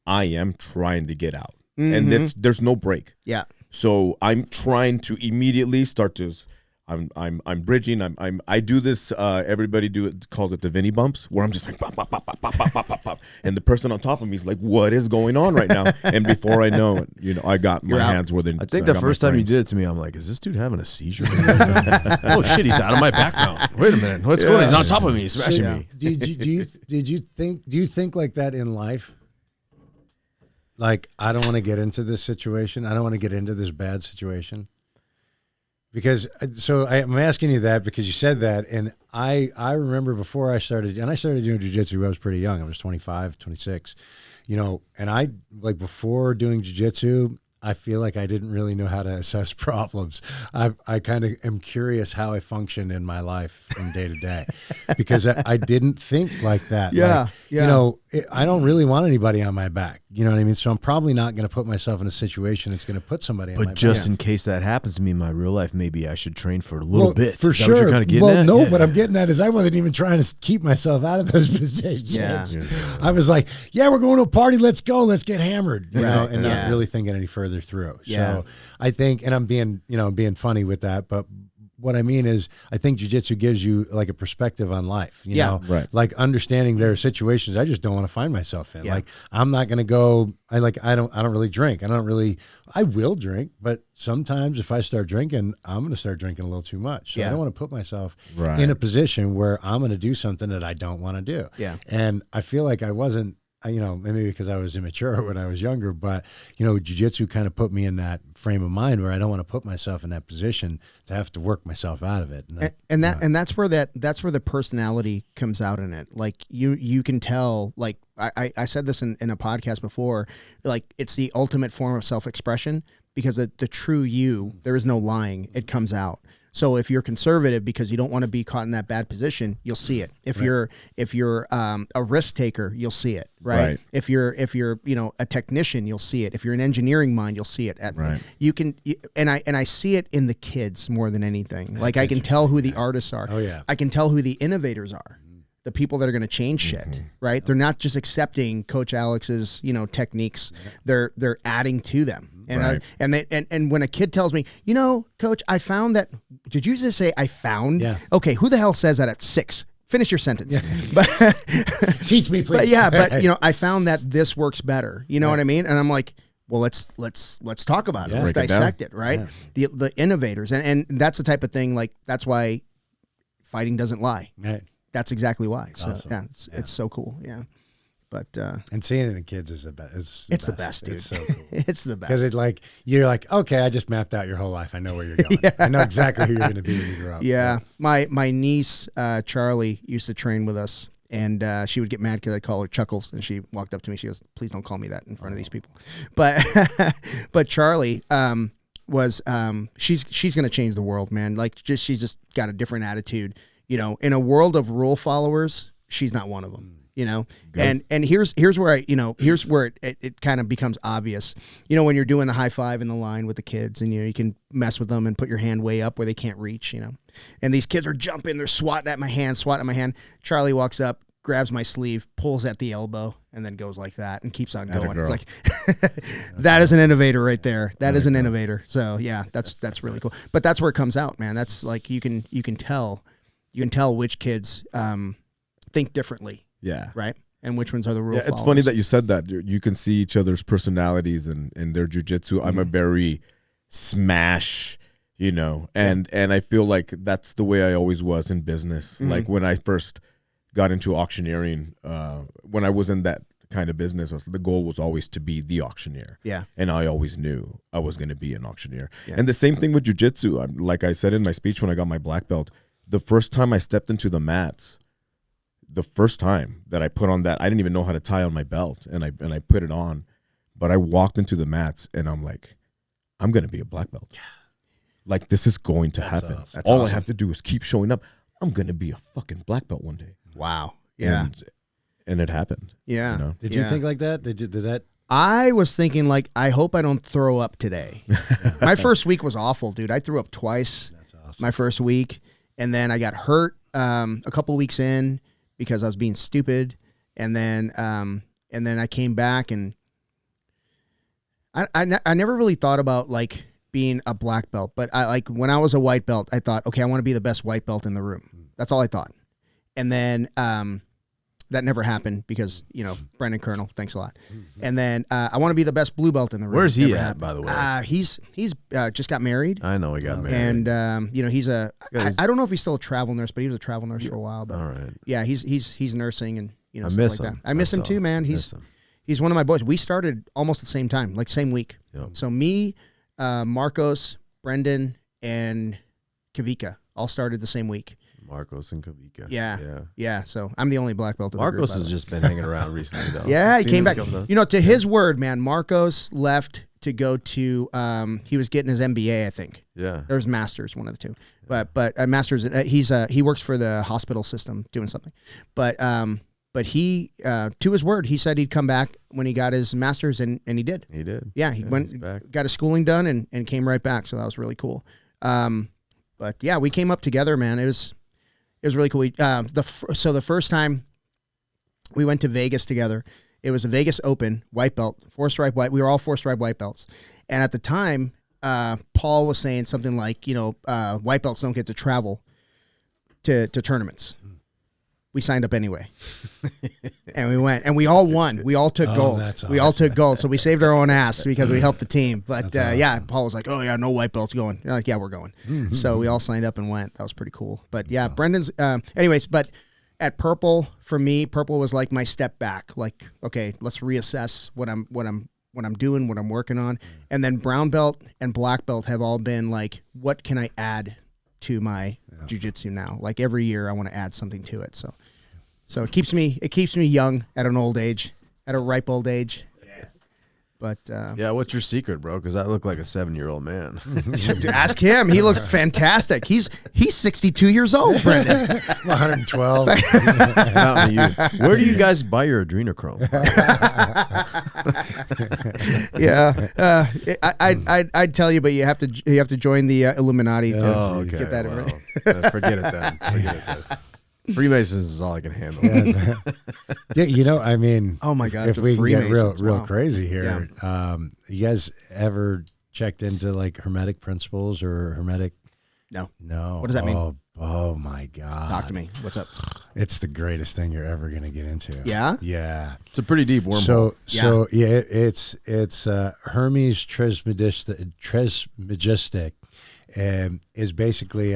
I am trying to get out. Mm-hmm. And there's no break. Yeah. So I'm trying to immediately start to, I'm bridging. I do this. Everybody calls it the Vinny bumps, where I'm just like pop, pop, pop, pop, pop, pop, pop, pop, and the person on top of me is like, "What is going on right now?" And before I know it, you know, I got my hands where they.
I think the first time you did it to me, I'm like, "Is this dude having a seizure?" Oh shit, he's out of my back now. Wait a minute, what's going on? He's on top of me, he's smashing me.
Do you think like that in life? Like, I don't want to get into this situation. I don't want to get into this bad situation. Because, so I'm asking you that because you said that. And I remember before I started doing jiu-jitsu, I was pretty young. I was 25, 26, you know, and before doing jiu-jitsu, I feel like I didn't really know how to assess problems. I kind of am curious how I functioned in my life from day to day because I didn't think like that.
Yeah.
You know, I don't really want anybody on my back. You know what I mean? So I'm probably not going to put myself in a situation that's going to put somebody on my back.
But just in case that happens to me in my real life, maybe I should train for a little bit.
For sure. What you're kind of getting at? No, what I'm getting at is I wasn't even trying to keep myself out of those positions. Yeah. I was like, yeah, we're going to a party. Let's go. Let's get hammered. You know, and not really thinking any further through. Yeah. So I think, and I'm being funny with that, but what I mean is, I think jiu-jitsu gives you like a perspective on life, you know,
right.
like understanding there are situations I just don't want to find myself in.
Yeah.
Like, I'm not going to go, I don't really drink. I will drink, but sometimes if I start drinking, I'm going to start drinking a little too much. So I don't want to put myself in a position where I'm going to do something that I don't want to do.
Yeah.
And I feel like I wasn't, you know, maybe because I was immature when I was younger, but, you know, jiu-jitsu kind of put me in that frame of mind where I don't want to put myself in that position to have to work myself out of it.
And that's where the personality comes out in it. Like you can tell, like I said this in a podcast before, like it's the ultimate form of self-expression, because the true you, there is no lying. It comes out. So if you're conservative because you don't want to be caught in that bad position, you'll see it. If you're a risk taker, you'll see it, right? If you're you know, a technician, you'll see it. If you're an engineering mind, you'll see it. And I see it in the kids more than anything. Like I can tell who the artists are.
Oh yeah.
I can tell who the innovators are. The people that are going to change shit, right? They're not just accepting Coach Alex's, you know, techniques. They're adding to them. And and when a kid tells me, you know, Coach, I found that. Did you just say I found?
Yeah.
Okay, who the hell says that at 6? Finish your sentence. Yeah. But
teach me, please.
But you know, I found that this works better. You know what I mean? And I'm like, well, let's talk about it. Let's dissect it, right? Yeah. The innovators, and that's the type of thing. Like that's why fighting doesn't lie. Right. That's exactly why. So awesome. It's so cool. Yeah. But
and seeing it in kids is the best.
It's the best, dude.
It's so cool.
It's the best
because it like you're like, okay, I just mapped out your whole life. I know where you're going. I know exactly who you're going to be when you grow up.
Yeah, my niece Charlie used to train with us, and she would get mad because I call her Chuckles, and she walked up to me. She goes, "Please don't call me that in front of these people." But but Charlie was she's going to change the world, man. Like she's just got a different attitude. You know, in a world of rule followers, she's not one of them. You know, and here's where it kind of becomes obvious. You know, when you're doing the high five in the line with the kids, and you can mess with them and put your hand way up where they can't reach. You know, and these kids are jumping, they're swatting at my hand. Charlie walks up, grabs my sleeve, pulls at the elbow, and then goes like that and keeps on going. It's like that is an innovator right there. That is an innovator. So yeah, that's really cool. But that's where it comes out, man. That's like you can tell which kids think differently.
Yeah.
Right. And which ones are the rule followers.
It's funny that you said that. You can see each other's personalities and their jiu-jitsu. I'm a very smash, you know, and I feel like that's the way I always was in business. Like when I first got into auctioneering, when I was in that kind of business, the goal was always to be the auctioneer. Yeah. And I always knew I was going to be an auctioneer. Yeah. And the same thing with jiu-jitsu. Like I said in my speech when I got my black belt, the first time I stepped into the mats, the first time that I put on that, I didn't even know how to tie on my belt, and I put it on, but I walked into the mats, and I'm like, I'm going to be a black belt. Like, this is going to happen. Awesome. All I have to do is keep showing up. I'm going to be a fucking black belt one day.
Wow. Yeah.
And it happened.
Yeah.
You know?
Did you think like that? Did that?
I was thinking like, I hope I don't throw up today. My first week was awful, dude. I threw up twice. That's awesome. My first week, and then I got hurt a couple weeks in, because I was being stupid, and then I came back, and I never really thought about like being a black belt, but I like when I was a white belt, I thought, okay, I want to be the best white belt in the room. That's all I thought, and then that never happened because Brendan Colonel, thanks a lot, and then I want to be the best blue belt in the room.
Where's he at, by the way?
He's just got married.
I know he got married,
and he's I don't know if he's still a travel nurse, but he was a travel nurse for a while. But
all right,
yeah, he's nursing, and
I miss him.
I miss him too, man. He's one of my boys. We started almost the same time, like same week. Yep. So me, Marcos, Brendan, and Kavika all started the same week.
Marcos and Kavika.
Yeah. So I'm the only black belt.
Marcos has just been hanging around recently, though.
Yeah, he came back. To his word, man, Marcos left to go to. He was getting his MBA, I think. Yeah. There was masters, one of the two. But masters. He works for the hospital system doing something. But he, to his word, he said he'd come back when he got his master's, and he did. He did. Yeah, he went, got his schooling done, and came right back. So that was really cool. But yeah, we came up together, man. It was really cool. So the first time we went to Vegas together, it was a Vegas Open white belt, 4-stripe white. We were all 4-stripe white belts, and at the time, Paul was saying something like, white belts don't get to travel to tournaments. We signed up anyway. And we went. And we all won. We all took gold.
That's
we all
awesome.
took gold. So we saved our own ass because we helped the team. But
That's
yeah, Paul was like, oh, yeah, no white belts going. You're like, yeah, we're going. So we all signed up and went. That was pretty cool. But yeah, Brendan's anyways, but at Purple, for me, Purple was like my step back. Like, okay, let's reassess what I'm doing, what I'm working on. And then brown belt and black belt have all been like, what can I add to my jiu-jitsu now? Like every year I want to add something to it. So it keeps me young at an old age, at a ripe old age. Yes. But
yeah, what's your secret, bro? Because I look like a 7-year-old man.
ask him. He looks fantastic. He's 62 years old, Brendan.
112.
Where do you guys buy your adrenochrome?
Yeah, I'd tell you, but you have to join the Illuminati to
okay.
get that.
Well, forget it then. Freemasons is all I can handle.
Yeah, I mean,
oh my God,
if we can get real
wow.
crazy here, you guys ever checked into like Hermetic principles or Hermetic?
No.
What
does that mean?
Oh my God.
Talk to me. What's up?
It's the greatest thing you're ever going to get into.
Yeah?
Yeah.
It's a pretty deep wormhole.
So it's Hermes Trismegistic is basically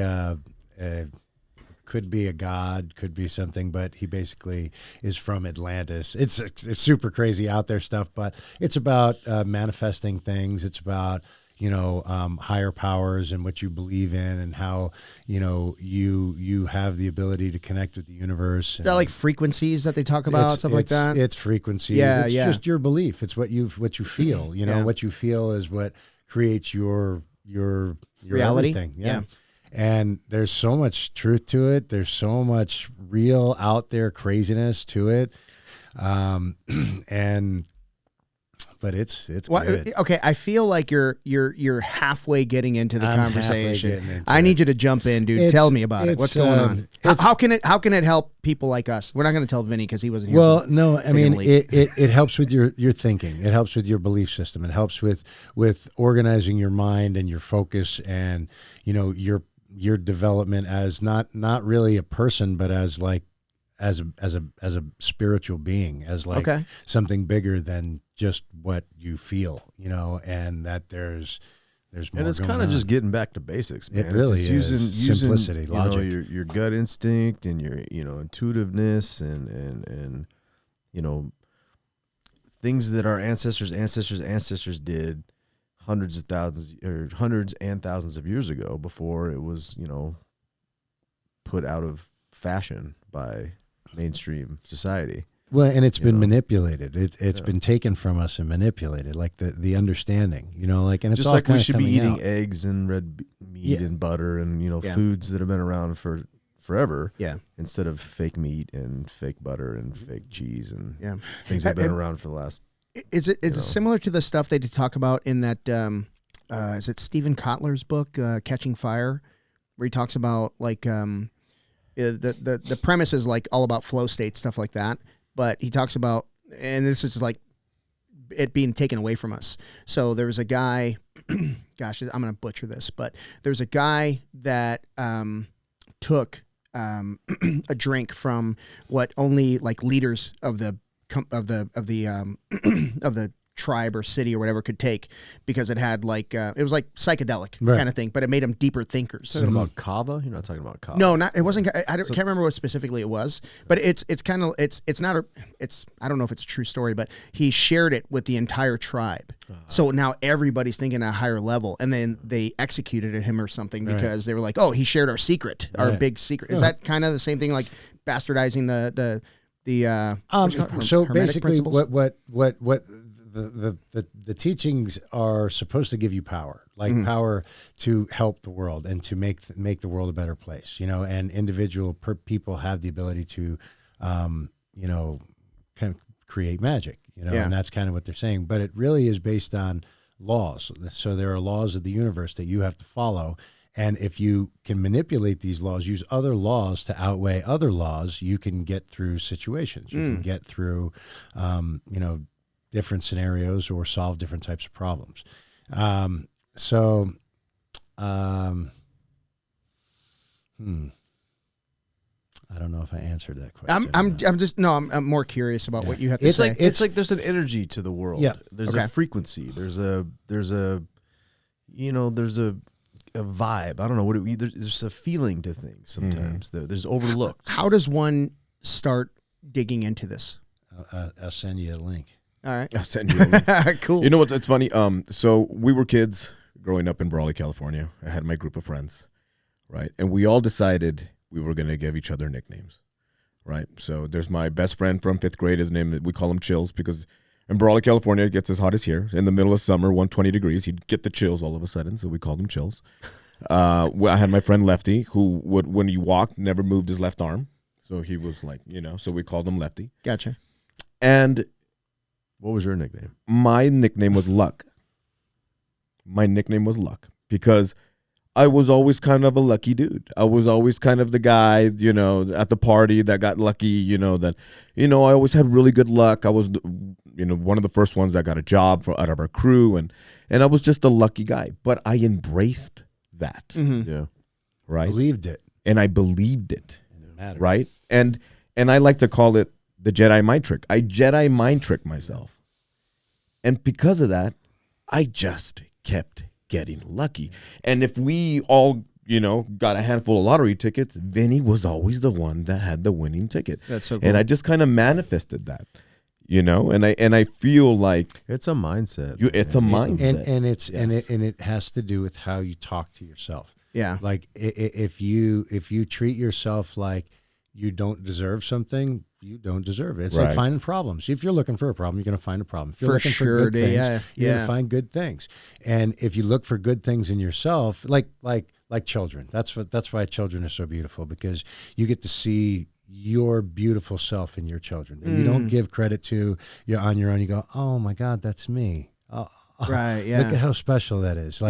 could be a god, could be something, but he basically is from Atlantis. It's super crazy out there stuff, but it's about manifesting things. It's about higher powers and what you believe in, and how you have the ability to connect with the universe.
Is that like frequencies that they talk about, stuff like that?
It's frequencies.
Yeah,
it's just your belief. It's what you feel. What you feel is what creates your
reality.
Everything. Yeah. And there's so much truth to it. There's so much real out there craziness to it. But it's good.
Okay, I feel like you're halfway getting into the conversation. I need you to jump in, dude. Tell me about it. What's going on? How can it help people like us? We're not going to tell Vinny because he wasn't here.
Well, no, I mean it helps with your thinking. It helps with your belief system. It helps with organizing your mind and your focus, and your development as not really a person, but as a spiritual being, as like something bigger than just what you feel, and that there's more.
And it's kind of just getting back to basics, man.
It really is.
Using
Simplicity, logic,
your gut instinct and your intuitiveness and things that our ancestors did hundreds and thousands of years ago, before it was put out of fashion by mainstream society.
Well, and it's been manipulated. It's been taken from us and manipulated, like the understanding, and it's
just
all
like we should be eating
out.
eggs and red meat and butter and foods that have been around for forever. Yeah. Instead of fake meat and fake butter and fake cheese and things that have been around for the last.
Is it similar to the stuff they talk about in that? Is it Stephen Kotler's book, Catching Fire, where he talks about like the premise is like all about flow state, stuff like that. But he talks about, and this is like it being taken away from us. So there was a guy, gosh, I'm going to butcher this, but there's a guy that took a drink from what only like leaders of the tribe or city or whatever could take, because it had like it was like psychedelic kind of thing, but it made them deeper thinkers.
Talking about kava? You're not talking about kava.
No, it wasn't. I can't remember what specifically it was, but it's kind of it's not a I don't know if it's a true story, but he shared it with the entire tribe. So now everybody's thinking at a higher level, and then they executed him or something because they were like, oh, he shared our secret, our big secret. Is that kind of the same thing, like bastardizing the
so basically
principles?
what the teachings are supposed to give you power, like power to help the world and to make the world a better place, and individual people have the ability to kind of create magic, and that's kind of what they're saying, but it really is based on laws. So there are laws of the universe that you have to follow. And if you can manipulate these laws, use other laws to outweigh other laws, you can get through situations. You can get through, different scenarios or solve different types of problems. So, I don't know if I answered that question.
I'm more curious about what you have to say.
It's like there's an energy to the world.
Yeah.
There's a frequency. There's a vibe. I don't know what there's a feeling to things sometimes. There's overlooked.
How does one start digging into this?
I'll send you a link.
All right.
I'll send you a link.
Cool.
You know what? It's funny. So we were kids growing up in Brawley, California. I had my group of friends, right? And we all decided we were going to give each other nicknames, right? So there's my best friend from 5th grade. His name, we call him Chills, because in Brawley, California, it gets as hot as here. In the middle of summer, 120 degrees, he'd get the chills all of a sudden, so we called him Chills. I had my friend Lefty, who would, when he walked, never moved his left arm. So he was like, so we called him Lefty.
Gotcha.
And
what was your nickname?
My nickname was Luck. My nickname was Luck because I was always kind of a lucky dude. I was always kind of the guy, at the party that got lucky, I always had really good luck. I was, one of the first ones that got a job out of our crew, and I was just a lucky guy. But I embraced that.
Mm-hmm.
Yeah.
Right?
Believed it.
And I believed it. Right? And I like to call it the Jedi mind trick. I Jedi mind trick myself. And because of that, I just kept getting lucky. And if we all, got a handful of lottery tickets, Vinny was always the one that had the winning ticket.
That's so cool.
And I just kind of manifested that, and I feel like
it's a mindset.
It's a mindset.
And it has to do with how you talk to yourself.
Yeah.
Like if you treat yourself like you don't deserve something, you don't deserve it. It's like finding problems. If you're looking for a problem, you're going to find a problem. If you're looking for good things, you're going to find good things. And if you look for good things in yourself, like children, that's why children are so beautiful, because you get to see your beautiful self in your children. And you don't give credit to you're on your own. You go, oh my God, that's me. Oh,
right. Yeah.
Look at how special that is.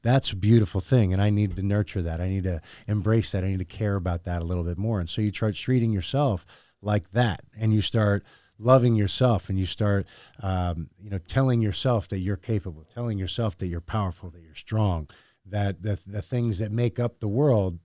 That's a beautiful thing. And I need to nurture that. I need to embrace that. I need to care about that a little bit more. And so you start treating yourself like that, and you start loving yourself, and you start, telling yourself that you're capable, telling yourself that you're powerful, that you're strong, that the things that make up the world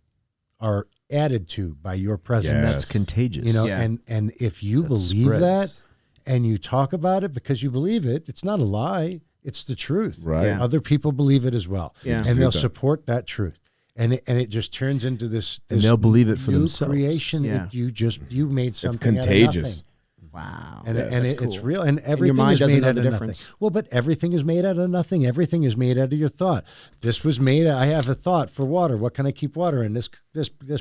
are added to by your presence.
And that's contagious.
And if you believe that and you talk about it because you believe it, it's not a lie. It's the truth.
Right.
Yeah.
Other people believe it as well.
Yeah.
And they'll support that truth. And it just turns into this
and they'll believe it for
new
themselves.
Creation.
Yeah.
You made something
it's
out of
contagious.
nothing.
Wow.
And,
That's
it's
cool.
real. And
your
everything
mind
is
doesn't
made
know
out
the
of
difference.
nothing. Well, but everything is made out of nothing. Everything is made out of your thought. This was made. I have a thought for water. What can I keep water in? This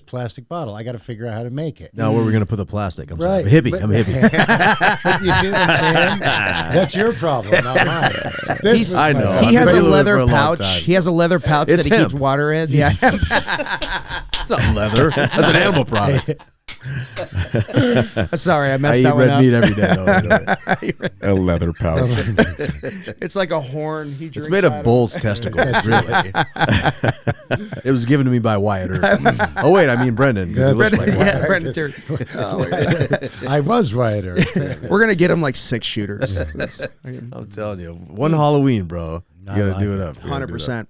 plastic bottle. I got to figure out how to make it.
Now, where are we going to put the plastic? I'm
Right.
sorry. I'm
But-
hippie.
You see what I'm saying? That's your problem, not mine. This was
I
my
know.
problem.
He has
I've
a
been living
leather
for a long
pouch.
time.
He has a leather pouch
It's
that he
hemp.
keeps water in. Yeah.
It's not leather. That's an animal product.
Sorry, I
I
messed
eat
that one
red
up.
meat every day.
A leather pouch.
It's like a horn. He
It's
drinks
made
out
of bull's testicles, really. It was given to me by Wyatt Earp. Oh, wait, I mean Brendan. 'Cause he looks like Wyatt.
Yeah, Brendan Tierney.
I was right. Or
We're gonna get him like 6 shooters.
I'm telling you. One Halloween, bro. You got to do it up.
100%.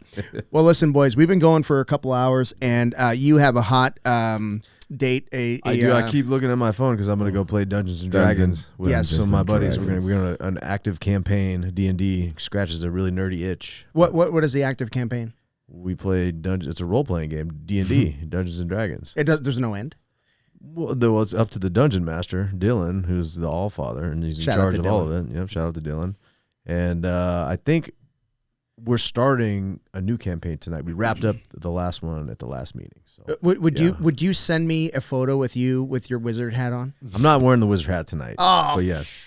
Well, listen, boys, we've been going for a couple hours, and you have a hot date.
I do. I keep looking at my phone because I'm going to go play Dungeons and Dragons with
Yes.
some of my buddies.
Dragons.
We're going to an active campaign. D&D scratches a really nerdy itch.
What is the active campaign?
We play Dungeons. It's a role playing game. D&D, Dungeons and Dragons.
There's no end.
Well, it's up to the dungeon master, Dylan, who's the Allfather, and he's in
Shout out
charge
to
of all of it. Yep, shout out to Dylan. And I think we're starting a new campaign tonight. We wrapped up the last one at the last meeting. So
Would you send me a photo with you with your wizard hat on?
I'm not wearing the wizard hat tonight.
Oh,
but yes,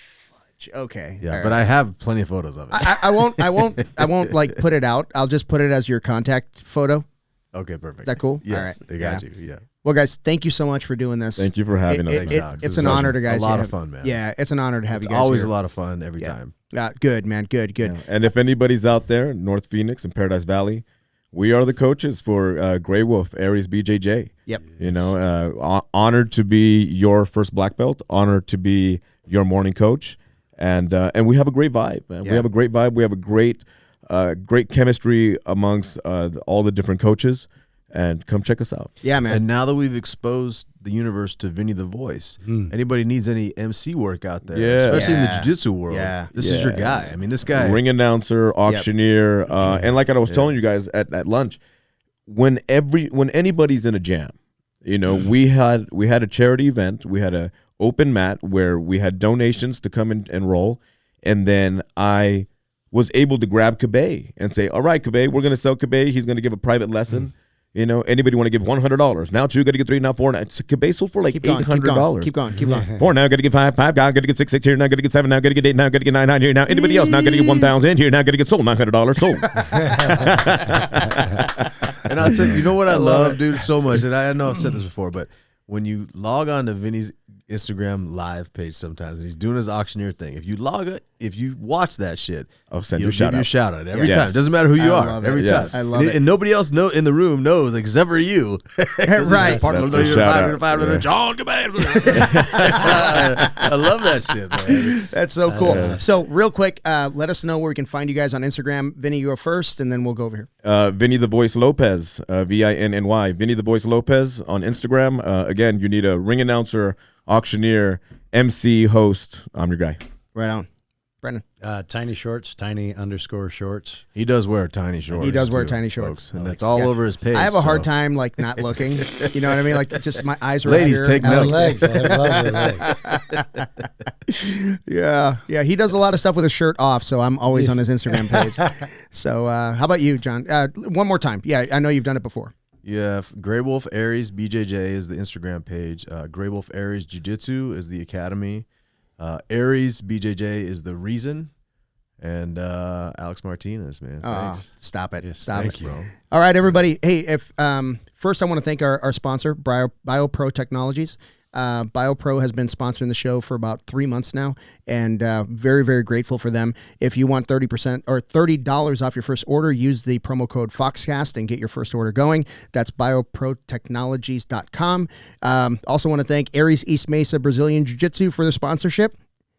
okay.
yeah.
All
But
right.
I have plenty of photos of it.
I won't like put it out. I'll just put it as your contact photo.
Okay, perfect.
Is that cool?
Yes,
All right.
I got
Yeah.
you. Yeah,
Well, guys, thank you so much for doing this.
Thank you for having us.
It-
man.
it-
Alex.
it's
It
an
was
honor to guys.
A lot
to
of fun, man.
Yeah, it's an honor to have
It's
you guys.
always
here.
a lot of fun every time.
Good, man. Good.
Yeah. And if anybody's out there, North Phoenix and Paradise Valley, we are the coaches for Grey Wolf Ares BJJ.
Yep.
You know, honored to be your first black belt, honored to be your morning coach, and we have a great vibe, man.
Yeah.
We have a great vibe. We have a great great chemistry amongst all the different coaches. And come check us out.
Yeah, man.
And now that we've exposed the universe to Vinny the Voice, anybody needs any MC work out there, especially in the jiu-jitsu world, this is your guy. I mean, this guy.
Ring announcer, auctioneer, and like I was telling you guys at lunch, when anybody's in a jam, you know, we had a charity event, we had a open mat where we had donations to come and roll, and then I was able to grab Cabay and say, all right, Cabay, we're going to sell Cabay. He's going to give a private lesson. You know, anybody want to give $100? Now 2, got to get 3, now 4. Now Cabay sold for like $800.
Keep going.
4, now got to get 5, now got to get 6 here, now got to get 7, now got to get 8, now got to get 9 here. Now anybody else, now got to get 1,000 here, now got to get sold $900 sold.
And I'll tell you, you know what I love, dude, so much, and I know I've said this before, but when you log on to Vinny's Instagram live page sometimes, and he's doing his auctioneer thing, if you watch that shit,
I'll send
you
you
a shout out every
Yes.
time. Doesn't matter who you are, every time.
I love it.
And nobody else in the room knows except for you.
Right.
John Cabay. I love that shit, man.
That's so cool. So real quick, let us know where we can find you guys on Instagram. Vinny, you go first, and then we'll go over here.
Vinny the Voice Lopez, VINNY. Vinny the Voice Lopez on Instagram. Again, you need a ring announcer, auctioneer, MC, host. I'm your guy.
Right on. Brendan.
Tiny shorts, tiny_shorts.
He does wear tiny shorts.
He does wear
too,
tiny shorts.
folks, and that's all over his page.
I have a hard time like not looking. You know what I mean? Like just my eyes are
Ladies,
out here.
take notes.
Legs. I have lovely legs.
Yeah. He does a lot of stuff with his shirt off, so I'm always on his Instagram page. So how about you, John? One more time. Yeah, I know you've done it before.
Yeah, Grey Wolf Ares BJJ is the Instagram page. Grey Wolf Ares Jiu Jitsu is the academy. Ares BJJ is the reason. And Alex Martinez, man. Thanks.
Stop it.
Yes,
Stop it.
bro.
All right, everybody. Hey, if first I want to thank our sponsor, BioPro Technologies. BioPro has been sponsoring the show for about 3 months now, and very, very grateful for them. If you want 30% or $30 off your first order, use the promo code Foxcast and get your first order going. That's bioprotechnologies.com. Also want to thank Ares East Mesa Brazilian Jiu-Jitsu for the sponsorship.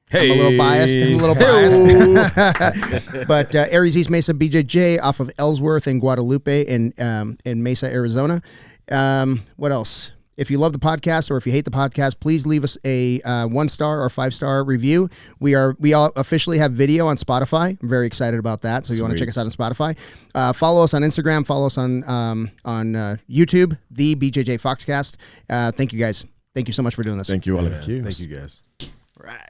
Hey.
I'm a little biased. But Ares East Mesa BJJ off of Ellsworth and Guadalupe in Mesa, Arizona. What else? If you love the podcast or if you hate the podcast, please leave us a 1-star or 5-star review. We all officially have video on Spotify. I'm very excited about that. So if you want to check us out on Spotify, follow us on Instagram, follow us on YouTube, the BJJ Foxcast. Thank you guys. Thank you so much for doing this.
Thank you, Alex.
Thank you, guys.
Right.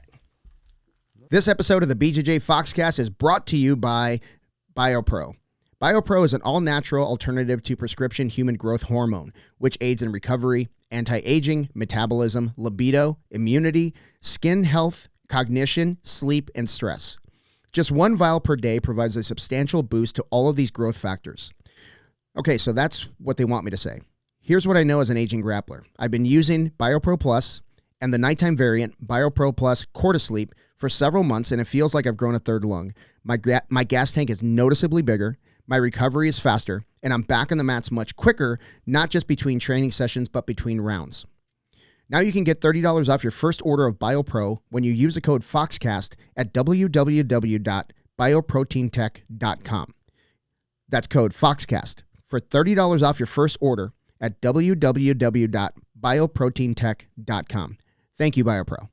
This episode of the BJJ Foxcast is brought to you by BioPro. BioPro is an all-natural alternative to prescription human growth hormone, which aids in recovery, anti-aging, metabolism, libido, immunity, skin health, cognition, sleep, and stress. Just 1 vial per day provides a substantial boost to all of these growth factors. Okay, so that's what they want me to say. Here's what I know as an aging grappler. I've been using BioPro Plus and the nighttime variant, BioPro Plus Cortisleep, for several months, and it feels like I've grown a third lung. My gas tank is noticeably bigger, my recovery is faster, and I'm back on the mats much quicker, not just between training sessions, but between rounds. Now you can get $30 off your first order of BioPro when you use the code Foxcast at www.bioproteintech.com. That's code Foxcast for $30 off your first order at www.bioproteintech.com. Thank you, BioPro.